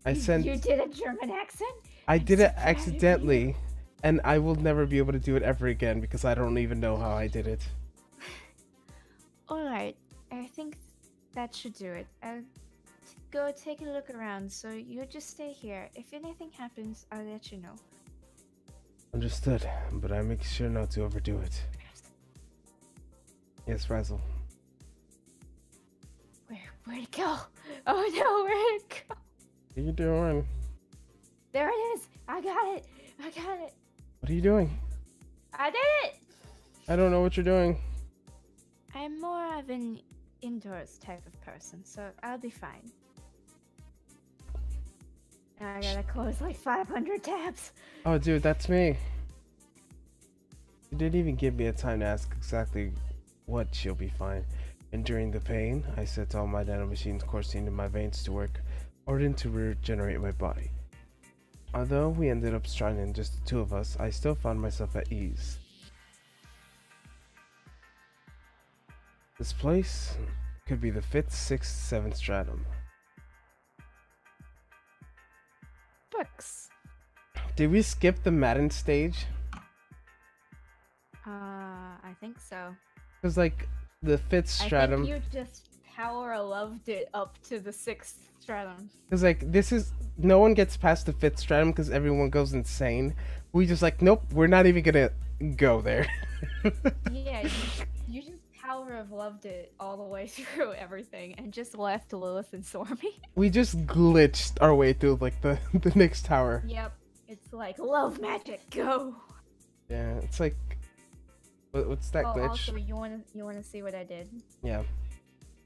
You did a German accent? I I'm did so it proud of you. accidentally, and I will never be able to do it ever again because I don't even know how I did it. Alright, I think that should do it. I'll go take a look around, so you just stay here. If anything happens, I'll let you know. Understood, but I make sure not to overdo it. Yes, Razzle. Where'd it go? Oh no, where'd it go? What are you doing? There it is! I got it! I got it! What are you doing? I did it! I don't know what you're doing. I'm more of an indoors type of person, so I'll be fine. I gotta close like 500 tabs. Oh, dude, that's me. You didn't even give me a time to ask exactly what she'll be fine. And during the pain, I set all my nanomachines coursing in my veins to work, ordered to regenerate my body. Although we ended up stranded, just the two of us, I still found myself at ease. This place could be the 5th, 6th, 7th stratum. Books. Did we skip the Madden stage? I think so. Because, like, the 5th stratum... I think you just power loved it up to the 6th stratum. Because, like, this is... No one gets past the 5th stratum because everyone goes insane. We just, like, nope, we're not even gonna go there. Yeah, you just power of loved it all the way through everything and just left Lilith and Stormy. We just glitched our way through, like, the next tower. Yep. It's like, love magic, go! Yeah, it's like... What's that glitch? Also, you wanna see what I did? Yeah.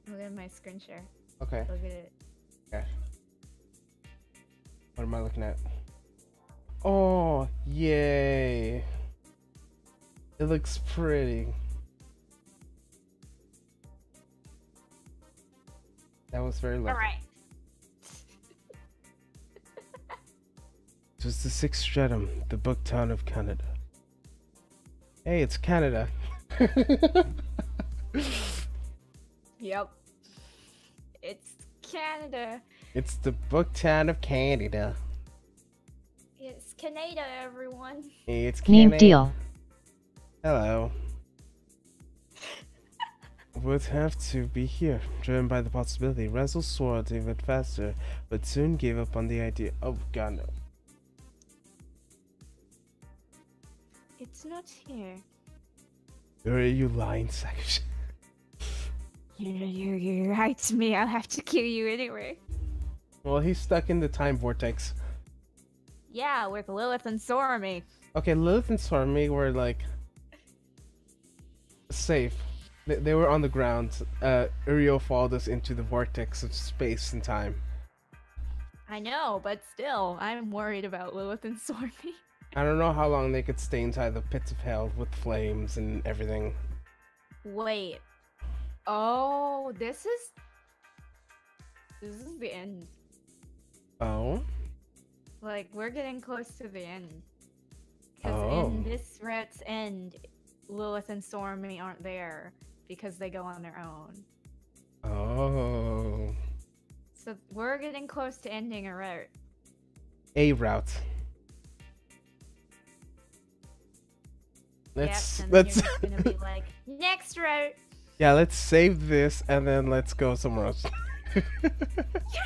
Look at my screen share. Okay. Look at it. Okay. What am I looking at? Oh, yay. It looks pretty. That was very lovely. Alright. It was the 6th stratum, the book town of Canada. Hey, it's Canada. Yep. It's Canada. It's the book town of Canada. It's Canada, everyone. It's Canada. Name deal. Hello. Would have to be here. Driven by the possibility, Razzle soared even faster, but soon gave up on the idea. Oh god, no. It's not here. Are you lying, sack of shit? You're right to me. I'll have to kill you anyway. Well, he's stuck in the time vortex. Yeah, with Lilith and Stormy. Okay, Lilith and Stormy were like safe. They were on the ground. Uriel followed us into the vortex of space and time. I know, but still, I'm worried about Lilith and Stormy. I don't know how long they could stay inside the pits of hell with flames and everything. Wait. Oh, this is the end. Oh? Like, we're getting close to the end. Because in this route's end, Lilith and Stormy aren't there because they go on their own. Oh. So we're getting close to ending a route. A route. Yep, Let's and then you're just gonna be like, next route. Yeah, let's save this and then let's go somewhere else. You're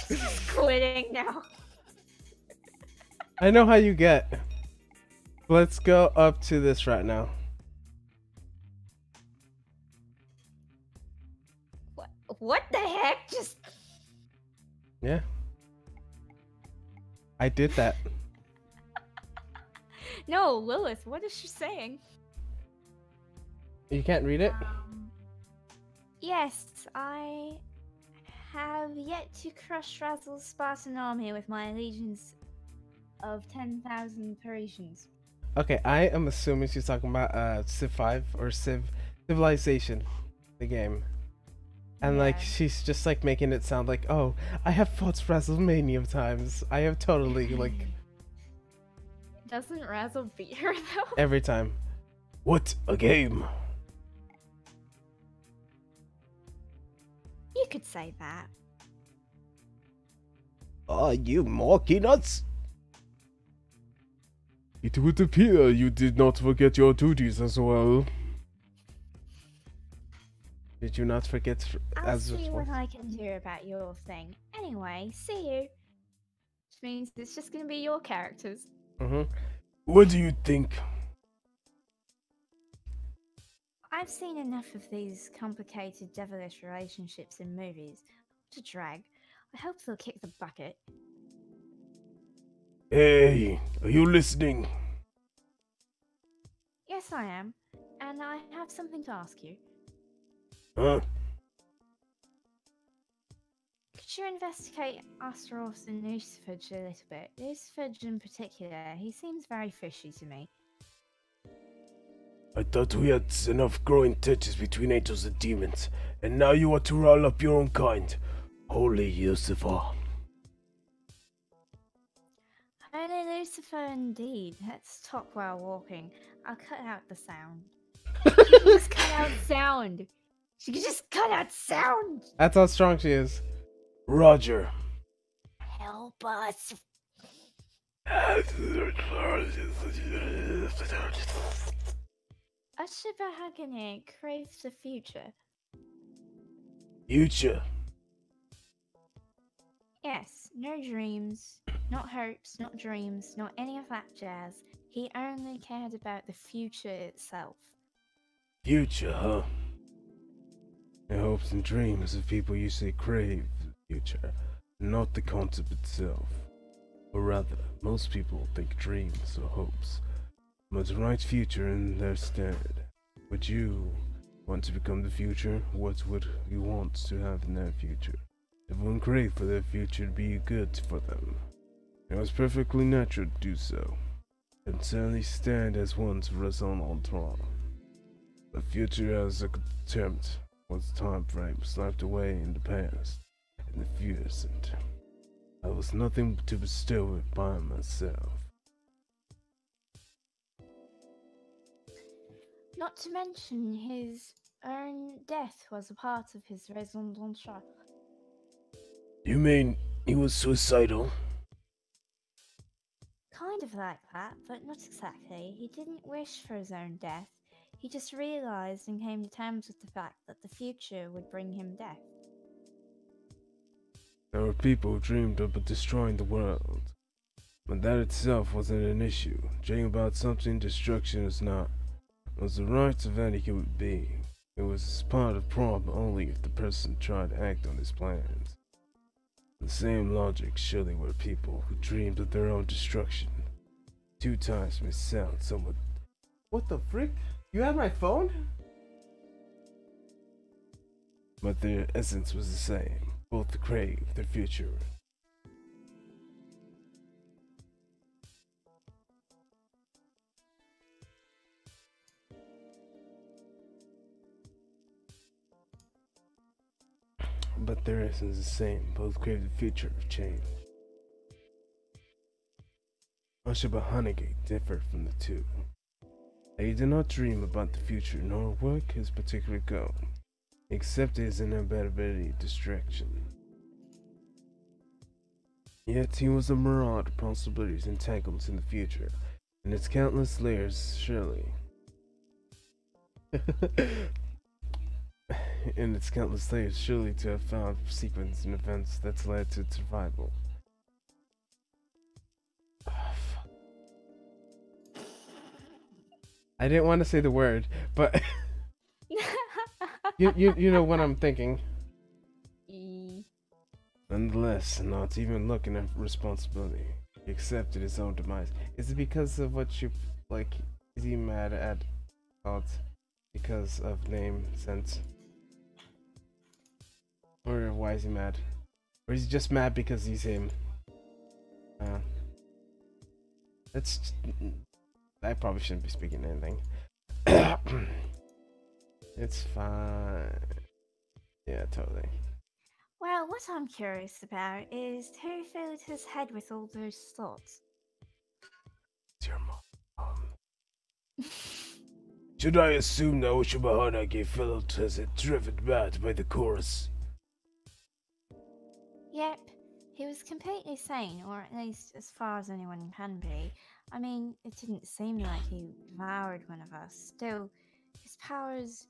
just quitting now. I know how you get. Let's go up to this right now. What the heck? Just Yeah. I did that. no, Lilith. What is she saying? You can't read it? Yes, I have yet to crush Razzle's Spartan army with my legions of 10,000 Parisians. Okay, I am assuming she's talking about Civ 5 or Civilization, the game. And like Yeah. she's just like making it sound like, oh, I have fought Razzle many of times. I have totally like Doesn't Razzle beat her though? every time. What a game! You could say that. Are you mocking us? It would appear you did not forget your duties as well. Did you not forget I'll as see well? what I can do about your thing. Anyway, see you. Which means it's just gonna be your characters. Mm-hmm. What do you think? I I've seen enough of these complicated devilish relationships in movies. What a drag. I hope they'll kick the bucket. Hey, are you listening? Yes, I am. And I have something to ask you. Huh? Could you investigate Astaroth and Lucifage a little bit? Lucifage in particular, he seems very fishy to me. I thought we had enough growing touches between angels and demons, and now you want to roll up your own kind. Holy Lucifer. Only Lucifer indeed. Let's talk while walking. I'll cut out the sound. Just cut out sound! She can just cut out sound! That's how strong she is. Roger. Help us! Ashibahagane craves the future. Future. Yes, no dreams, not hopes, not dreams, not any of that jazz. He only cared about the future itself. Future, huh? The hopes and dreams of people usually crave the future, not the concept itself. Or rather, most people think dreams or hopes must write future in their stead. Would you want to become the future? What would you want to have in their future? Everyone craved for their future to be good for them. It was perfectly natural to do so, and certainly stand as one's raison d'être. The future as a contempt was time frame slapped away in the past, in the present. I was nothing to bestow it by myself. Not to mention his own death was a part of his raison d'être. You mean he was suicidal? Kind of like that, but not exactly. He didn't wish for his own death. He just realized and came to terms with the fact that the future would bring him death. There were people who dreamed of destroying the world, but that itself wasn't an issue. Dreaming about something destruction is not, was the right of any human being. It was part of problem only if the person tried to act on his plans. The same logic surely were people who dreamed of their own destruction. 2 times may sound somewhat... What the frick? You have my phone? But their essence was the same. Both craved their future. But their essence is the same. Both crave the future of change. Ashaba Hanage differed from the two. He did not dream about the future nor work his particular goal, except his inevitability distraction. Yet he was a mirage of possibilities entangled in the future, and its countless layers surely. In its countless layers surely to have found sequence and events that's led to its survival. I didn't want to say the word, but you know what I'm thinking. Nonetheless, not even looking at responsibility, he accepted his own demise. Is it because of what you like? Is he mad at God because of name sense, or why is he mad? Or is he just mad because he's him? That's. I probably shouldn't be speaking anything. It's fine. Yeah, totally. Well, what I'm curious about is who filled his head with all those thoughts? It's your mom. Should I assume that Oshibahanage felt as it driven mad by the chorus? Yep, he was completely sane, or at least as far as anyone can be. I mean, it didn't seem like he devoured one of us. Still, his powers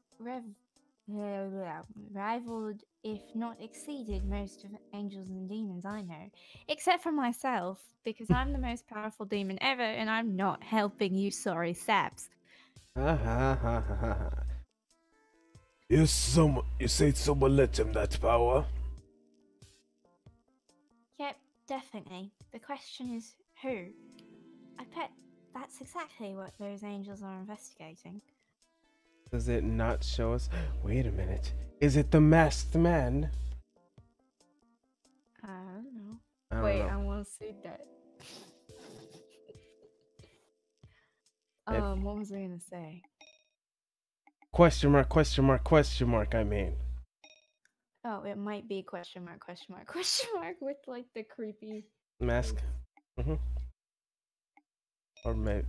rivaled, if not exceeded, most of angels and demons I know. Except for myself, because I'm the most powerful demon ever, and I'm not helping you sorry saps. Ha ha ha ha ha. You say someone let him that power? Yep, definitely. The question is who? I bet that's exactly what those angels are investigating. Does it not show us? Wait a minute. Is it the masked man? I don't know. I don't Wait, know. I want to see that. It- What was I gonna say? Question mark, question mark, question mark, I mean. Oh, it might be question mark, question mark, question mark with like the creepy Mask. Mm-hmm. Or maybe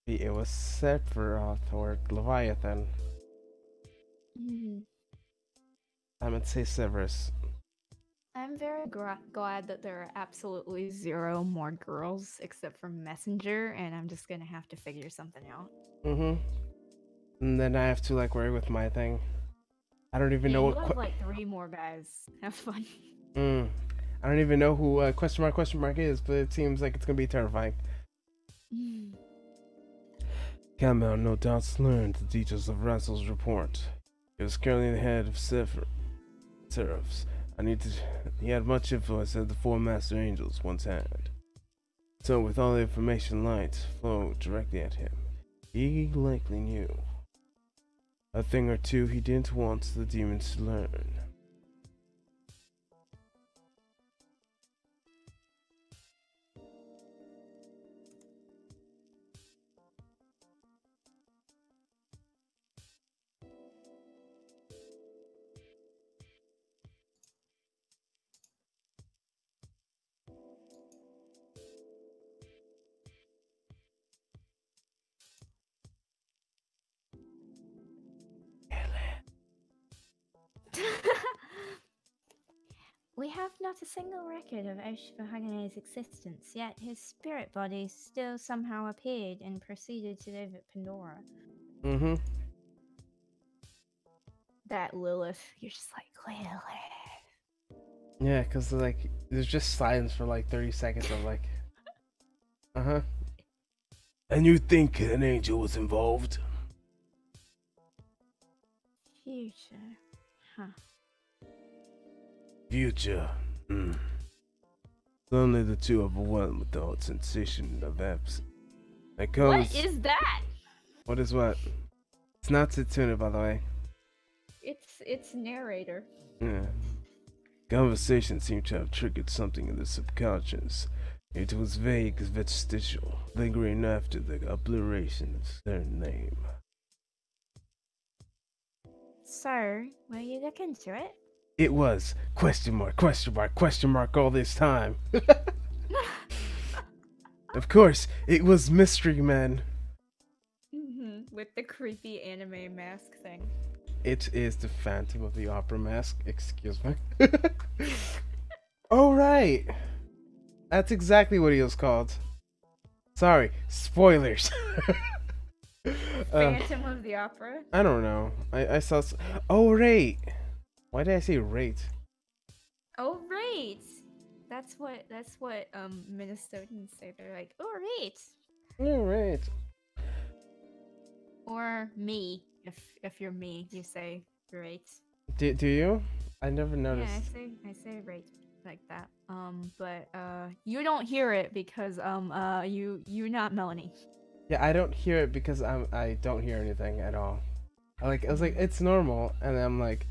it was Sephiroth or Leviathan. Mhm. I would say Severus. I'm very glad that there are absolutely zero more girls except for Messenger, and I'm just gonna have to figure something out. Mm-hmm. And then I have to like worry with my thing. I don't even Yeah, know you what. have like 3 more guys. Have fun. I don't even know who question mark is, but it seems like it's gonna be terrifying. Campbell no doubts learned the details of Russell's report. He was currently the head of Seraphs. He had much influence as the four Master Angels once had. So, with all the information light flowed directly at him, he likely knew a thing or two he didn't want the demons to learn. We have not a single record of Oshvahagene's existence, yet his spirit body still somehow appeared and proceeded to live at Pandora. Mm-hmm. That Lilith, you're just like Lilith. Yeah, because like there's just silence for like 30 seconds of like, uh-huh. And you think an angel was involved? Future. Huh. Future. Suddenly the two overwhelmed with the odd sensation of absence. It What goes. is that? What is what? It's not Setsuna, by the way. It's narrator. Yeah. Conversation seemed to have triggered something in the subconscious. It was vague, vestigial, lingering after the obliteration of their name. So, will you look into it? It was question mark, question mark, question mark all this time. Of course, it was Mystery Man. With the creepy anime mask thing. It is the Phantom of the Opera mask. Excuse me. Oh, right. That's exactly what he was called. Sorry, spoilers. Phantom of the Opera. I don't know. I saw. Oh, right. Why did I say rate? Oh right. That's what Minnesotans say. They're like, oh right. Oh, right. Or me. If you're me, you say right. Do you? I never Yeah, noticed. I say right like that. But you don't hear it because you're not Melanie. Yeah, I don't hear it because I don't hear anything at all. I was like, it's normal, and then I'm like,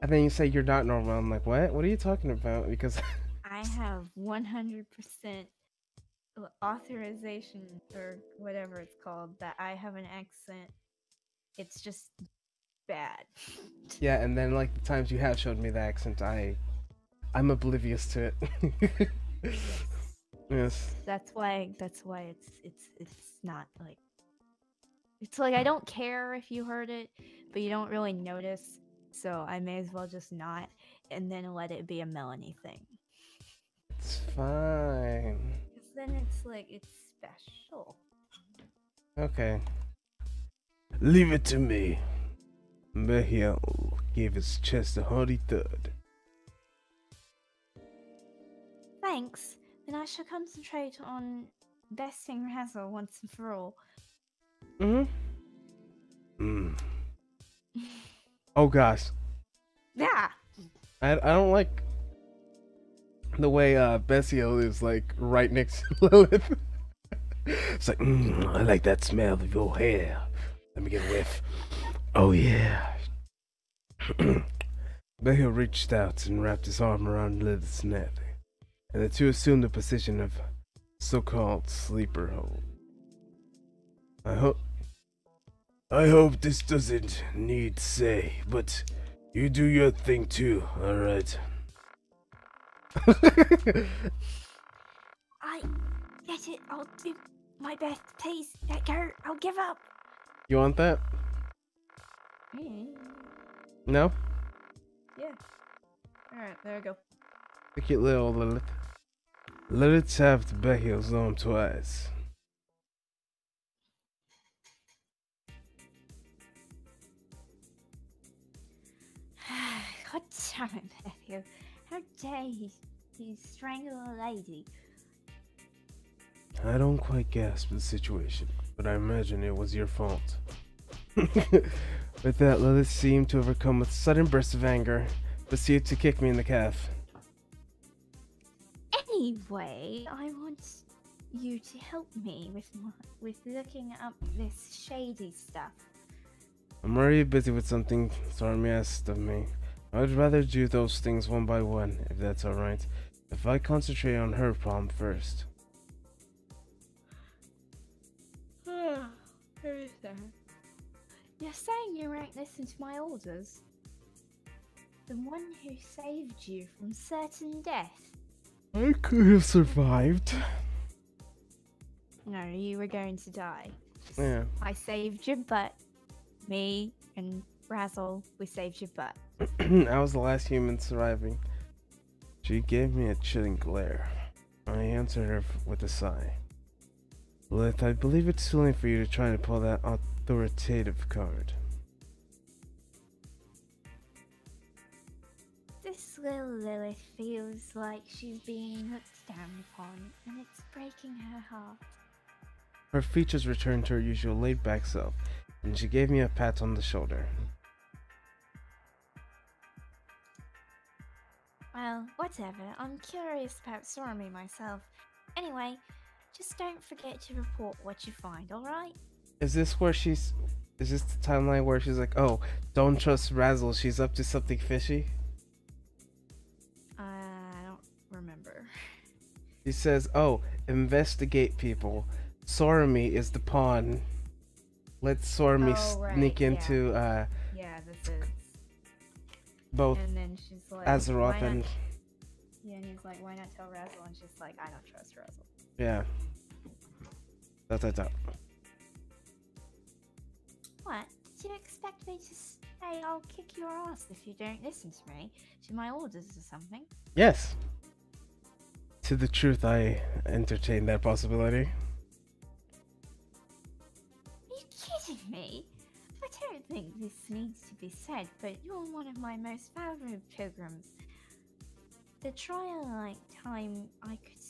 and then you say you're not normal. I'm like, what? What are you talking about? Because I have 100% authorization or whatever it's called that I have an accent. It's just bad. yeah, and then like the times you have showed me the accent, I'm oblivious to it. Yes. That's why it's not like it's like I don't care if you heard it, but you don't really notice. So I may as well just not and then let it be a Melanie thing. It's fine. Because then it's like it's special. Okay. Leave it to me. Mehiel gave his chest a hearty thud. Thanks. Then I shall concentrate on besting Razzle once and for all. Mm-hmm. Hmm. Oh gosh. Yeah. I don't like the way Bessio is like right next to Lilith. It's like, I like that smell of your hair. Let me get a whiff. Oh yeah. Bessio reached out and wrapped his arm around Lilith's neck, and the two assumed the position of so-called sleeper hold. I hope this doesn't need say, but you do your thing too, alright? I get it. I'll do my best. Please, let go. I'll give up. You want that? No? Yeah. Alright, there we go. Look at little Lilith. Lilith tapped Becky's arm twice. God damn it, Matthew. How dare you strangle a lady? I don't quite grasp the situation, but I imagine it was your fault. With that, Lilith seemed to overcome with a sudden burst of anger, proceeded to kick me in the calf. Anyway, I want you to help me with looking up this shady stuff. I'm already busy with something Stormy asked of me. I would rather do those things one by one, if that's alright. If I concentrate on her problem first. Who is that? You're saying you won't listen to my orders? The one who saved you from certain death? I could have survived. No, you were going to die. Yeah. I saved your butt. Me and Razzle, we saved your butt. I was the last human surviving. She gave me a chilling glare. I answered her with a sigh. Lilith, I believe it's silly for you to try to pull that authoritative card. This little Lilith feels like she's being looked down upon, and it's breaking her heart. Her features returned to her usual laid-back self, and she gave me a pat on the shoulder. Well, whatever. I'm curious about Stormy myself. Anyway, just don't forget to report what you find, alright? Is this the timeline where she's like, oh, don't trust Razzle, she's up to something fishy? I don't remember. She says, oh, investigate people. Sorami is the pawn. Let Sorami sneak into Yeah, this is. both And then she's like, Azeroth and... Yeah, and he's like, why not tell Razzle? And she's like, I don't trust Razzle. Yeah. That's what I thought. What? Did you expect me to say I'll kick your ass if you don't listen to me? To my orders or something? Yes. To the truth, I entertain that possibility. Are you kidding me? I don't think this needs to be said, but you're one of my most valued pilgrims. The trial-like time I could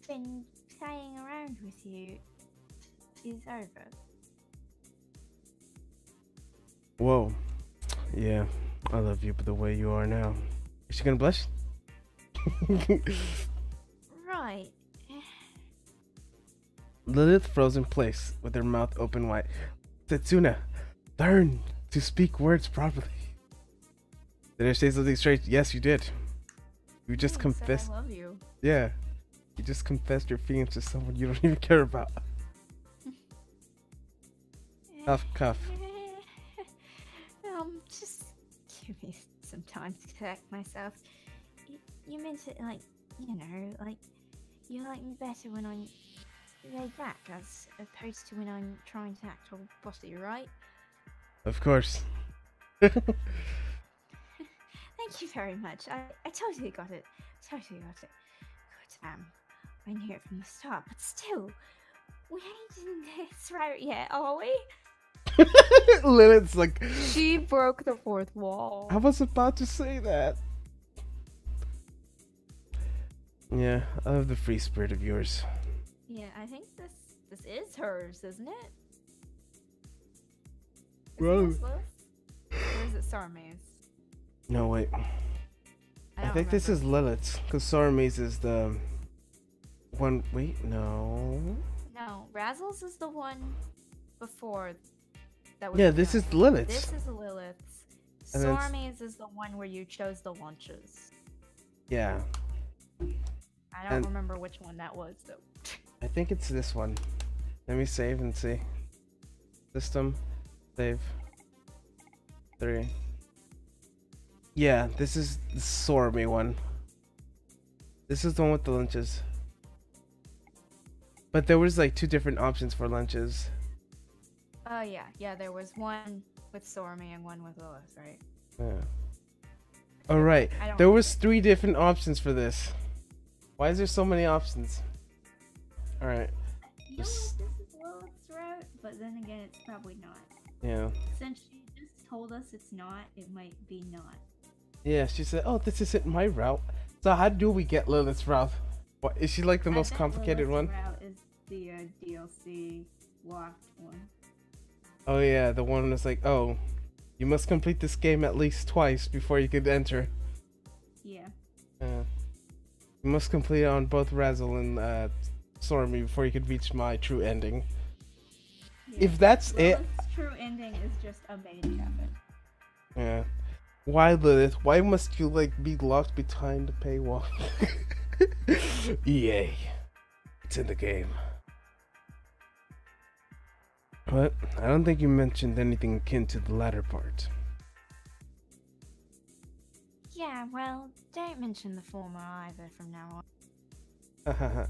spend playing around with you is over. Whoa. Yeah, I love you the way you are now. Is she gonna blush? Right. Lilith froze in place with her mouth open wide. Setsuna, learn to speak words properly. Did I say something strange? Yes, you did. You just confessed. I love you. Yeah. You just confessed your feelings to someone you don't even care about. Cuff, cuff. Just give me some time to collect myself. You meant it like, you know, like you like me better when I'm laid back as opposed to when I'm trying to act all bossy, right? Of course. Thank you very much. I totally got it. Totally got it. Good, I knew it from the start, but still, we ain't in this right yet, are we? Lilith's like, She broke the fourth wall. I was about to say that. Yeah, I love the free spirit of yours. Yeah, I think this is hers, isn't it? Well, Is it Lilith? Or is it Sarmaze? No, wait. I don't think this remember. is Lilith's, because Sormaze is the one. Wait, no. No, Razzles is the one before that was. Yeah, this is Lilith's. This is Lilith's. And then Sarmaze is the one where you chose the lunches. Yeah, I don't remember which one that was though. I think it's this one. Let me save and see. System, save. 3. Yeah, this is the Sormy one. This is the one with the lunches. But there was like 2 different options for lunches. Oh yeah, there was one with Sormy and one with Lilith, right? Yeah. All right. There was 3 different options for this. Why is there so many options? All right. You know what? This is Lilith's route, but then again, it's probably not. Yeah. Since she just told us it's not, it might be not. Yeah, she said, "Oh, this isn't my route." So how do we get Lilith's route? What is she like the most complicated one? Route is the DLC locked one. Oh yeah, the one that's like, "Oh, you must complete this game at least twice before you could enter." Yeah. You must complete it on both Razzle and Stormy before you could reach my true ending. Yeah. If that's Lilith's it. true ending is just a main cabin. Yeah. Why, Lilith? Why must you like be locked behind the paywall? EA. It's in the game. But I don't think you mentioned anything akin to the latter part. Yeah, well, don't mention the former either from now on. Hahaha.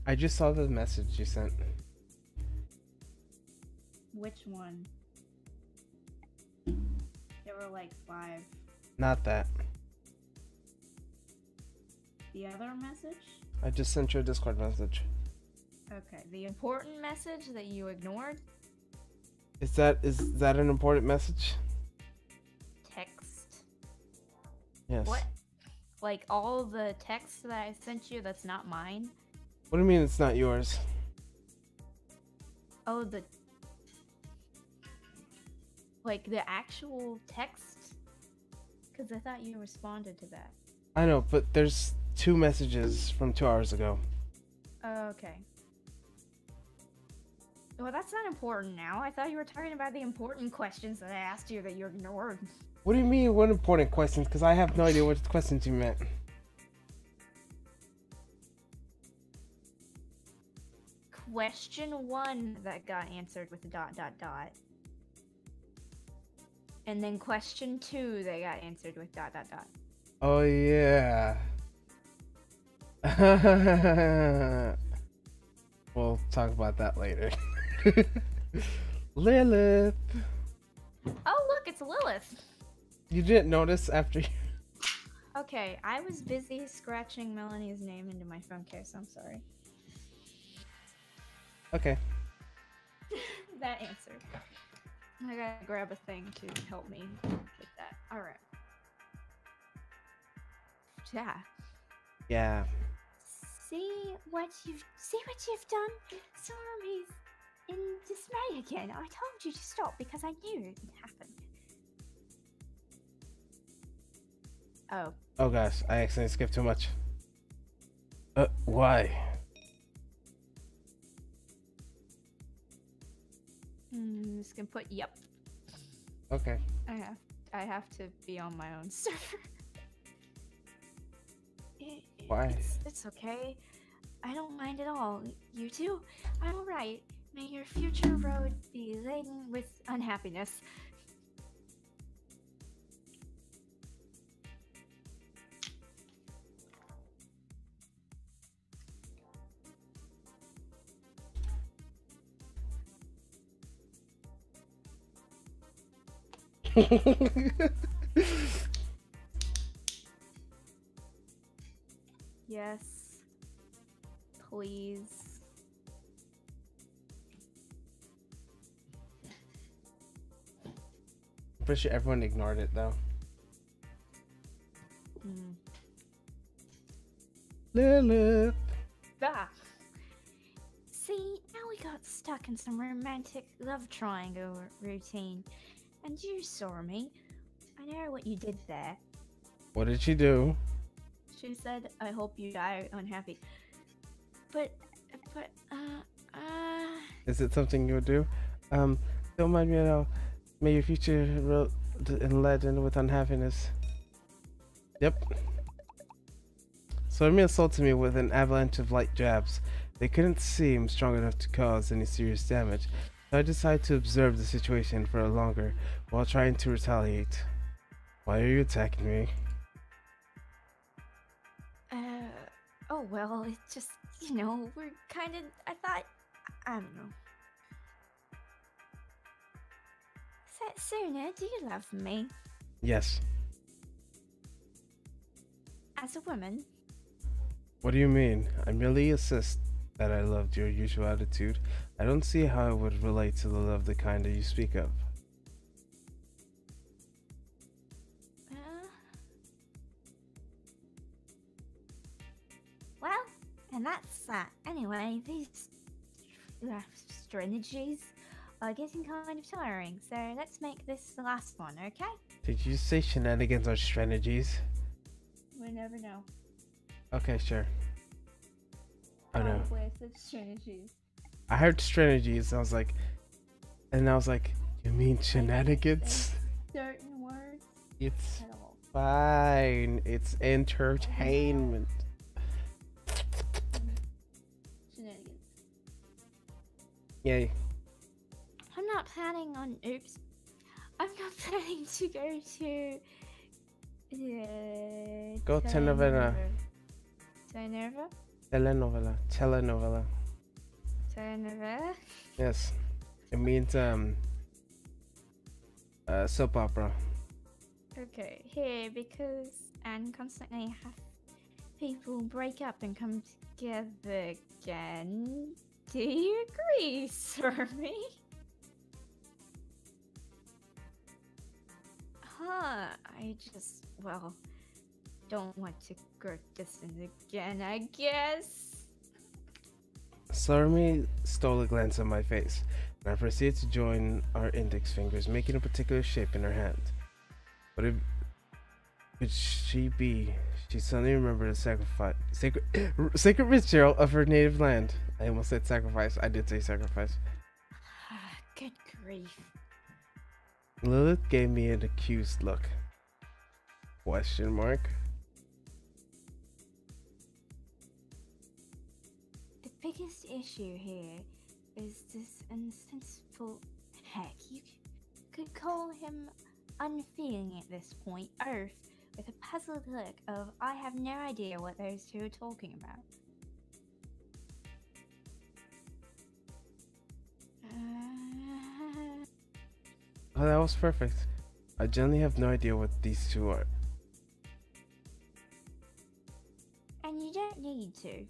I just saw the message you sent. Which one? There were like 5. Not that. The other message? I just sent you a Discord message. Okay, the important message that you ignored? Is that an important message? Text. Yes. What? Like all the text that I sent you that's not mine? What do you mean it's not yours? Oh, like the actual text? Because I thought you responded to that. I know, but there's 2 messages from 2 hours ago. Oh, okay. Well, that's not important now. I thought you were talking about the important questions that I asked you that you ignored. What do you mean, what important questions? Because I have no idea what questions you meant. Question 1 that got answered with ... And then question 2 that got answered with ... Oh yeah. We'll talk about that later. Lilith. Oh, look, it's Lilith. You didn't notice after you... Okay, I was busy scratching Melanie's name into my phone case. I'm sorry. Okay. That answered. I gotta grab a thing to help me with that. Alright. Yeah. Yeah. See what you've done? Sorry's in dismay again. I told you to stop because I knew it would happen. Oh. Oh gosh, I accidentally skipped too much. Why? I'm just gonna put yep. Okay. I have to be on my own server. Why? It's okay. I don't mind at all. You two? I'm alright. May your future road be laden with unhappiness. Yes. Please. I'm pretty sure everyone ignored it though. See, now we got some romantic love triangle routine. And you saw me. I know what you did there. What did she do? She said, I hope you die unhappy. But, Is it something you would do? Don't mind me at all. May your future enlightened with unhappiness. Yep. Sormi assaulted me with an avalanche of light jabs. They couldn't seem strong enough to cause any serious damage, so I decided to observe the situation for longer while trying to retaliate. Why are you attacking me? oh well, it just, you know, we're kind of, I thought, I don't know. Suna, do you love me? Yes. As a woman? What do you mean? I merely assist that I loved your usual attitude. I don't see how it would relate to the love the kind that you speak of. Well, and that's that. Anyway, these strategies are getting kind of tiring, so let's make this the last one, okay? Did you say shenanigans or strategies? We never know. Okay, sure. I know. Probably such strategies. I heard strategies, I was like, you mean shenanigans? Certain words It's at all. fine. It's entertainment. Shenanigans. Yay. I'm not planning on, I'm not planning to go to, Go to Novena. Tenerva? Telenovela. Tenerva? Yes. It means soap opera. Okay, here, because and constantly have people break up and come together again. Do you agree, Sormy? I just, well, don't want to go distant again, I guess. Sarmi stole a glance at my face, and I proceeded to join our index fingers, making a particular shape in her hand. But if could she be? She suddenly remembered the sacred ritual of her native land. I almost said sacrifice. I did say sacrifice. Good grief. Lilith gave me an accused look. Question mark. The biggest issue here is this insensible heck. You could call him unfeeling at this point, Earth, with a puzzled look of I have no idea what those two are talking about. Oh, that was perfect. I generally have no idea what these two are. And you don't need to.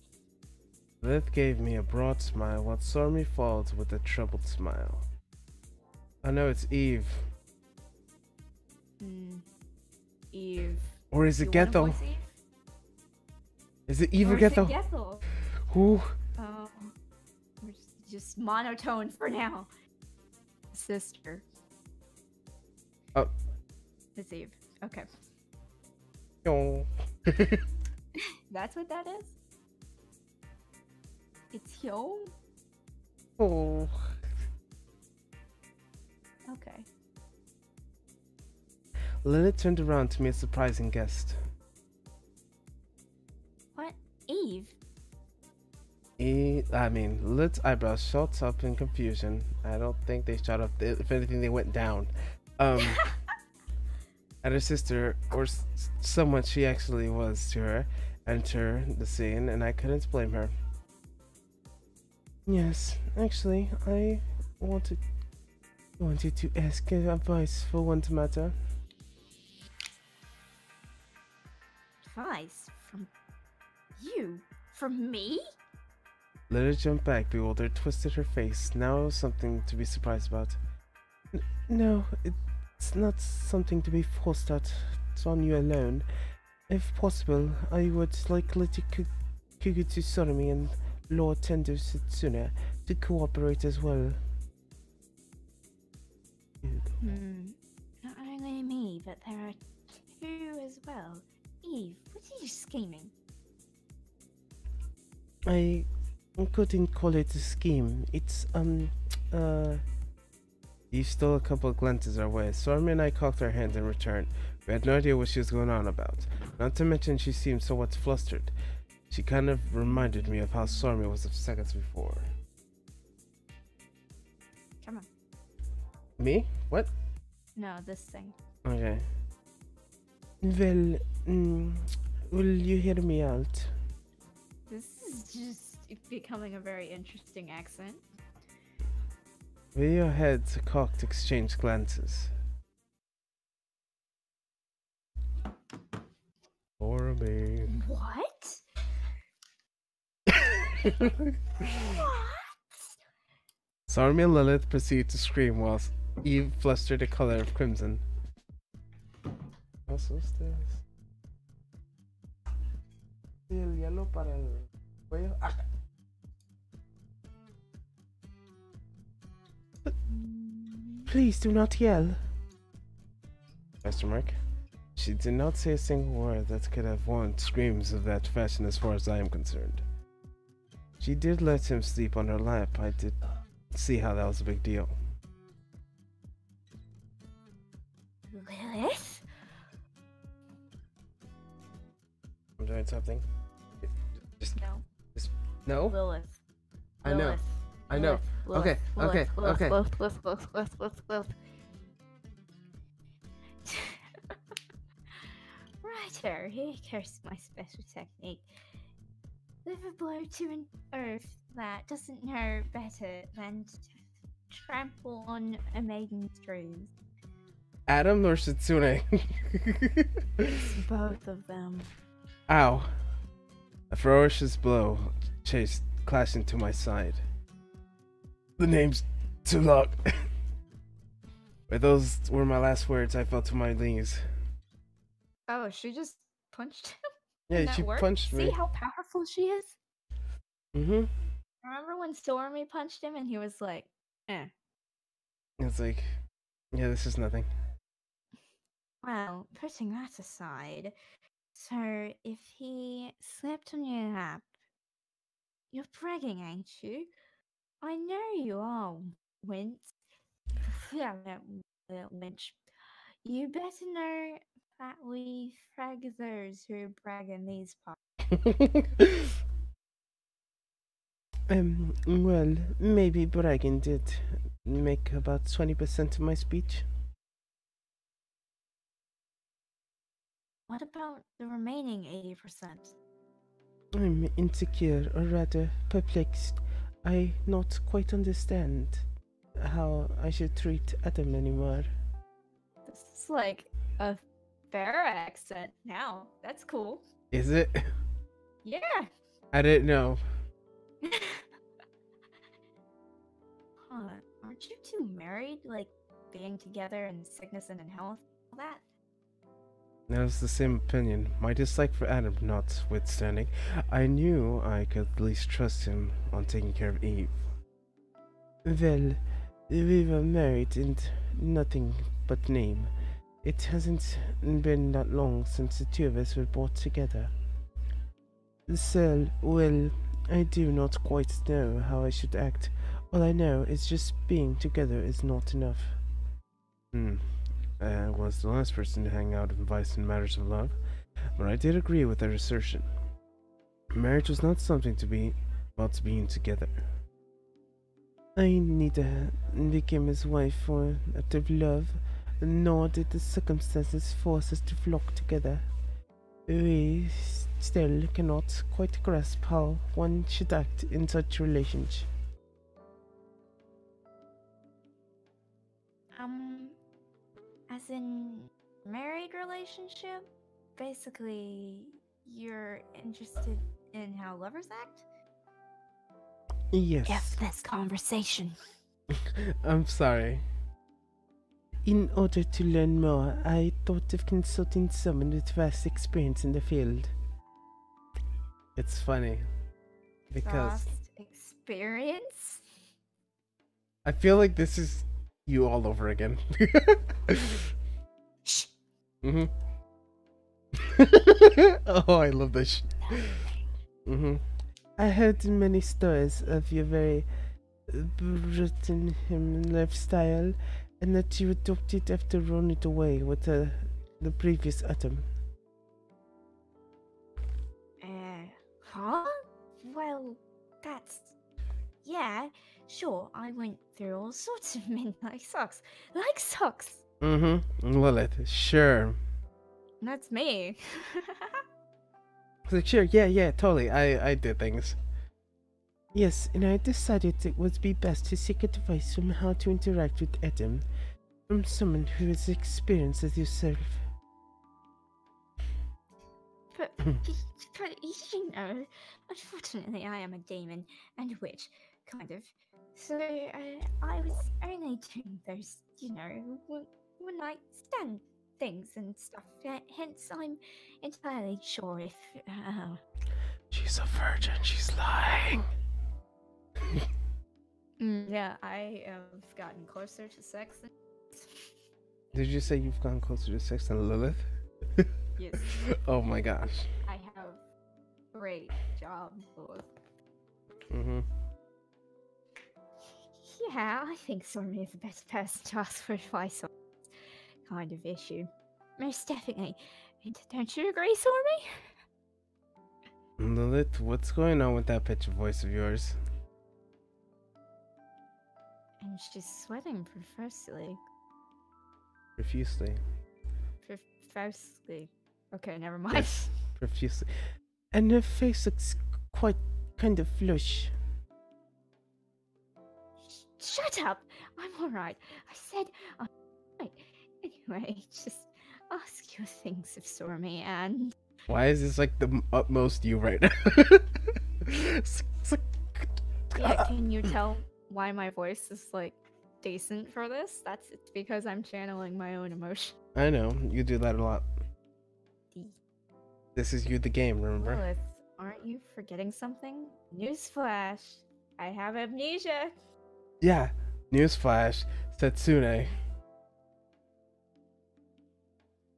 Lilith gave me a broad smile while Sormi followed with a troubled smile. I know it's Eve. Eve. Or is it You wanna Ghetto? voice Eve? Is it Eve or Or is it Ghetto? Ghetto? Who? We're just monotone for now. Sister. Oh. It's Eve. Okay. Oh. That's what that is? It's Hyo? Oh. Okay. Lilith turned around to meet a surprising guest. What? Eve? Lilith's eyebrows shot up in confusion. I don't think they shot up. If anything, they went down. And her sister, or someone she actually was to her, enter the scene, and I couldn't blame her. Yes, actually, I wanted to ask advice for one matter. Advice? From you? From me? Lilith jumped back, bewildered, twisted her face. Now it was something to be surprised about. No, it's not something to be forced out on you alone. If possible, I would like Lady Kugutsu Sorumi and Lord Tendo Setsuna to cooperate as well. Not only me, but there are two as well. Eve, what are you scheming? I couldn't call it a scheme. It's, He stole a couple of glances our way. Stormy and I cocked our hands in return. We had no idea what she was going on about. Not to mention she seemed somewhat flustered. She kind of reminded me of how Stormy was seconds before. Come on. Me? What? No, this thing. Okay. Well, will you hear me out? This is just becoming a very interesting accent. With your heads cocked, exchanged glances. For me. What? What? Stormy and Lilith proceeded to scream whilst Eve flustered the color of crimson. Also stairs. El hielo para el cuello. Ah. Please do not yell. Question mark. She did not say a single word that could have warranted screams of that fashion as far as I am concerned. She did let him sleep on her lap. I did see how that was a big deal. Lilith? I'm doing something. Just No. no? Lilith. I know. Lilith. I know. Lilith. Okay, okay, Lilith. okay. Lilith. Righto, here's my special technique. Give a blow to an earth that doesn't know better than to trample on a maiden's dreams. Adam or Shitsune? It's both of them. Ow. A ferocious blow clashed into my side. The name's too long. But those were my last words. I fell to my knees. Oh, she just punched him? Yeah, That she worked? punched me. See how powerful she is? Mm-hmm. Remember when Stormy punched him and he was like, eh. It's like, yeah, this is nothing. Well, putting that aside, so if he slept on your lap, you're bragging, ain't you? I know you are, Winch. Yeah, Winch. You better know that we frag those who brag in these parts. Well, maybe bragging did make about 20% of my speech. What about the remaining 80%? I'm insecure, or rather perplexed. I not quite understand how I should treat Adam anymore. This is like a fair accent now. That's cool. Is it? Yeah. I didn't know. Huh. Aren't you two married? Like, being together in sickness and in health? All that? That was the same opinion. My dislike for Adam notwithstanding, I knew I could at least trust him on taking care of Eve. Well, we were married in nothing but name. It hasn't been that long since the two of us were brought together. So, well, I do not quite know how I should act. All I know is just being together is not enough. I was the last person to hang out with advice in matters of love, but I did agree with their assertion. Marriage was not something to be about being together. I neither became his wife for out of love, nor did the circumstances force us to flock together. We still cannot quite grasp how one should act in such a relationship. As in married relationship? Basically, you're interested in how lovers act? Yes. F this conversation. I'm sorry. In order to learn more, I thought of consulting someone with vast experience in the field. It's funny because Vast experience? I feel like this is you all over again. Shh. Mm-hmm. Oh, I love this. Mm-hmm. I heard many stories of your very Britain lifestyle, and that you adopted after running away with the previous autumn. Huh? Well, that's... Yeah, sure, I went through all sorts of men like socks. Like socks! Mm-hmm. Lilith, sure. That's me. I was like, sure, yeah, totally. I did things. Yes, and I decided it would be best to seek advice on how to interact with Adam from someone who has experience as yourself. But you know, unfortunately I am a demon and a witch, kind of. So I was only doing those, one night stand things and stuff. Hence, I'm entirely sure if. She's a virgin, she's lying. Yeah, I have gotten closer to sex. Did you say you've gone closer to sex than Lilith? Yes. Oh my gosh. I have great job, Lilith. Mm-hmm. Yeah, I think Stormy is the best person to ask for advice on this kind of issue. Most definitely. Don't you agree, Stormy? Lilith, what's going on with that pitch of voice of yours? And she's sweating profusely. Profusely. Profusely. Okay, never mind. Yes, profusely. And her face looks quite kind of flush. Shut up! I'm alright. I said I'm alright. Anyway, just ask your things of Stormy and... Why is this like the utmost you right now? Yeah, can you tell why my voice is like decent for this? It's because I'm channeling my own emotion. I know, you do that a lot. This is you the game, remember? Lilith, aren't you forgetting something? Newsflash, I have amnesia. Yeah, newsflash, Setsune.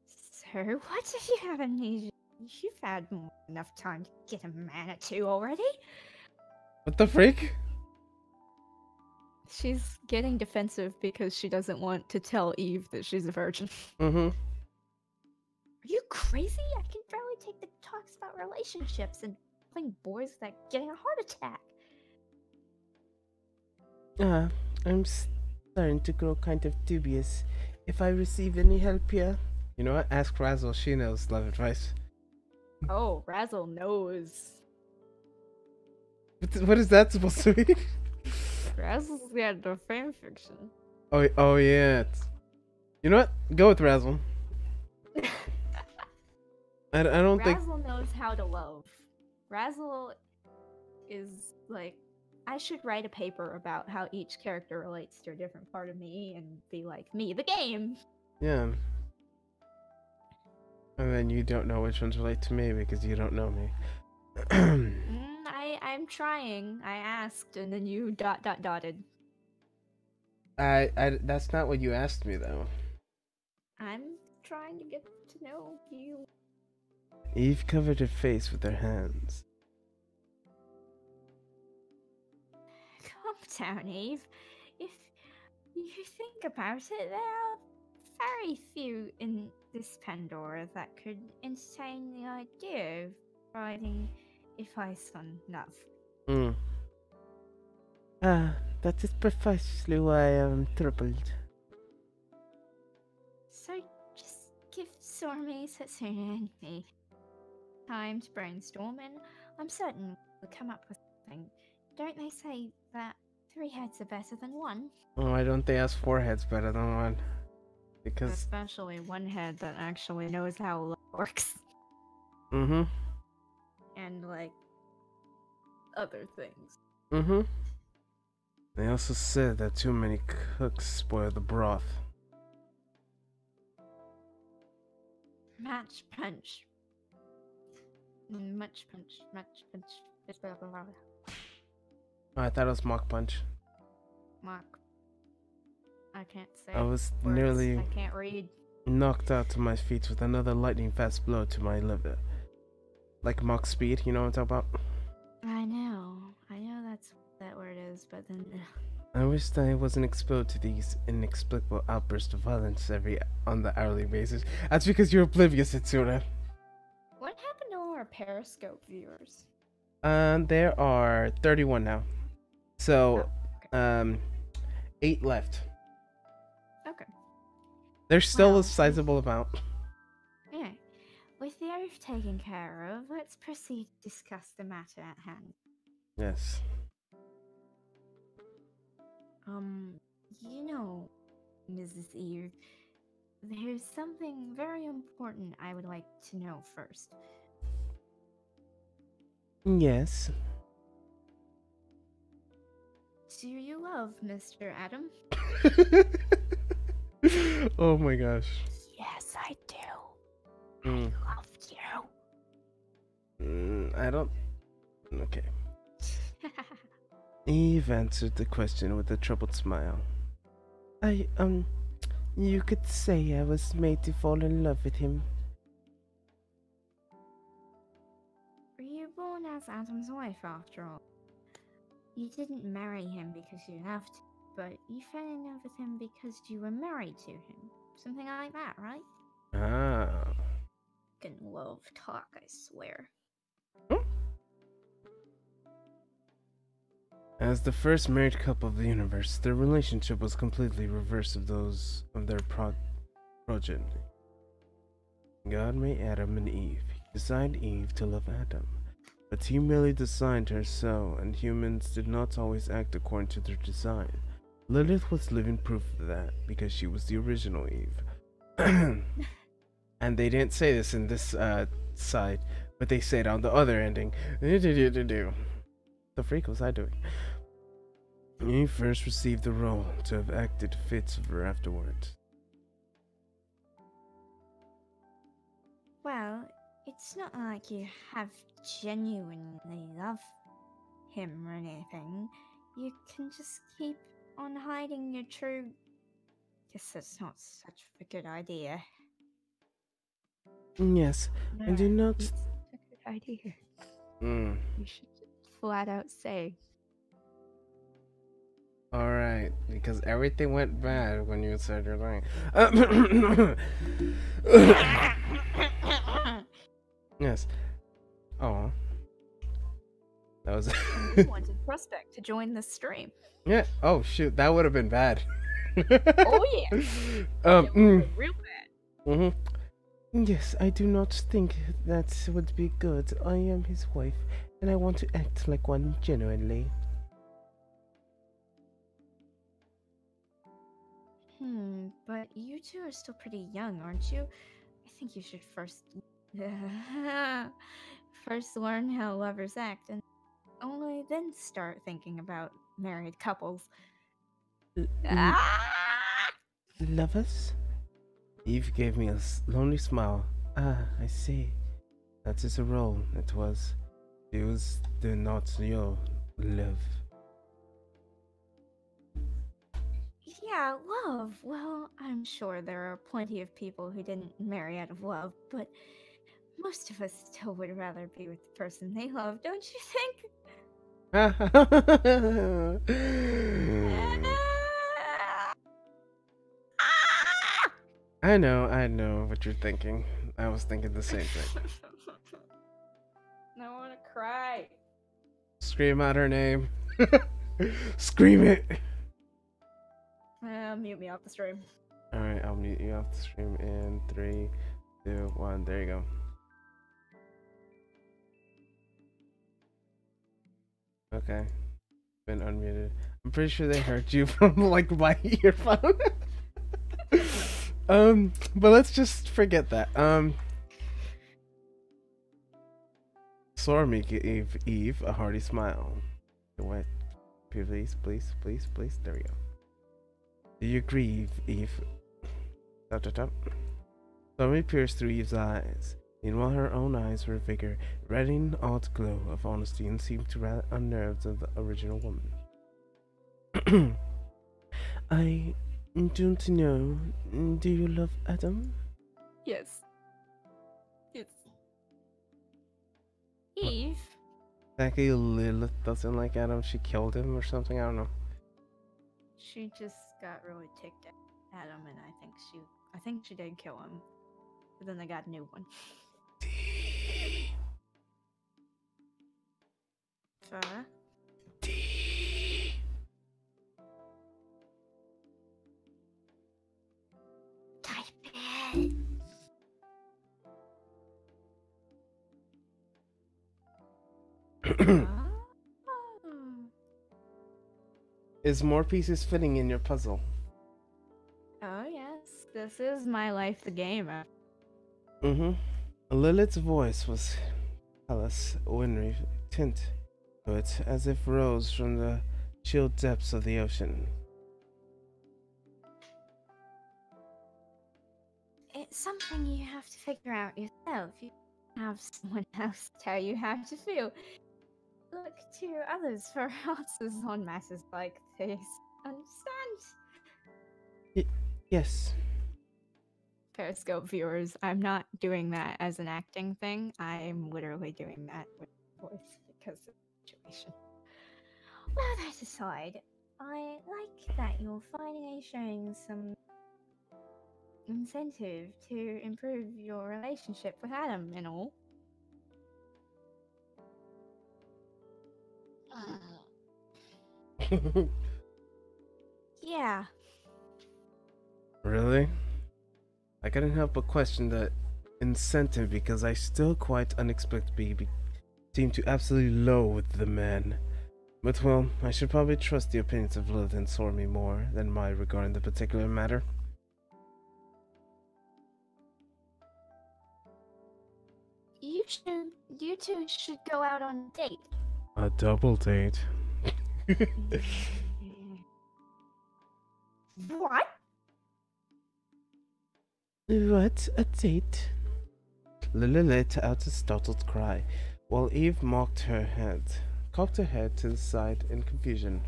So, what if you have amnesia? You've had more than enough time to get a Manitou already. What the freak? She's getting defensive because she doesn't want to tell Eve that she's a virgin. Mm-hmm. Are you crazy? I can barely take the talks about relationships and having boys without getting a heart attack. I'm starting to grow kind of dubious. If I receive any help here, you know what? Ask Razzle. She knows love advice. Oh, Razzle knows. What is that supposed to be? Razzle's got the fan fiction. Oh yeah. You know what? Go with Razzle. I don't think. Razzle knows how to love. Razzle is like, I should write a paper about how each character relates to a different part of me and be like, me, the game. Yeah. And then you don't know which ones relate to me because you don't know me. I'm trying. I asked, and then you dotted. That's not what you asked me though. I'm trying to get to know you. Eve covered her face with her hands. Calm down, Eve. If you think about it, there are very few in this Pandora that could entertain the idea of riding advice on love. That is precisely why I am troubled. So just give Stormy, Setsuna, and me time to brainstorm, and I'm certain we'll come up with something. Don't they say that 3 heads are better than 1? Oh, why don't they ask 4 heads better than 1? Because... Especially 1 head that actually knows how love works. Mm-hmm. And, like, other things. Mm-hmm. They also said that too many cooks spoil the broth. Match punch. Match punch. Blah, blah, blah. Oh, I thought it was mock punch. Mock. I can't say. I was words. nearly I can't read. knocked out to my feet with another lightning fast blow to my liver. Like Mach speed, you know what I'm talking about? I know that's what that word is, but then I wish that I wasn't exposed to these inexplicable outbursts of violence on the hourly basis. That's because you're oblivious, Itsura. what happened to all our Periscope viewers? There are 31 now. So, Oh, okay. 8 left. Okay. There's still Well, a sizable amount. Yeah. With the oath taken care of, let's proceed to discuss the matter at hand. Yes. You know, Mrs. Eve, there's something very important I would like to know first. Yes. Do you love Mr. Adam? Oh my gosh. Yes, I do. Mm. I love you. I don't. Okay. Eve answered the question with a troubled smile. You could say I was made to fall in love with him. Were you born as Adam's wife after all? You didn't marry him because you loved him, but you fell in love with him because you were married to him. Something like that, right? Ah. Fucking love talk, I swear. As the first married couple of the universe, their relationship was completely reverse of those of their progeny. God made Adam and Eve. He designed Eve to love Adam, but he merely designed her so, and humans did not always act according to their design. Lilith was living proof of that, because she was the original Eve. And they didn't say this in this side, but they said on the other ending. The freak was I doing? Eve first received the role to have acted fits of her afterwards. Well, it's not like you have genuinely loved him or anything. You can just keep on hiding your true... Guess that's not such a good idea. Yes, I do not. It's a good idea. Mm. You should just flat out say. Alright, because everything went bad when you said your thing. Yes. Oh. That was. You wanted Prospect to join the stream. Yeah. Oh shoot, that would have been bad. Oh yeah. Real bad. Yes, I do not think that would be good. I am his wife, and I want to act like one genuinely. But you two are still pretty young, aren't you? I think you should first learn how lovers act, and only then start thinking about married couples. Lovers? Eve gave me a lonely smile. Ah, I see. That is a role. It was. It was not your love. Yeah, love. Well, I'm sure there are plenty of people who didn't marry out of love, but most of us still would rather be with the person they love, don't you think? I know what you're thinking. I was thinking the same thing. I want to cry. Scream out her name. Scream it! Mute me off the stream. Alright, I'll mute you off the stream in 3, 2, 1. There you go. Okay. Been unmuted. I'm pretty sure they heard you from like my earphone. But let's just forget that. Sorry, Eve a hearty smile. What? Please. There we go. Do you agree, Eve? Sorry pierced through Eve's eyes. Meanwhile, her own eyes were vigor, radiating an odd glow of honesty, and seemed to rather unnerve the original woman. Don't know. Do you love Adam? Yes. Yes. What? Eve. Exactly, Lilith doesn't like Adam. She killed him or something. I don't know. She just got really ticked at him, and I think she did kill him. But then they got a new one. Fair. Type it. Is more pieces fitting in your puzzle? Oh yes, this is my life, the game. Mm-hmm. Lilith's voice was callous, wintry tint to it, as if rose from the chill depths of the ocean. It's something you have to figure out yourself. You have someone else tell you how to feel. Look to others for answers on matters like this. Understand? Yes. Periscope viewers, I'm not doing that as an acting thing. I'm literally doing that with voice because of the situation. Well, that aside, I like that you're finally showing some Incentive to improve your relationship with Adam and all. Yeah. Really? I couldn't help but question the incentive because I still quite unexpectedly seem to absolutely loathe the man. But well, I should probably trust the opinions of Lilith and Sormy more than mine regarding the particular matter. You two should go out on a date. A double date. What? What? A date? Lily let out a startled cry, while Eve cocked her head to the side in confusion.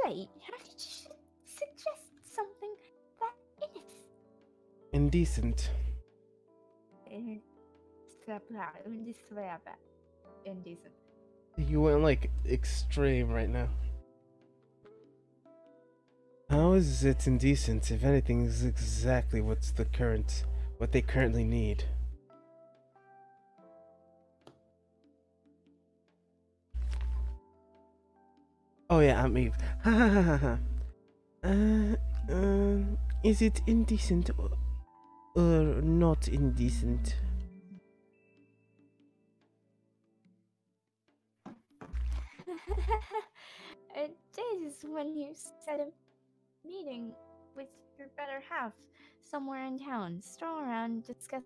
Date? How could you suggest something that Indecent. Indecent. You went like extreme right now. How is it indecent if anything is exactly what they currently need? Oh yeah, I'm Eve. Ha ha ha ha ha. Is it indecent or not indecent? A date is when you set a meeting with your better half somewhere in town, stroll around, discuss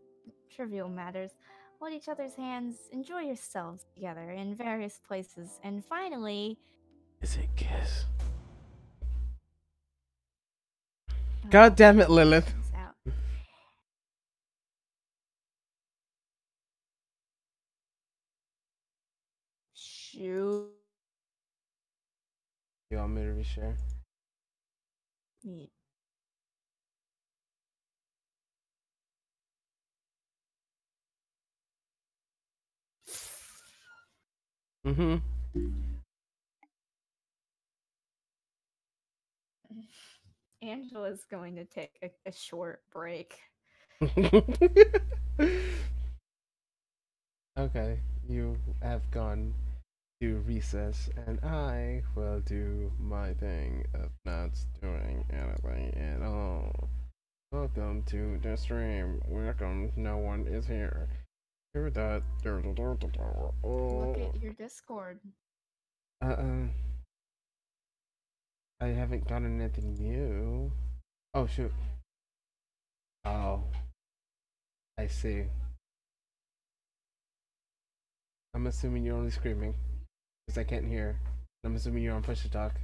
trivial matters, hold each other's hands, enjoy yourselves together in various places, and finally. Is it kiss? God damn it, Lilith. Shoot. You want me to reshare? Yeah. Mm-hmm. Angela's going to take a short break. Okay, you have gone to recess, and I will do my thing of not doing anything at all. Welcome to the stream. Welcome, no one is here. Hear that? Look at your Discord. I haven't gotten anything new. Oh shoot. Oh, I see. I'm assuming you're only screaming because I can't hear. I'm assuming you're on push to talk.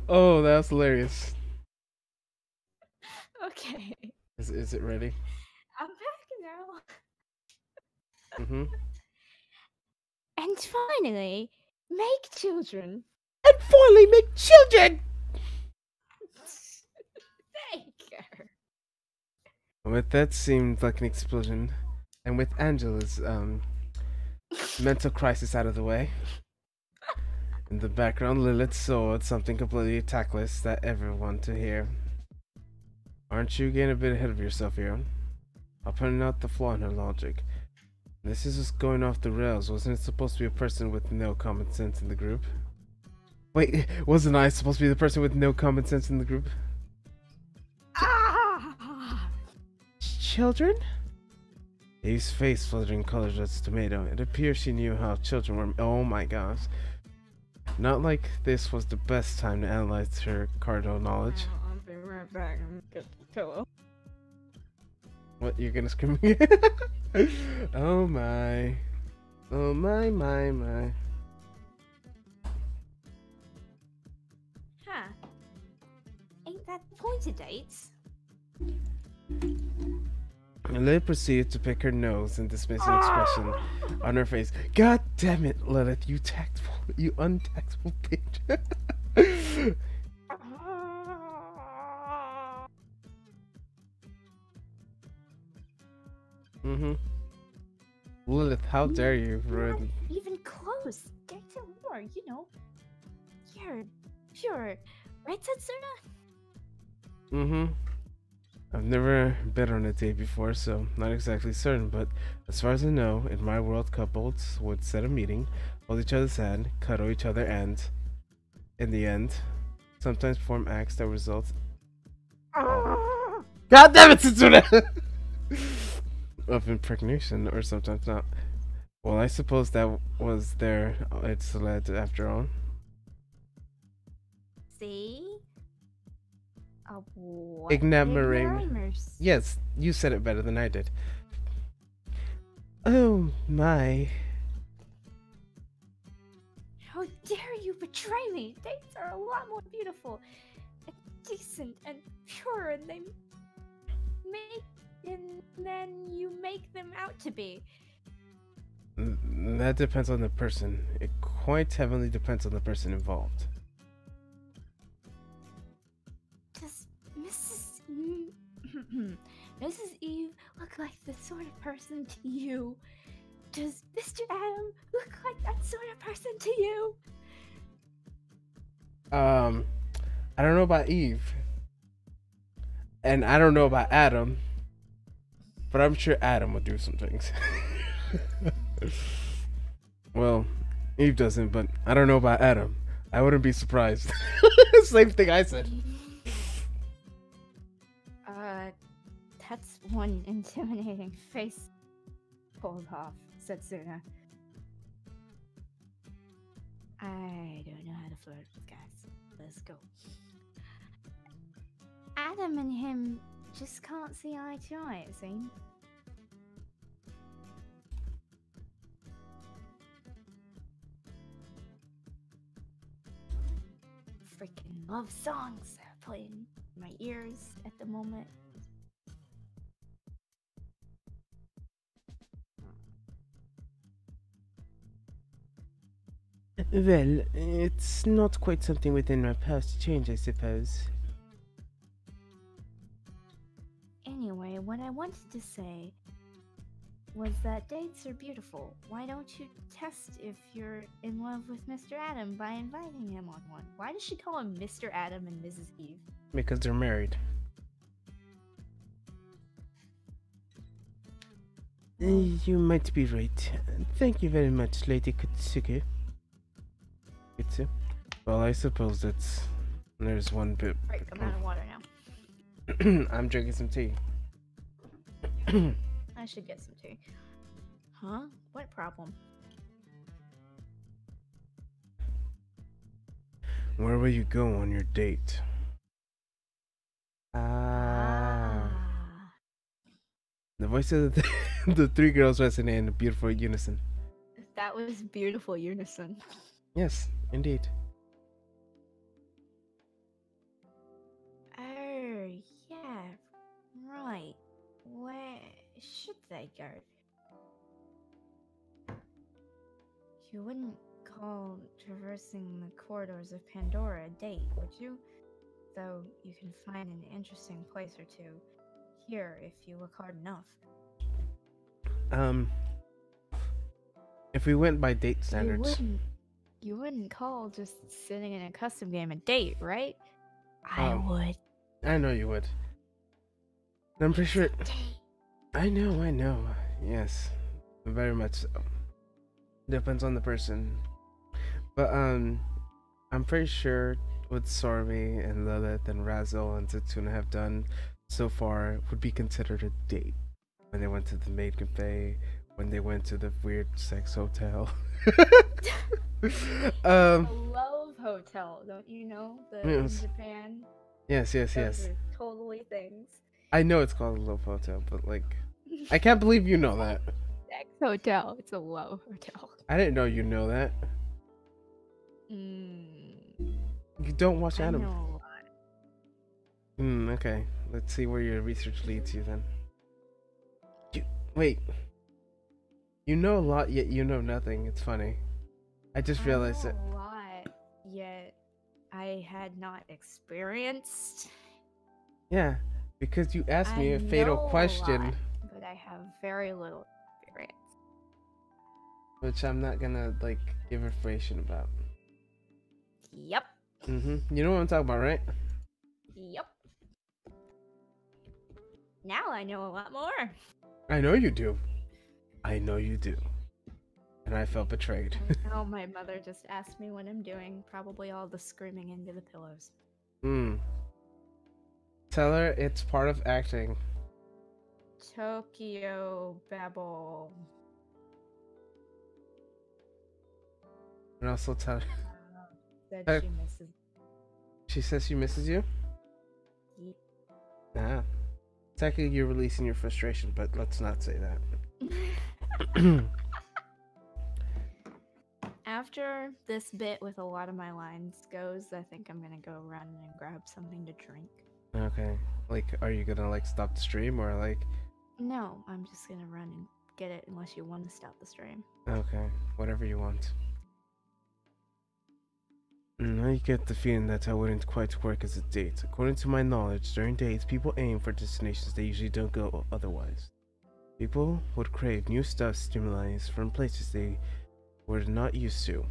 Oh, that's hilarious. Okay. Is it ready? I'm back now. Mm-hmm. And finally, make children. And finally make children! There you go. With that seemed like an explosion. And with Angela's mental crisis out of the way, in the background, Lilith soared something completely tactless that everyone to hear. Aren't you getting a bit ahead of yourself here? I'll point out the flaw in her logic. This is just going off the rails. Wasn't it supposed to be a person with no common sense in the group? Wait, wasn't I supposed to be the person with no common sense in the group? Ah! Children? Eve's face fluttering colored as tomato. It appears she knew how children were. Oh my gosh. Not like this was the best time to analyze her cardo knowledge. I'll be right back. I'm gonna get the pillow. What, you're gonna scream again? Oh my. Oh my. Huh. Ain't that the point of dates? Lilith proceeded to pick her nose and dismissive expression on her face. God damn it, Lilith, you tactful, you untactful bitch. Mm-hmm. Lilith, how dare you Not ruin... even close. Dates are more, you know. You're pure. Right, Setsuna? Mm-hmm. I've never been on a date before, so not exactly certain, but as far as I know, in my world, couples would set a meeting, hold each other's hand, cuddle each other, and, in the end, sometimes perform acts that result... Oh. God damn it, Setsuna! Of impregnation, or sometimes not. Well, I suppose that was there it's led after all. See? Ignoramus. Yes, you said it better than I did. Oh my. How dare you betray me? Dates are a lot more beautiful and decent and pure and they make than you make them out to be. That depends on the person. It quite heavily depends on the person involved. Does Mrs. Eve look like the sort of person to you? Does Mr. Adam look like that sort of person to you? I don't know about Eve. And I don't know about Adam. But I'm sure Adam would do some things. Well, Eve doesn't, but I don't know about Adam. I wouldn't be surprised. Same thing I said. That's one intimidating face pulled off, Setsuna. I don't know how to flirt with guys. Let's go. Adam and him just can't see eye to eye, it seems. Freaking love songs that are playing in my ears at the moment. Well, it's not quite something within my past to change, I suppose. Anyway, what I wanted to say was that dates are beautiful. Why don't you test if you're in love with Mr. Adam by inviting him on one? Why does she call him Mr. Adam and Mrs. Eve? Because they're married. You might be right. Thank you very much, Lady Kutsuki. Kutsu. Well, I suppose there's one bit. Right, I'm out of water now. I'm drinking some tea. I should get some tea. Huh? What problem? Where will you go on your date? The voice of the three girls resonate in a beautiful unison. That was beautiful unison. Yes, indeed. Oh, yeah. Right. Where should they go? You wouldn't call traversing the corridors of Pandora a date, would you? Though you can find an interesting place or two here if you look hard enough. If we went by date standards. You wouldn't call just sitting in a custom game a date, right? I Oh. would. I know you would. I'm pretty sure. I know. Yes. Very much so. Depends on the person. But, I'm pretty sure what Sorby and Lilith and Razzle and Zatsuna have done so far would be considered a date. When they went to the maid cafe, when they went to the weird sex hotel. A love hotel, don't you know? In Yes. Japan. Yes. Those are totally things. I know it's called a love hotel, but like, I can't believe you know that. Sex hotel. It's a love hotel. I didn't know you know that. You don't watch I anime. know a lot. Okay. Let's see where your research leads you then. Wait. You know a lot, yet you know nothing. It's funny. I just realized it. I know a lot, yet I had not experienced. Yeah, because you asked me a fatal know question, a lot, but I have very little experience. which I'm not gonna like give information about. Yep. You know what I'm talking about, right? Yep. Now I know a lot more. I know you do. I know you do. And I felt betrayed. Oh, my mother just asked me what I'm doing. Probably all the screaming into the pillows. Tell her it's part of acting. Tokyo Babel. And also tell her. Said she misses. She says she misses you? Yep. Nah. Technically, you're releasing your frustration, but let's not say that. After this bit with a lot of my lines goes, I think I'm gonna go run and grab something to drink. Okay. Like, are you gonna like stop the stream or like? No, I'm just gonna run and get it unless you want to stop the stream. Okay, whatever you want. I get the feeling that I wouldn't quite work as a date. According to my knowledge, during dates, people aim for destinations they usually don't go otherwise. People would crave new stuff, stimuli from places they were not used to.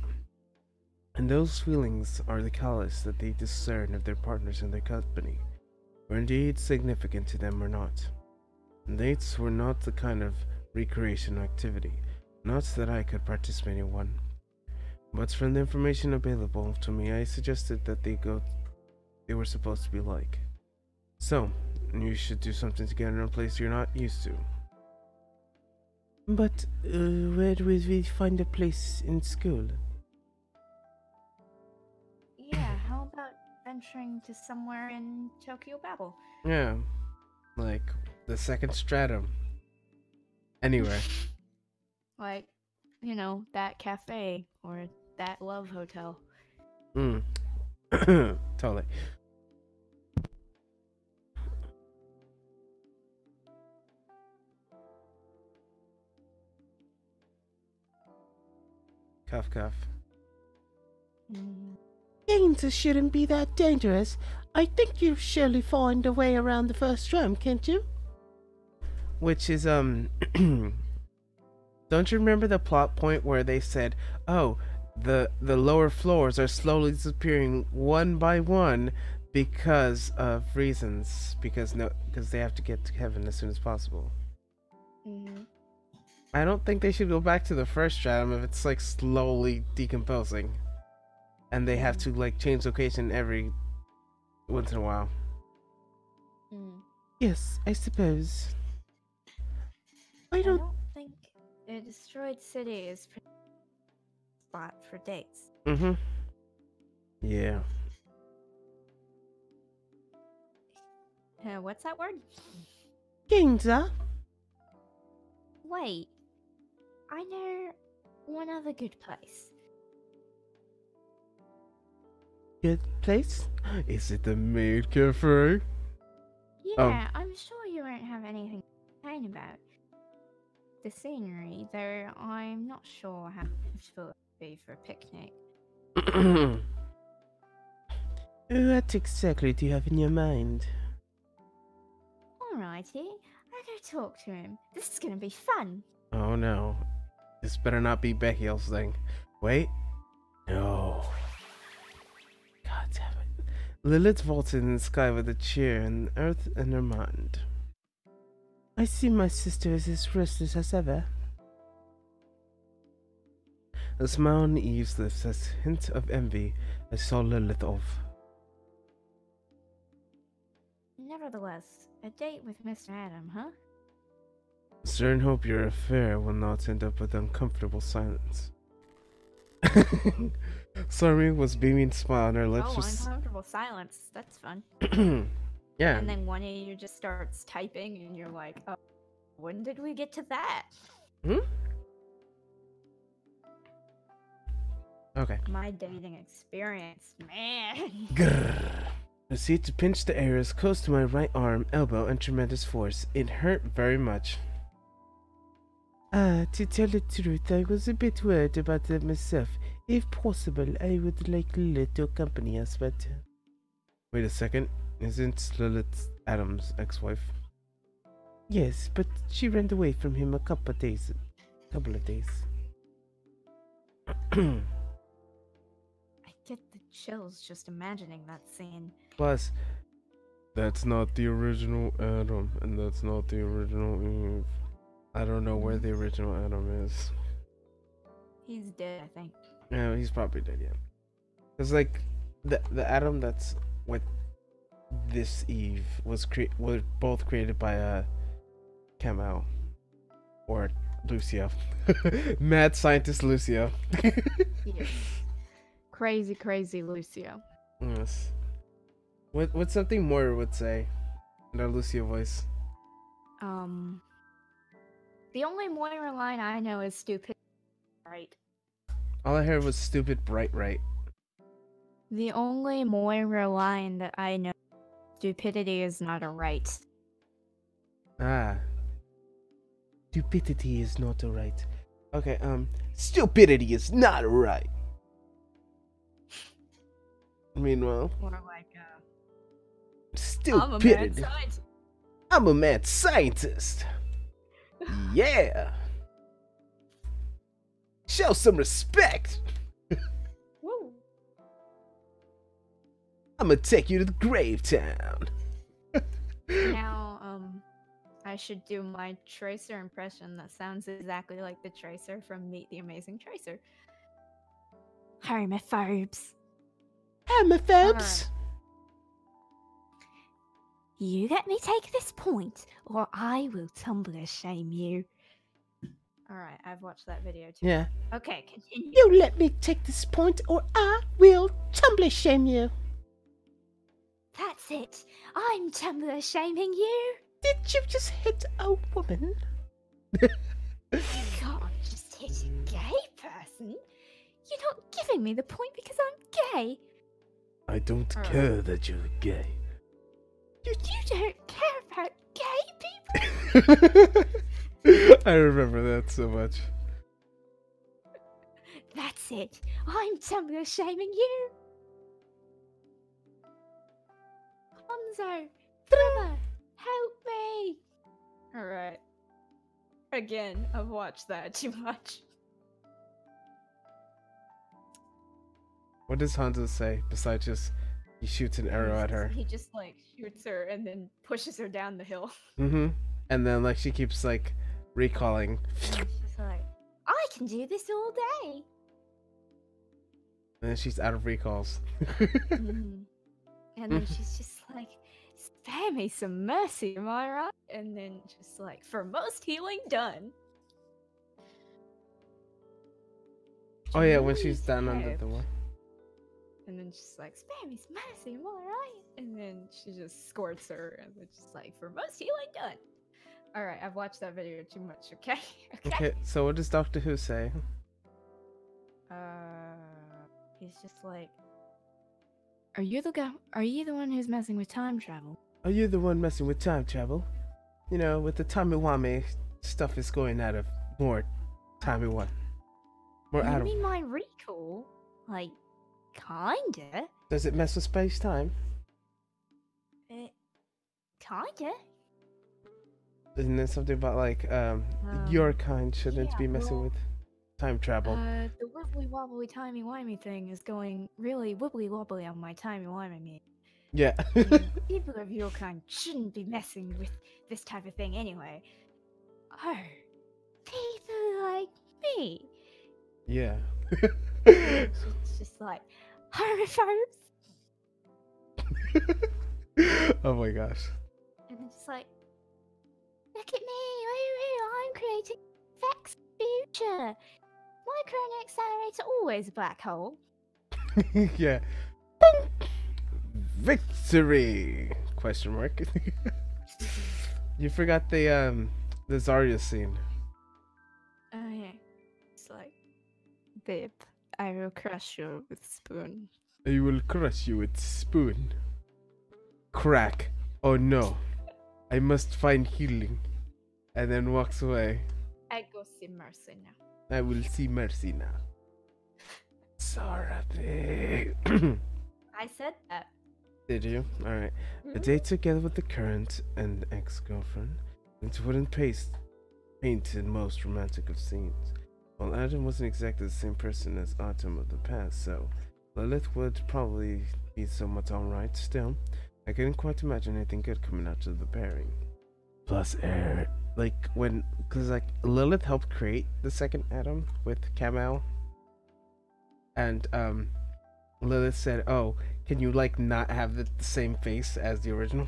And those feelings are the catalyst that they discern if their partners in their company were indeed significant to them or not. Dates were not the kind of recreational activity, not that I could participate in one. But from the information available to me, I suggested that they were supposed to be like. So, you should do something together in a place you're not used to. But, where would we find a place in school? Yeah, how about venturing to somewhere in Tokyo Babel? Yeah, like the second stratum. Anywhere. Like, you know, that cafe or that love hotel. Totally. Cough, cough. Games shouldn't be that dangerous. I think you'll surely find a way around the first room, can't you? Which is, don't you remember the plot point where they said, oh, the lower floors are slowly disappearing one by one because of reasons, because they have to get to heaven as soon as possible. I don't think they should go back to the first stratum if it's like slowly decomposing, and they have to like change location every once in a while. Yes, I suppose. I don't think a destroyed city is a spot for dates. Yeah. What's that word? Ginza? Wait, I know one other good place. Good place? Is it the maid cafe? Yeah, I'm sure you won't have anything to complain about. the scenery, though I'm not sure how useful it would be for a picnic. What exactly do you have in your mind? Alrighty, I'll go talk to him. This is gonna be fun. Oh no. This better not be Beckiel's thing. Wait. No. God damn it. Lilith vaulted in the sky with a cheer and earth in her mind. I see my sister is as restless as ever. A smile on Eve's lips as a hint of envy I saw Lilith off. Nevertheless, a date with Mr. Adam, huh? Certain hope your affair will not end up with uncomfortable silence. Stormy was beaming smile on her lips. Uncomfortable silence. That's fun. Yeah. And then one of you just starts typing, and you're like, "Oh, when did we get to that?" Okay. My dating experience, man. Grrr. Proceed to pinch the areas close to my right arm, elbow, and tremendous force. It hurt very much. To tell the truth, I was a bit worried about that myself. If possible, I would like Lilith to accompany us, but... Wait a second. Isn't Lilith Adam's ex-wife? Yes, but she ran away from him a couple of days. I get the chills just imagining that scene. Plus, that's not the original Adam, and that's not the original Eve. I don't know where the original Adam is. He's dead, I think. Yeah, he's probably dead, yeah. It's like, the Adam that's with this Eve were both created by Kamau. Or Lucio. Mad scientist Lucio. Yes. Crazy Lucio. Yes. What's something Moira would say in a Lucio voice? The only Moira line I know is stupid, right? All I heard was stupid bright right. The only Moira line that I know, stupidity is not a right. Ah. Stupidity is not a right. Okay, Stupidity is not right. Meanwhile, More like, Stupidity. I'm a mad I'm a mad scientist. scientist. Yeah. Show some respect. Woo. I'm gonna take you to the grave town. Now, I should do my Tracer impression that sounds exactly like the Tracer from Meet the Amazing Tracer. Homophobes. Homophobes. You let me take this point, or I will Tumblr shame you. Alright, I've watched that video too. Yeah. Okay, continue. You let me take this point, or I will Tumblr shame you. That's it. I'm Tumblr shaming you. Did you just hit a woman? You can't just hit a gay person. You're not giving me the point because I'm gay. I don't Alright. care that you're gay. You don't care about gay people. I remember that so much. That's it. I'm Tumblr shaming you. Hanzo, brother, help me. Alright. Again, I've watched that too much. What does Hanzo say besides just he shoots an arrow at her? He just like shoots her and then pushes her down the hill. Mm-hmm. And then like she keeps like recalling. And she's like, I can do this all day. And then she's out of recalls. "Mhm." And then she's just like, spare me some mercy, am I right? And then just like, for most healing done. Oh yeah, when Really she's down under scared. the wall. And then she's like, spare me some mercy, am I right? And then she just squirts her and it's just like, for most healing done. Alright, I've watched that video too much, okay? Okay, so what does Doctor Who say? He's just like, are you the guy? Are you the one who's messing with time travel? Are you the one messing with time travel? You know, with the timey-wimey stuff is going out of more timey one. More out You of. mean my recall? Like, kinda. Does it mess with space time? Kinda. Isn't there something about like your kind shouldn't yeah, be messing well, with time travel? The wibbly wobbly timey wimey thing is going really wibbly wobbly on my timey wimey. Yeah. People of your kind shouldn't be messing with this type of thing anyway. Oh, people like me. Yeah. It's just like, homophobes. Oh my gosh. And it's just like, look at me, I'm creating Vex future. My current accelerator always a black hole. Yeah. Victory! Question mark. You forgot the Zarya scene. Oh yeah. It's like, babe, I will crush you with spoon. I will crush you with spoon. Crack. Oh no. I must find healing. And then walks away. I go see Mercy now. I will see Mercy now. Sorry. I said that. Did you? Alright. A day together with the current and ex-girlfriend. It's wooden painted most romantic of scenes. While Adam wasn't exactly the same person as Autumn of the past, so Lilith would probably be somewhat alright still. I couldn't quite imagine anything good coming out of the pairing. Plus cause Lilith helped create the second Adam with Kamal. And Lilith said, oh, can you like not have the same face as the original?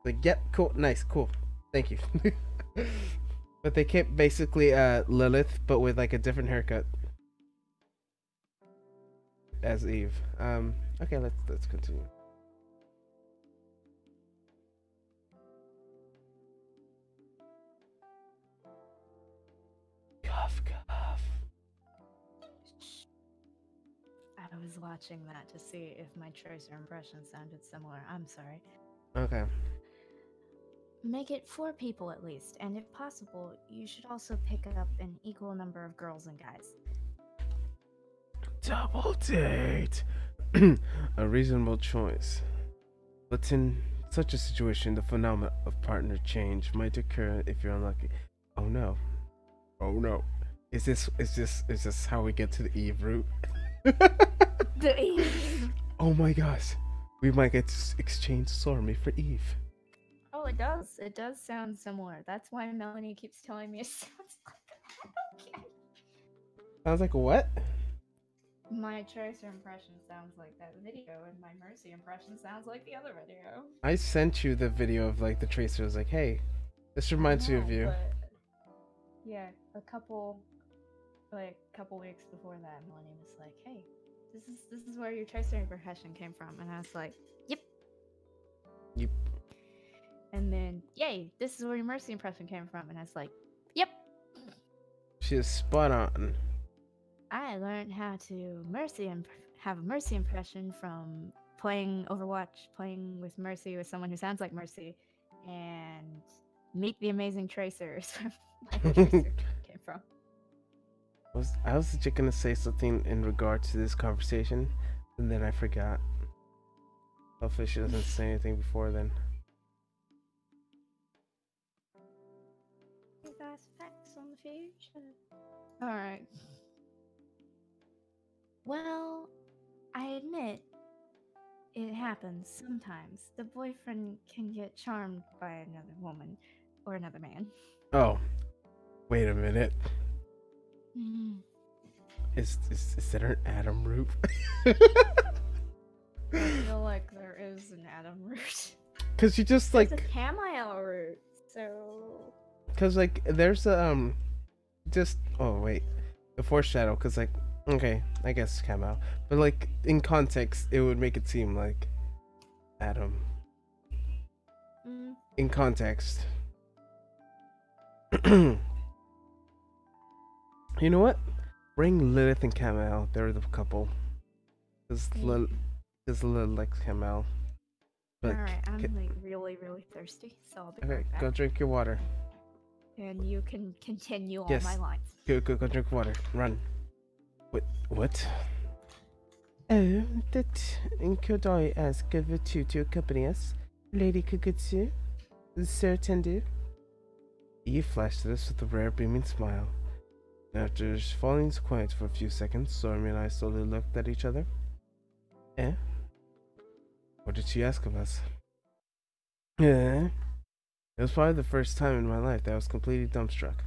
Like, yep, cool, nice, cool, thank you. But they kept basically Lilith, but with like a different haircut as Eve. Okay, let's continue. Cough, cough. I was watching that to see if my tracer impression sounded similar. I'm sorry. Okay. Make it 4 people at least, and if possible, you should also pick up an equal number of girls and guys. Double date. A reasonable choice. But in such a situation, the phenomenon of partner change might occur if you're unlucky. Oh no. Oh no. Is this how we get to the Eve route? The Eve. Oh my gosh. We might get to exchange Sormy for Eve. Oh, it does. It does sound similar. That's why Melanie keeps telling me it sounds like that. Okay. Sounds like what? My tracer impression sounds like that video, and my Mercy impression sounds like the other video. I sent you the video of like the tracer. I was like, hey, this reminds you of you. But, yeah, a couple weeks before that, Melanie was like, hey, this is where your tracer impression came from, and I was like, yep. Yep. And then, yay, this is where your Mercy impression came from, and I was like, yep. She is spot on. I learned how to have a Mercy impression from playing Overwatch, playing with Mercy with someone who sounds like Mercy, and meet the amazing tracers from where Tracer came from. I was just gonna say something in regard to this conversation, and then I forgot. Hopefully she doesn't say anything before then. You guys facts on the future. Alright. Well, I admit, it happens sometimes. The boyfriend can get charmed by another woman or another man. Oh, wait a minute. Mm. Is there an Adam root? I feel like there is an Adam root. Cause you just There's like a Camael root, so... Cause like there's a just oh wait, the foreshadow. Cause like okay, I guess Kamal, but like in context, it would make it seem like Adam. Mm. In context. You know what? Bring Lilith and Kamal. They're the couple. Cause Lilith likes Kamal. Alright, I'm like really, really thirsty, so I'll be Okay, right back. go drink your water. and you can continue all Yes. my lines. Go drink water. Run. What? Oh, that could I ask of you to accompany us, Lady Kugutsu? Sir Tendu? Eve flashed at us with a rare beaming smile. After falling quiet for a few seconds, Stormy and I slowly looked at each other. Eh? What did she ask of us? It was probably the first time in my life that I was completely dumbstruck.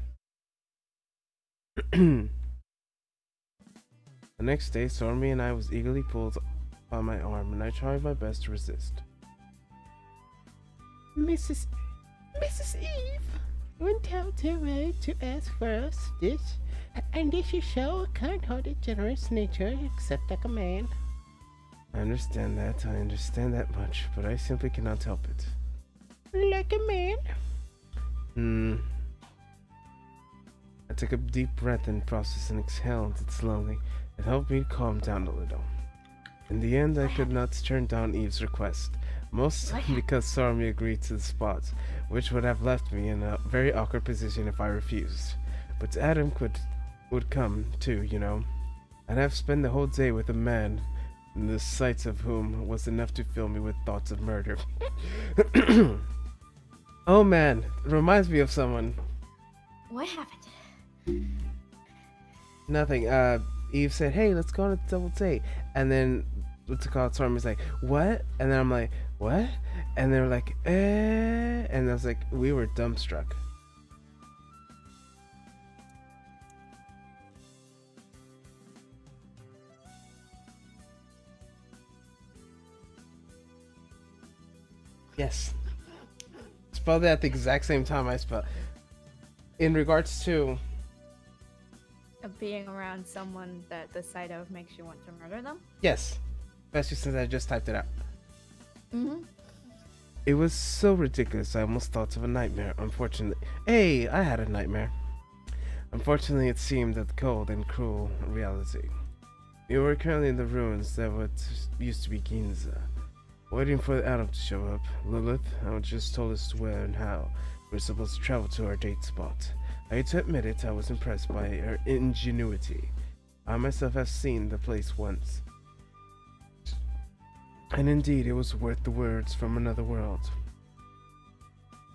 The next day, Stormy and I was eagerly pulled by my arm, and I tried my best to resist. Mrs. Eve went out her way to ask for us this, and if you show a kind-hearted, generous nature, accept like a man. I understand that much, but I simply cannot help it. Like a man? I took a deep breath and processed and exhaled it slowly. It helped me calm down a little. In the end, I could not turn down Eve's request, mostly because Stormy agreed to the spot, which would have left me in a very awkward position if I refused. But Adam would come too, you know. I'd have spent the whole day with a man, the sight of whom was enough to fill me with thoughts of murder. Oh man, it reminds me of someone. What happened? Nothing. Eve said, "Hey, let's go on a double date," and then what's it called? Stormy's like, "What?" And then I'm like, "What?" And they're like, "Eh," and I was like, we were dumbstruck. Yes. Spelled it at the exact same time I spelled. In regards to Being around someone that the sight of makes you want to murder them? yes, especially since I just typed it out. Mm-hmm. It was so ridiculous I almost thought of a nightmare, unfortunately. Hey, I had a nightmare. Unfortunately, it seemed a cold and cruel reality. We were currently in the ruins that what used to be Ginza, waiting for Adam to show up. Lilith just told us where and how we're supposed to travel to our date spot. I had to admit it, I was impressed by her ingenuity. I myself have seen the place once. And indeed, it was worth the words from another world.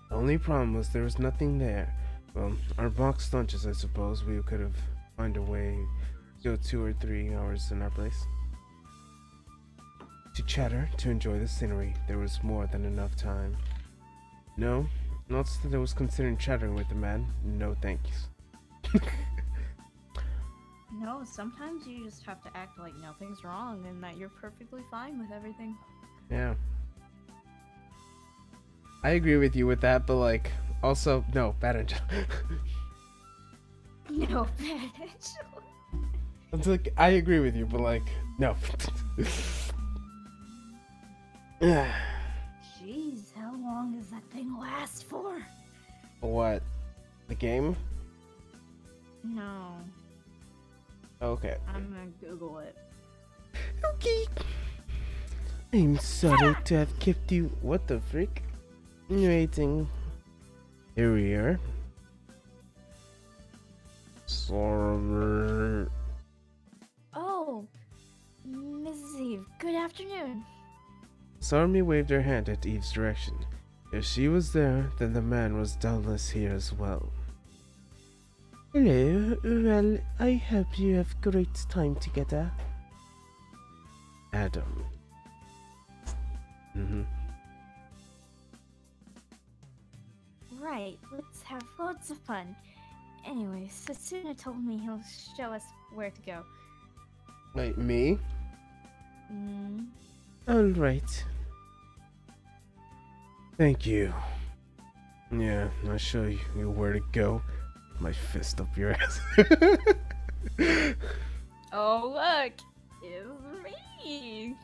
The only problem was there was nothing there. Well, our boxed lunches, I suppose. We could have found a way to go 2 or 3 hours in our place. To chatter, to enjoy the scenery, there was more than enough time. No, not that I was considering chattering with the man. No thanks. No, sometimes you just have to act like nothing's wrong and that you're perfectly fine with everything. Yeah. I agree with you with that, but like, also, no, bad angel. No, bad angel. It's like, I agree with you, but like, no. Jeez, how long does that thing last for? What? The game? No, Okay. I'm gonna Google it. Okay. I'm sorry to have kept you. What the freak? Waiting. Here we are. Sorry. Oh, Mrs. Eve, good afternoon. Sarmi waved her hand at Eve's direction. If she was there, then the man was doubtless here as well. Hello. Well, I hope you have great time together. Adam. Right, let's have lots of fun. Anyway, Satsuna told me he'll show us where to go. Wait, me? All right. Thank you. Yeah, I'll show you where to go. My fist up your ass. Oh, look! It's me!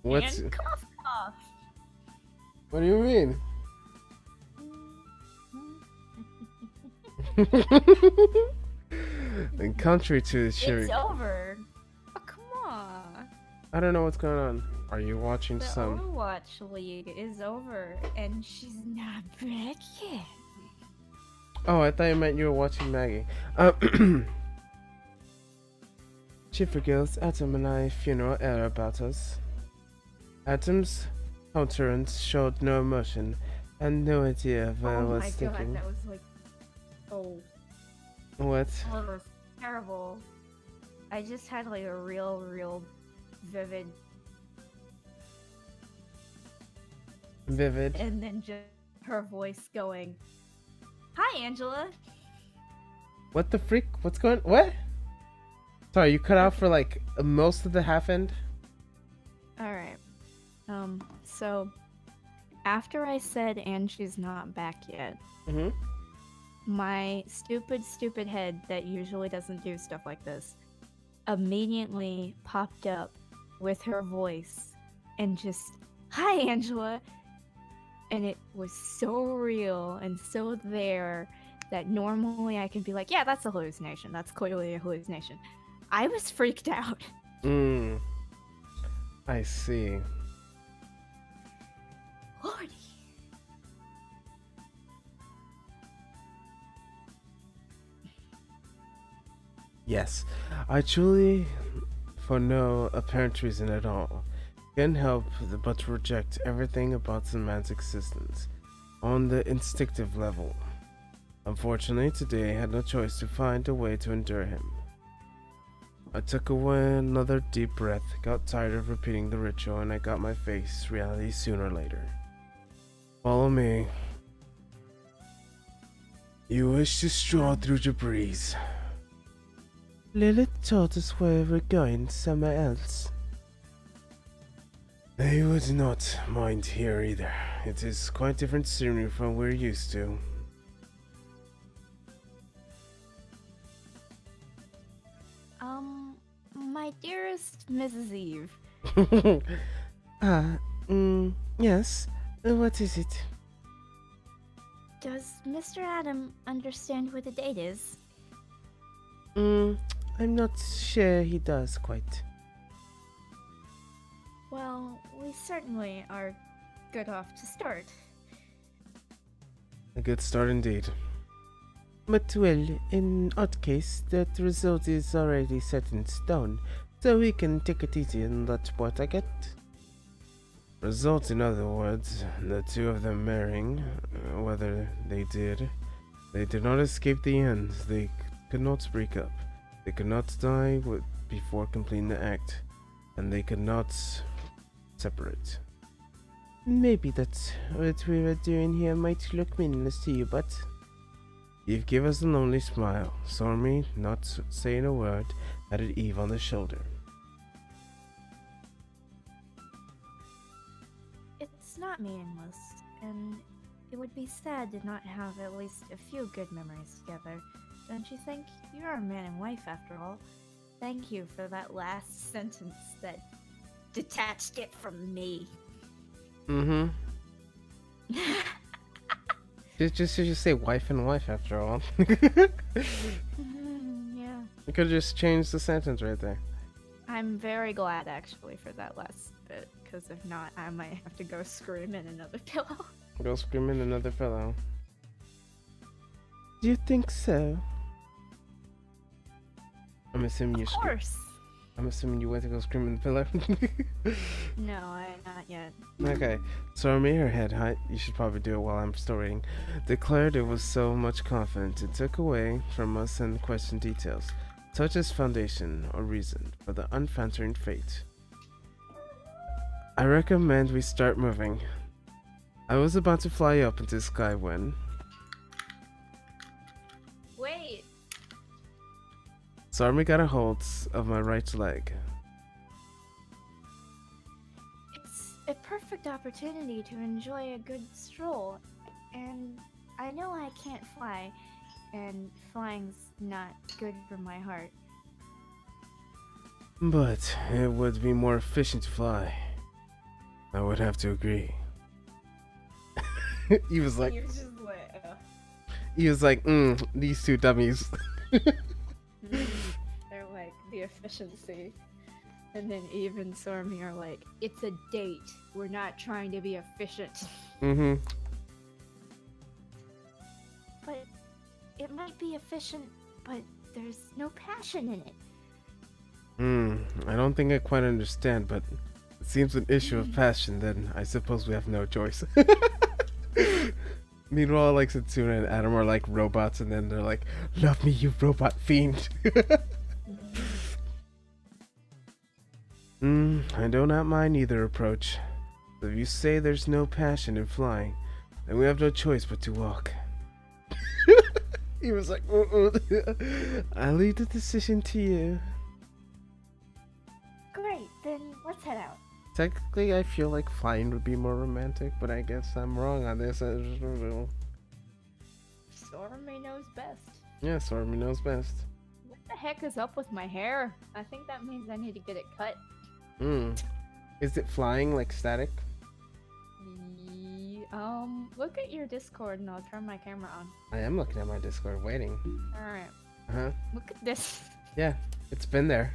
What's... And cough cough! What do you mean? And contrary to the Sherry, It's over! Oh, come on! I don't know what's going on. Are you watching The some? Overwatch League is over, and she's not back yet. Oh, I thought you meant you were watching Maggie. Chief reveals Atom and I funeral air about us. Atom's countenance showed no emotion and no idea of where I was thinking. that was like, oh, What? that was terrible. I just had like a real vivid, Vivid. and then just her voice going, "Hi, Angela." What the freak? What's going? What? Sorry, you cut out for like most of the half end. All right. So after I said Angie's not back yet, Mhm. my stupid head that usually doesn't do stuff like this immediately popped up with her voice and just, "Hi, Angela." And it was so real and so there that normally I can be like, yeah, that's a hallucination. That's clearly a hallucination. I was freaked out. I see. Lordy. Yes, I truly, for no apparent reason at all, can't help but reject everything about the man's existence on the instinctive level. Unfortunately, today I had no choice to find a way to endure him. I took away another deep breath, got tired of repeating the ritual, and I got my face reality sooner or later. Follow me. You wish to stroll through the breeze. Lilith told us where we're going somewhere else. They would not mind here either. It is quite different scenery from we're used to. My dearest Mrs. Eve, Yes. What is it? does Mr. Adam understand what the date is? I'm not sure he does quite. Well, we certainly are good off to start. A good start indeed. But well, in odd case, that result is already set in stone, so we can take it easy and let what I get. Result, in other words, the two of them marrying, whether they did not escape the end. They could not break up. They could not die before completing the act, and they could not separate. Maybe that's what we were doing here might look meaningless to you, but Eve gave us a lonely smile, saw me, not saying a word, patted Eve on the shoulder. It's not meaningless, and it would be sad to not have at least a few good memories together. Don't you think? You're a man and wife after all. Thank you for that last sentence that detached it from me. Mm-hmm. Just say wife and wife after all. Yeah. You could just change the sentence right there. I'm very glad actually for that last bit, because if not, I might have to go scream in another pillow. Go scream in another pillow. Do you think so? I'm assuming you. Of course. I'm assuming you went to go scream in the pillow. No, not yet. Okay, so me, her head height, you should probably do it while I'm still reading, declared it was so much confidence it took away from us and questioned details, such as foundation or reason for the unfaltering fate. I recommend we start moving. I was about to fly up into the sky when... Wait. Sarmi got a hold of my right leg. It's a perfect opportunity to enjoy a good stroll, and I know I can't fly, and flying's not good for my heart. But it would be more efficient to fly. I would have to agree. He was like, these two dummies. They're like, the efficiency. And then Eve and Stormy are like, it's a date. We're not trying to be efficient. Mm-hmm. But It might be efficient, but there's no passion in it. I don't think I quite understand, but it seems an issue of passion, then I suppose we have no choice. Meanwhile, like Satsuna and Adam are like robots, and then they're like, "Love me, you robot fiend." I do not mind either approach. So if you say there's no passion in flying, then we have no choice but to walk. He was like, I leave the decision to you. Great, then let's head out. Technically, I feel like flying would be more romantic, but I guess I'm wrong on this. Stormy knows best. Yeah, Stormy knows best. What the heck is up with my hair? I think that means I need to get it cut. Is it flying like static? Look at your Discord and I'll turn my camera on. I am looking at my Discord, waiting. Alright. Look at this. Yeah, it's been there.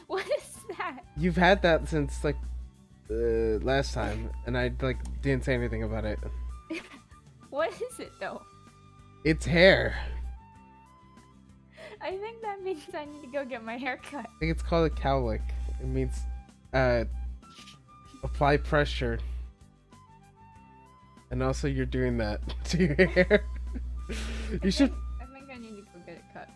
What is that? You've had that since like last time, and I like didn't say anything about it. What is it though? It's hair. I think that means I need to go get my hair cut. I think it's called a cowlick. It means apply pressure. And also you're doing that to your hair. You should I think I need to go get it cut.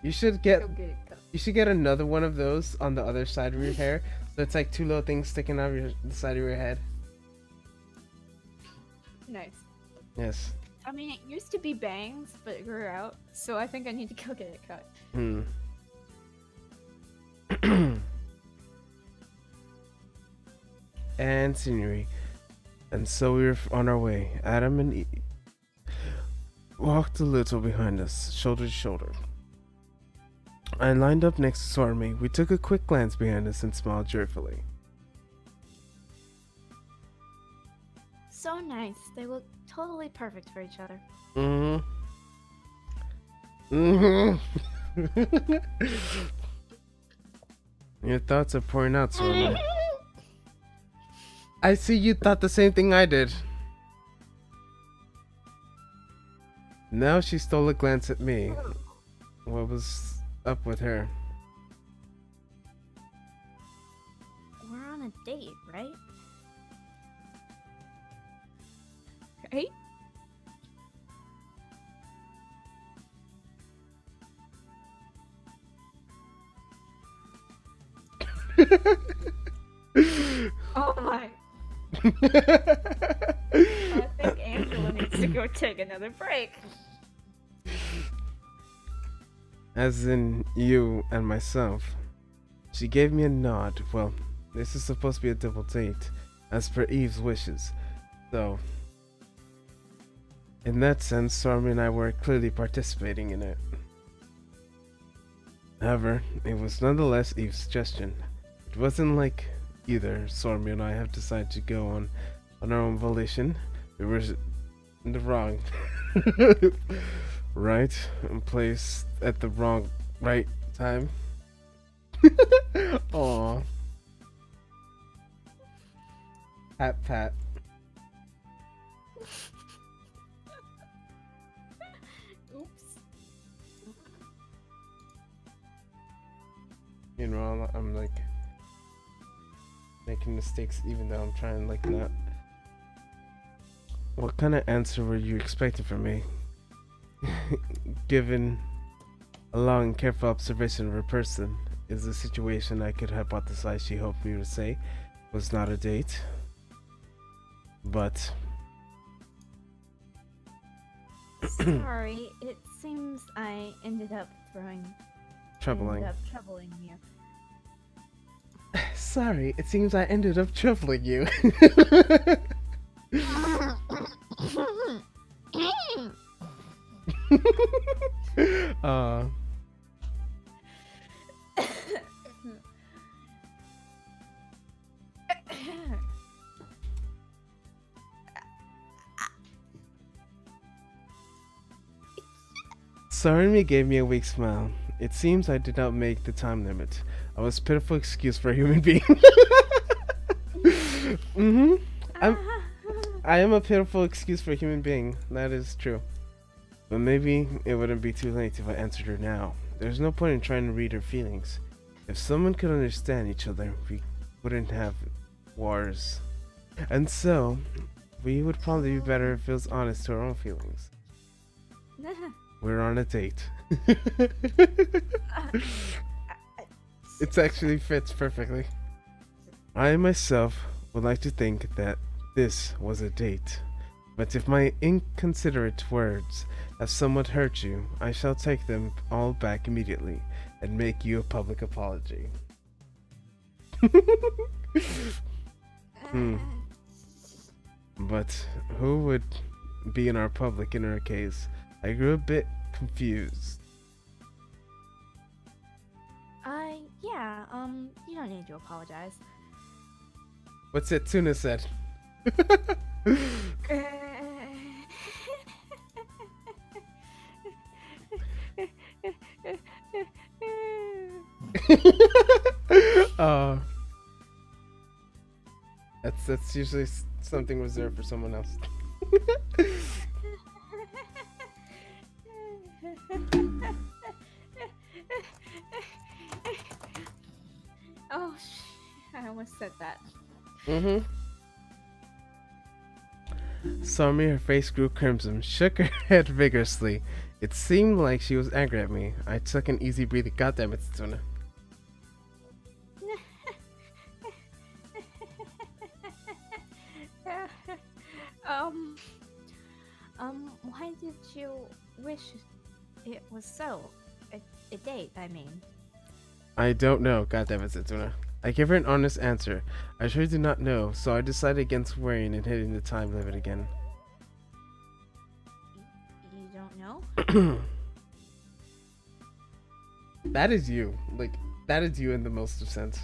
You should get Go get it cut. You should get another one of those on the other side of your hair. So it's like two little things sticking out of the side of your head. Nice. Yes. I mean, it used to be bangs, but it grew out, so I think I need to go get it cut. And scenery. And so we were on our way. Adam and Eve walked a little behind us, shoulder to shoulder. I lined up next to Stormy. We took a quick glance behind us and smiled joyfully. So nice. They look totally perfect for each other. Your thoughts are pouring out, Stormy. I see you thought the same thing I did. Now she stole a glance at me. What was up with her? We're on a date, right? Right? Oh my. I think Angela needs to go take another break. As in you and myself. She gave me a nod. Well, this is supposed to be a double date, as per Eve's wishes. So, in that sense, Stormy and I were clearly participating in it. However, it was nonetheless Eve's suggestion. It wasn't like either Stormy and I have decided to go on our own volition. We were in the wrong right place at the wrong right time. Aww. Pat pat. Oops. You know, I'm like making mistakes even though I'm trying like not. What kind of answer were you expecting from me? Given a long careful observation of her person, is the situation I could hypothesize she hoped me to say was not a date. But Sorry, it seems I ended up troubling. troubling you. Sorry, it seems I ended up troubling you. Sarimi gave me a weak smile. It seems I did not make the time limit. I was a pitiful excuse for a human being. I am a pitiful excuse for a human being. That is true. But maybe it wouldn't be too late if I answered her now. There's no point in trying to read her feelings. If someone could understand each other, we wouldn't have wars. And so, we would probably be better if it was honest to our own feelings. We're on a date. It actually fits perfectly. I myself would like to think that this was a date. But if my inconsiderate words have somewhat hurt you, I shall take them all back immediately and make you a public apology. But who would be in our public in her case? I grew a bit confused. Yeah, you don't need to apologize. What's it Tuna said? That's usually something reserved for someone else. Oh, I almost said that. Saw me, her face grew crimson, shook her head vigorously. It seemed like she was angry at me. I took an easy breathing. Goddamn it, Tuna. Why did you wish it was so? A date, I mean. I don't know. Goddamn it, Tuna. I gave her an honest answer. I sure do not know, so I decided against worrying and hitting the time limit again. You don't know? That is you. Like, that is you in the most of sense.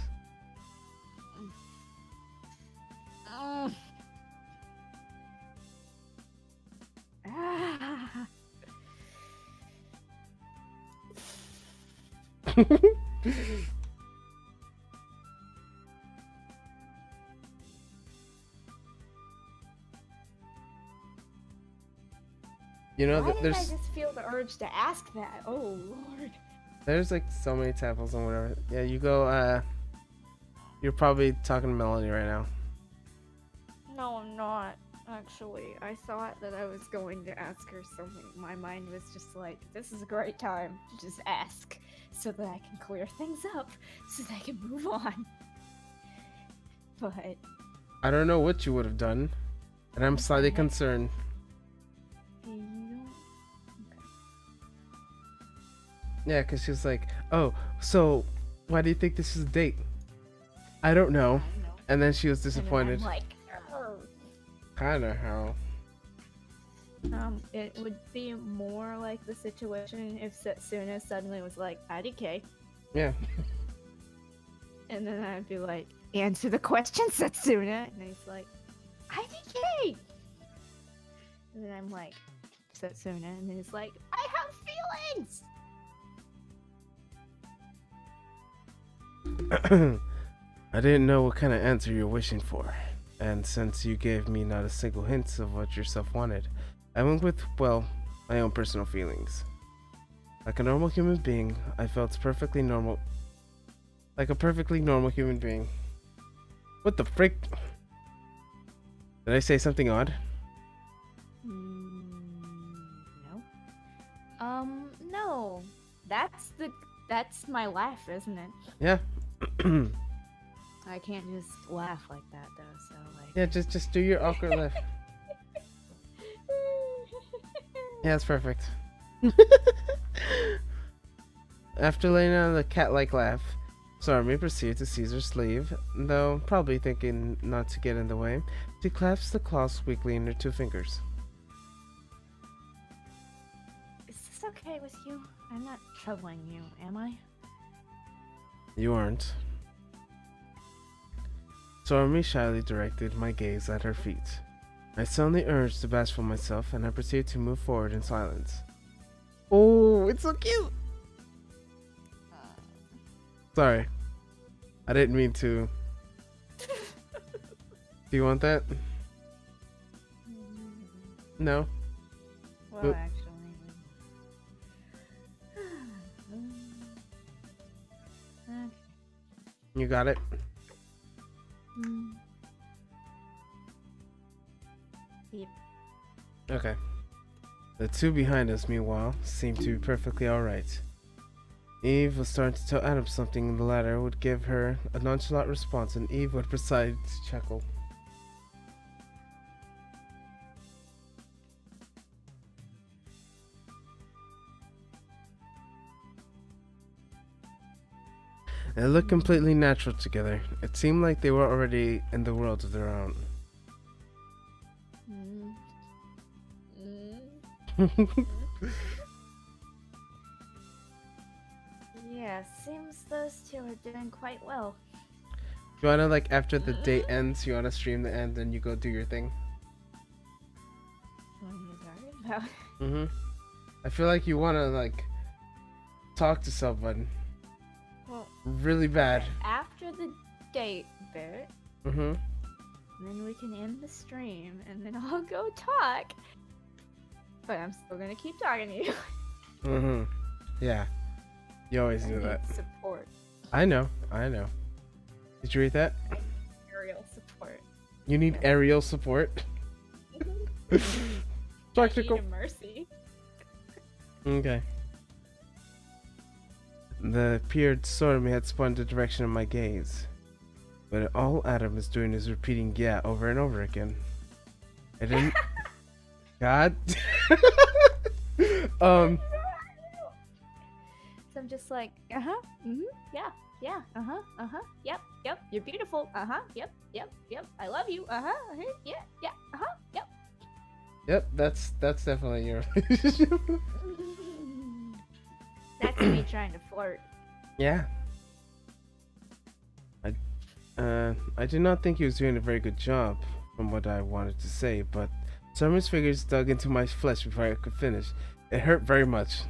You know, Why did there's I just feel the urge to ask that? Oh lord. there's like so many tadpoles and whatever. Yeah, you go. You're probably talking to Melanie right now. No, I'm not. Actually, I thought that I was going to ask her something. My mind was just like, this is a great time to just ask so that I can clear things up so that I can move on. But I don't know what you would have done, and I'm slightly Okay. concerned. you don't. Okay. Yeah, because she was like, oh, so why do you think this is a date? I don't know. I don't know. And then she was And then disappointed. I'm like, "Arr." Kinda how. It would be more like the situation if Setsuna suddenly was like, IDK. Yeah. And then I'd be like, answer the question, Setsuna. And he's like, IDK. And then I'm like, Setsuna. And then he's like, I have feelings. I didn't know what kind of answer you're wishing for. And since you gave me not a single hint of what yourself wanted, I went with, well, my own personal feelings. Like a normal human being, I felt perfectly normal. Like a perfectly normal human being. What the frick? Did I say something odd? No. No. That's my laugh, isn't it? Yeah. I can't just laugh like that though, so like. Yeah, just do your awkward laugh. Yeah, it's perfect. After laying on the cat-like laugh, Sarmi proceeded to seize her sleeve, though probably thinking not to get in the way. She clasps the cloth weakly in her two fingers. Is this okay with you? I'm not troubling you, am I? You aren't. Sarmi shyly directed my gaze at her feet. I suddenly urged to bashful myself, and I proceeded to move forward in silence. Oh, it's so cute! Sorry. I didn't mean to. Do you want that? No? Well, Oop. actually. You got it? Mm. Yep. Okay. The two behind us, meanwhile, seemed to be perfectly alright. Eve was starting to tell Adam something, and the latter would give her a nonchalant response, and Eve would proceed to chuckle. They looked completely natural together. It seemed like they were already in the world of their own. Yeah, seems those two are doing quite well. You wanna, like, after the date ends, you wanna stream the end and you go do your thing? What are you talking about? Mm-hmm. I feel like you wanna, like, talk to someone Well, really bad. after the date bit, Mm-hmm. then we can end the stream, and then I'll go talk. But I'm still gonna keep talking to you. Mm-hmm. Yeah. You always I do need that. support. I know. I know. Did you read that? Aerial support. You need aerial support. Practical. I need a mercy. Okay. The appeared sword me had spun the direction of my gaze. But all Adam is doing is repeating yeah over and over again. I didn't God So I'm just like, yeah, yep, you're beautiful, yep, I love you, yeah, yep. Yep, that's definitely your relationship. That's me trying to flirt. Yeah. I did not think he was doing a very good job from what I wanted to say, but some of his fingers dug into my flesh before I could finish. It hurt very much.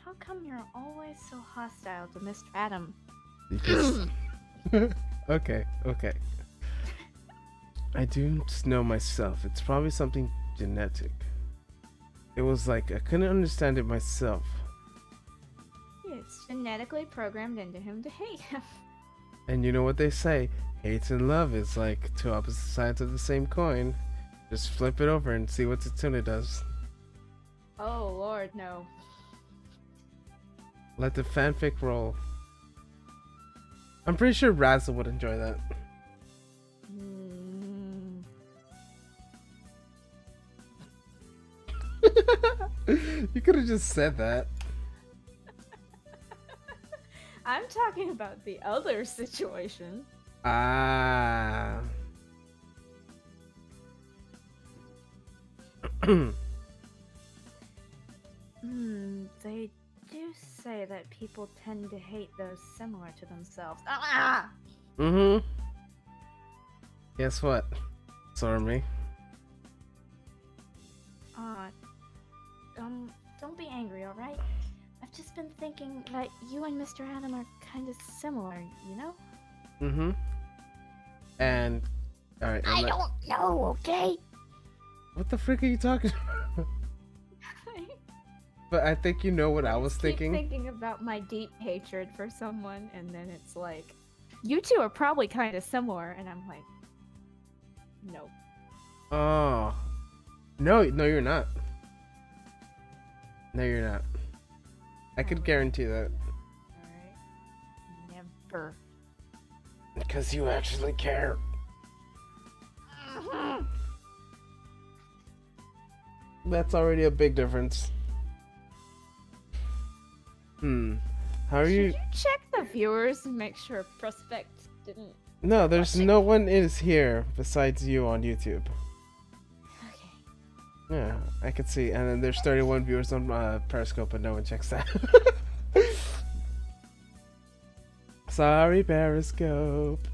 How come you're always so hostile to Mr. Adam? Because okay. I do just know myself. It's probably something genetic. It was like I couldn't understand it myself. It's genetically programmed into him to hate him. And you know what they say? Hate and love is like two opposite sides of the same coin. Just flip it over and see what Tatsuna does. Oh lord, no. Let the fanfic roll. I'm pretty sure Razzle would enjoy that. You could have just said that. I'm talking about the other situation. Ah. They do say that people tend to hate those similar to themselves. Ah! Mm-hmm. Guess what? Stormy. Don't be angry, alright? I've just been thinking that you and Mr. Adam are kind of similar, you know? Mm-hmm. And... Alright, I don't know, okay? what the frick are you talking about? But I think you know what I was keep thinking. thinking about my deep hatred for someone, and then it's like, you two are probably kind of similar, and I'm like, no. Oh. No, you're not. No, you're not. I could guarantee that. Alright. Never. Because you actually care. That's already a big difference. How are you? Should you check the viewers and make sure Prospect didn't... No, there's watch it? no one is here besides you on YouTube. Okay. Yeah, I could see. And then there's 31 viewers on Periscope, but no one checks that. Sorry, Periscope.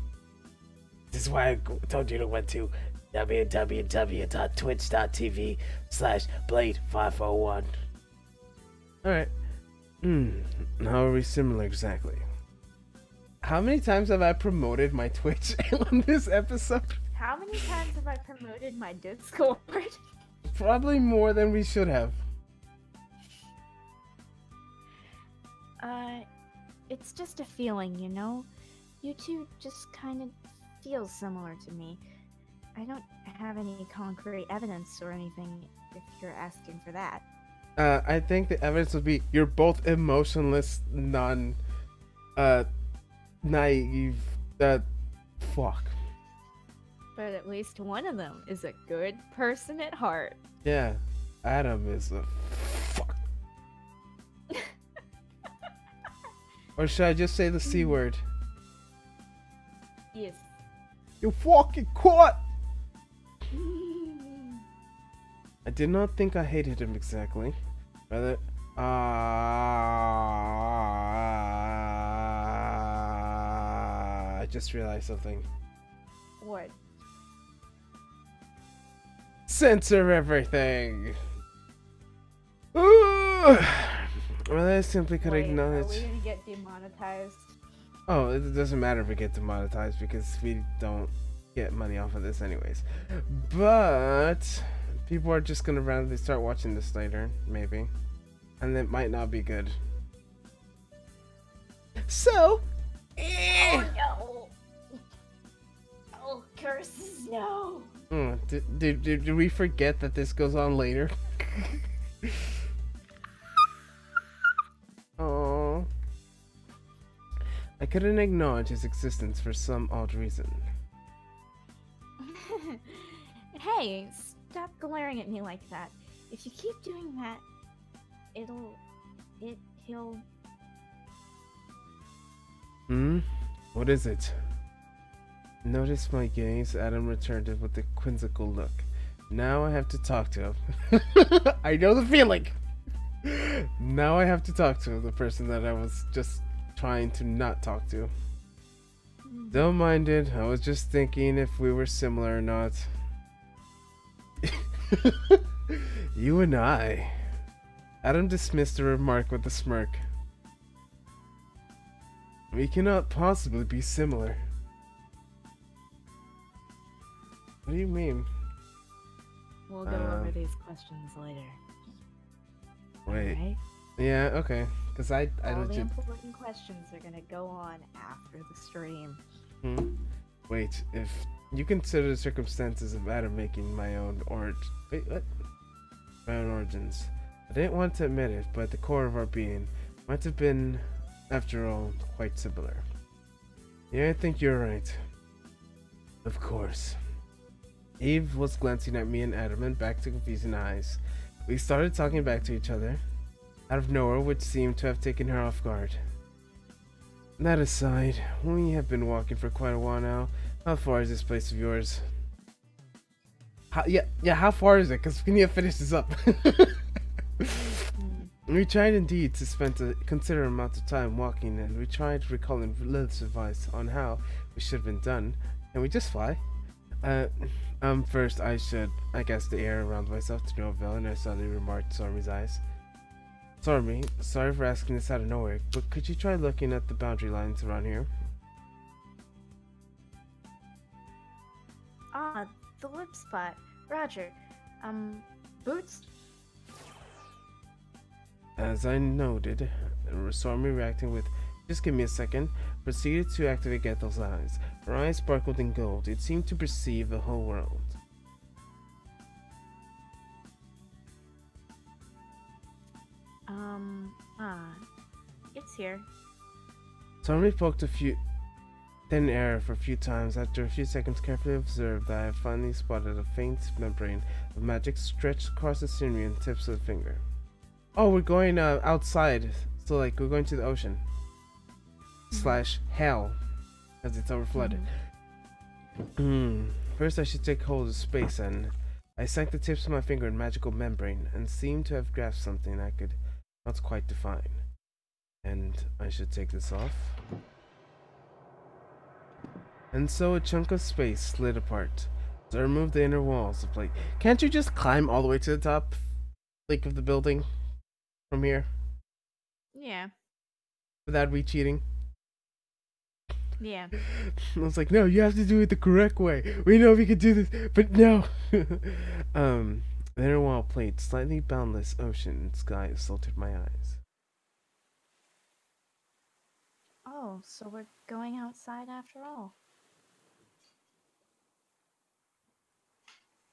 This is why I told you to went to www.twitch.tv/Blade501. Alright. How are we similar exactly? How many times have I promoted my Twitch on this episode? How many times have I promoted my Discord? Probably more than we should have. It's just a feeling, you know? You two just kind of feel similar to me. I don't have any concrete evidence or anything if you're asking for that. I think the evidence would be you're both emotionless, naive. Fuck. But at least one of them is a good person at heart. Yeah, Adam is a fuck. Or should I just say the C word? Yes. You fucking caught! I did not think I hated him exactly. Rather, I just realized something. What? Censor everything! Ooh. Well, I simply could Wait, acknowledge. are we gonna get demonetized? Oh, it doesn't matter if we get demonetized because we don't get money off of this anyways. But people are just gonna randomly start watching this later, maybe. And it might not be good. So, Oh no! Oh, curses, no! did we forget that this goes on later? Oh, I couldn't acknowledge his existence for some odd reason. Hey, stop glaring at me like that. If you keep doing that, he'll... What is it? Notice my gaze. Adam returned it with a quizzical look. Now I have to talk to him. I know the feeling. Now I have to talk to the person that I was just trying to not talk to. Don't mind it. I was just thinking if we were similar or not. You and I. Adam dismissed the remark with a smirk. We cannot possibly be similar. What do you mean? We'll go over these questions later. Wait. Alright? Yeah, okay. Because I All the legit... important questions are gonna go on after the stream. Wait, if you consider the circumstances of Adam making my own Wait, what? My own origins. I didn't want to admit it, but at the core of our being might have been, after all, quite similar. Yeah, I think you're right. Of course. Eve was glancing at me and Adam and back to confusing eyes. We started talking back to each other, out of nowhere, which seemed to have taken her off guard. That aside, we have been walking for quite a while now. How far is this place of yours? How far is it? Because we need to finish this up. We tried indeed to spend a considerable amount of time walking, and we tried recalling Lilith's advice on how we should have been done. Can we just fly? First I guess the air around myself to no avail, and I suddenly remarked Stormy's eyes. Stormy, sorry for asking this out of nowhere, but could you try looking at the boundary lines around here? Ah, the lip spot. Roger. Boots? As I noted, Stormy reacting with, just give me a second, proceeded to activate Gethel's eyes. Her eyes sparkled in gold. It seemed to perceive the whole world. It's here. Stormy poked a few thin air for a few times. After a few seconds carefully observed, I have finally spotted a faint membrane of magic stretched across the scenery and tips of the finger. Oh, we're going outside. So like we're going to the ocean. Slash hell. As it's overflooded. First I should take hold of space, and I sank the tips of my finger in magical membrane and seemed to have grasped something I could not quite define. And I should take this off. And so a chunk of space slid apart. So I removed the inner walls of plate. Can't you just climb all the way to the top, like, of the building from here Yeah. without cheating? Yeah. I was like, no, you have to do it the correct way. We know we can do this, but no. The inner wall plate, slightly boundless ocean and sky assaulted my eyes. Oh, so we're going outside after all.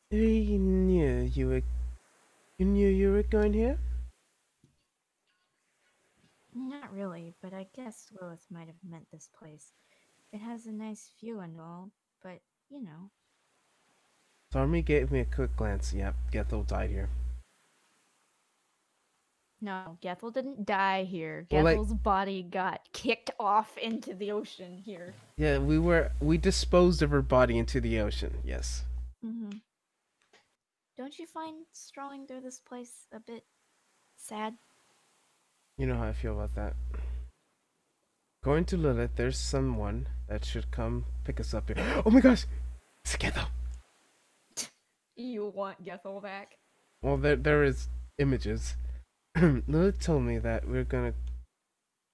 You knew you were going here? Not really, but I guess Lilith might have meant this place. It has a nice view and all, but, you know. Stormy gave me a quick glance. Yep, Gethel died here. No, Gethel didn't die here. Well, like- Gethel's body got kicked off into the ocean here. Yeah, we disposed of her body into the ocean. Yes. Mm-hmm. Don't you find strolling through this place a bit sad? You know how I feel about that. Going to Lilith, there's someone that should come pick us up here. Oh my gosh! It's Gethel! You want Gethel back? Well, there is images. Lilith told me that we're gonna...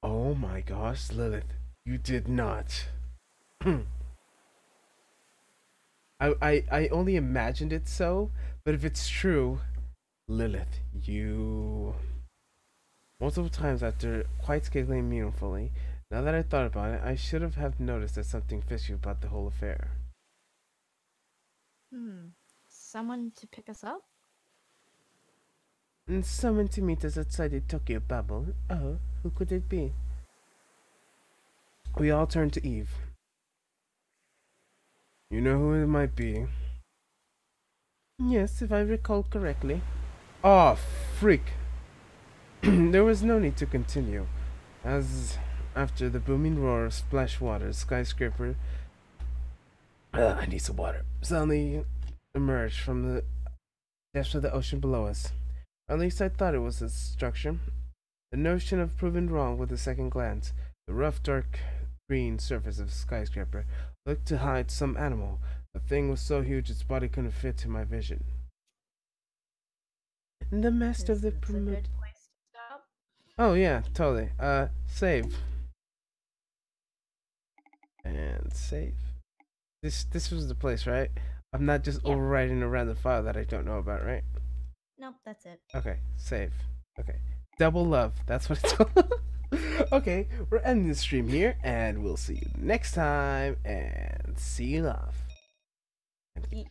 Oh my gosh, Lilith. You did not. I only imagined it so, but if it's true, Lilith, you... Multiple times after quite giggling meaningfully, now that I thought about it, I should have noticed there's something fishy about the whole affair. Someone to pick us up? And someone to meet us outside the Tokyo Babel. Oh, who could it be? We all turned to Eve. You know who it might be? Yes, if I recall correctly. Oh, freak! There was no need to continue, as after the booming roar of splash water, skyscraper... I need some water. Suddenly emerged from the depths of the ocean below us. Or at least I thought it was a structure. The notion of proving wrong with a second glance. The rough, dark green surface of the skyscraper looked to hide some animal. The thing was so huge its body couldn't fit in my vision. And the master of the It's a promote... good place to stop. Oh yeah, totally. Save. And save. This was the place, right? I'm not just Yeah. overwriting a random file that I don't know about, right? Nope, that's it. Okay, save. Okay. Double love. That's what it's called. Okay, we're ending the stream here, and we'll see you next time, and see you love. Eat.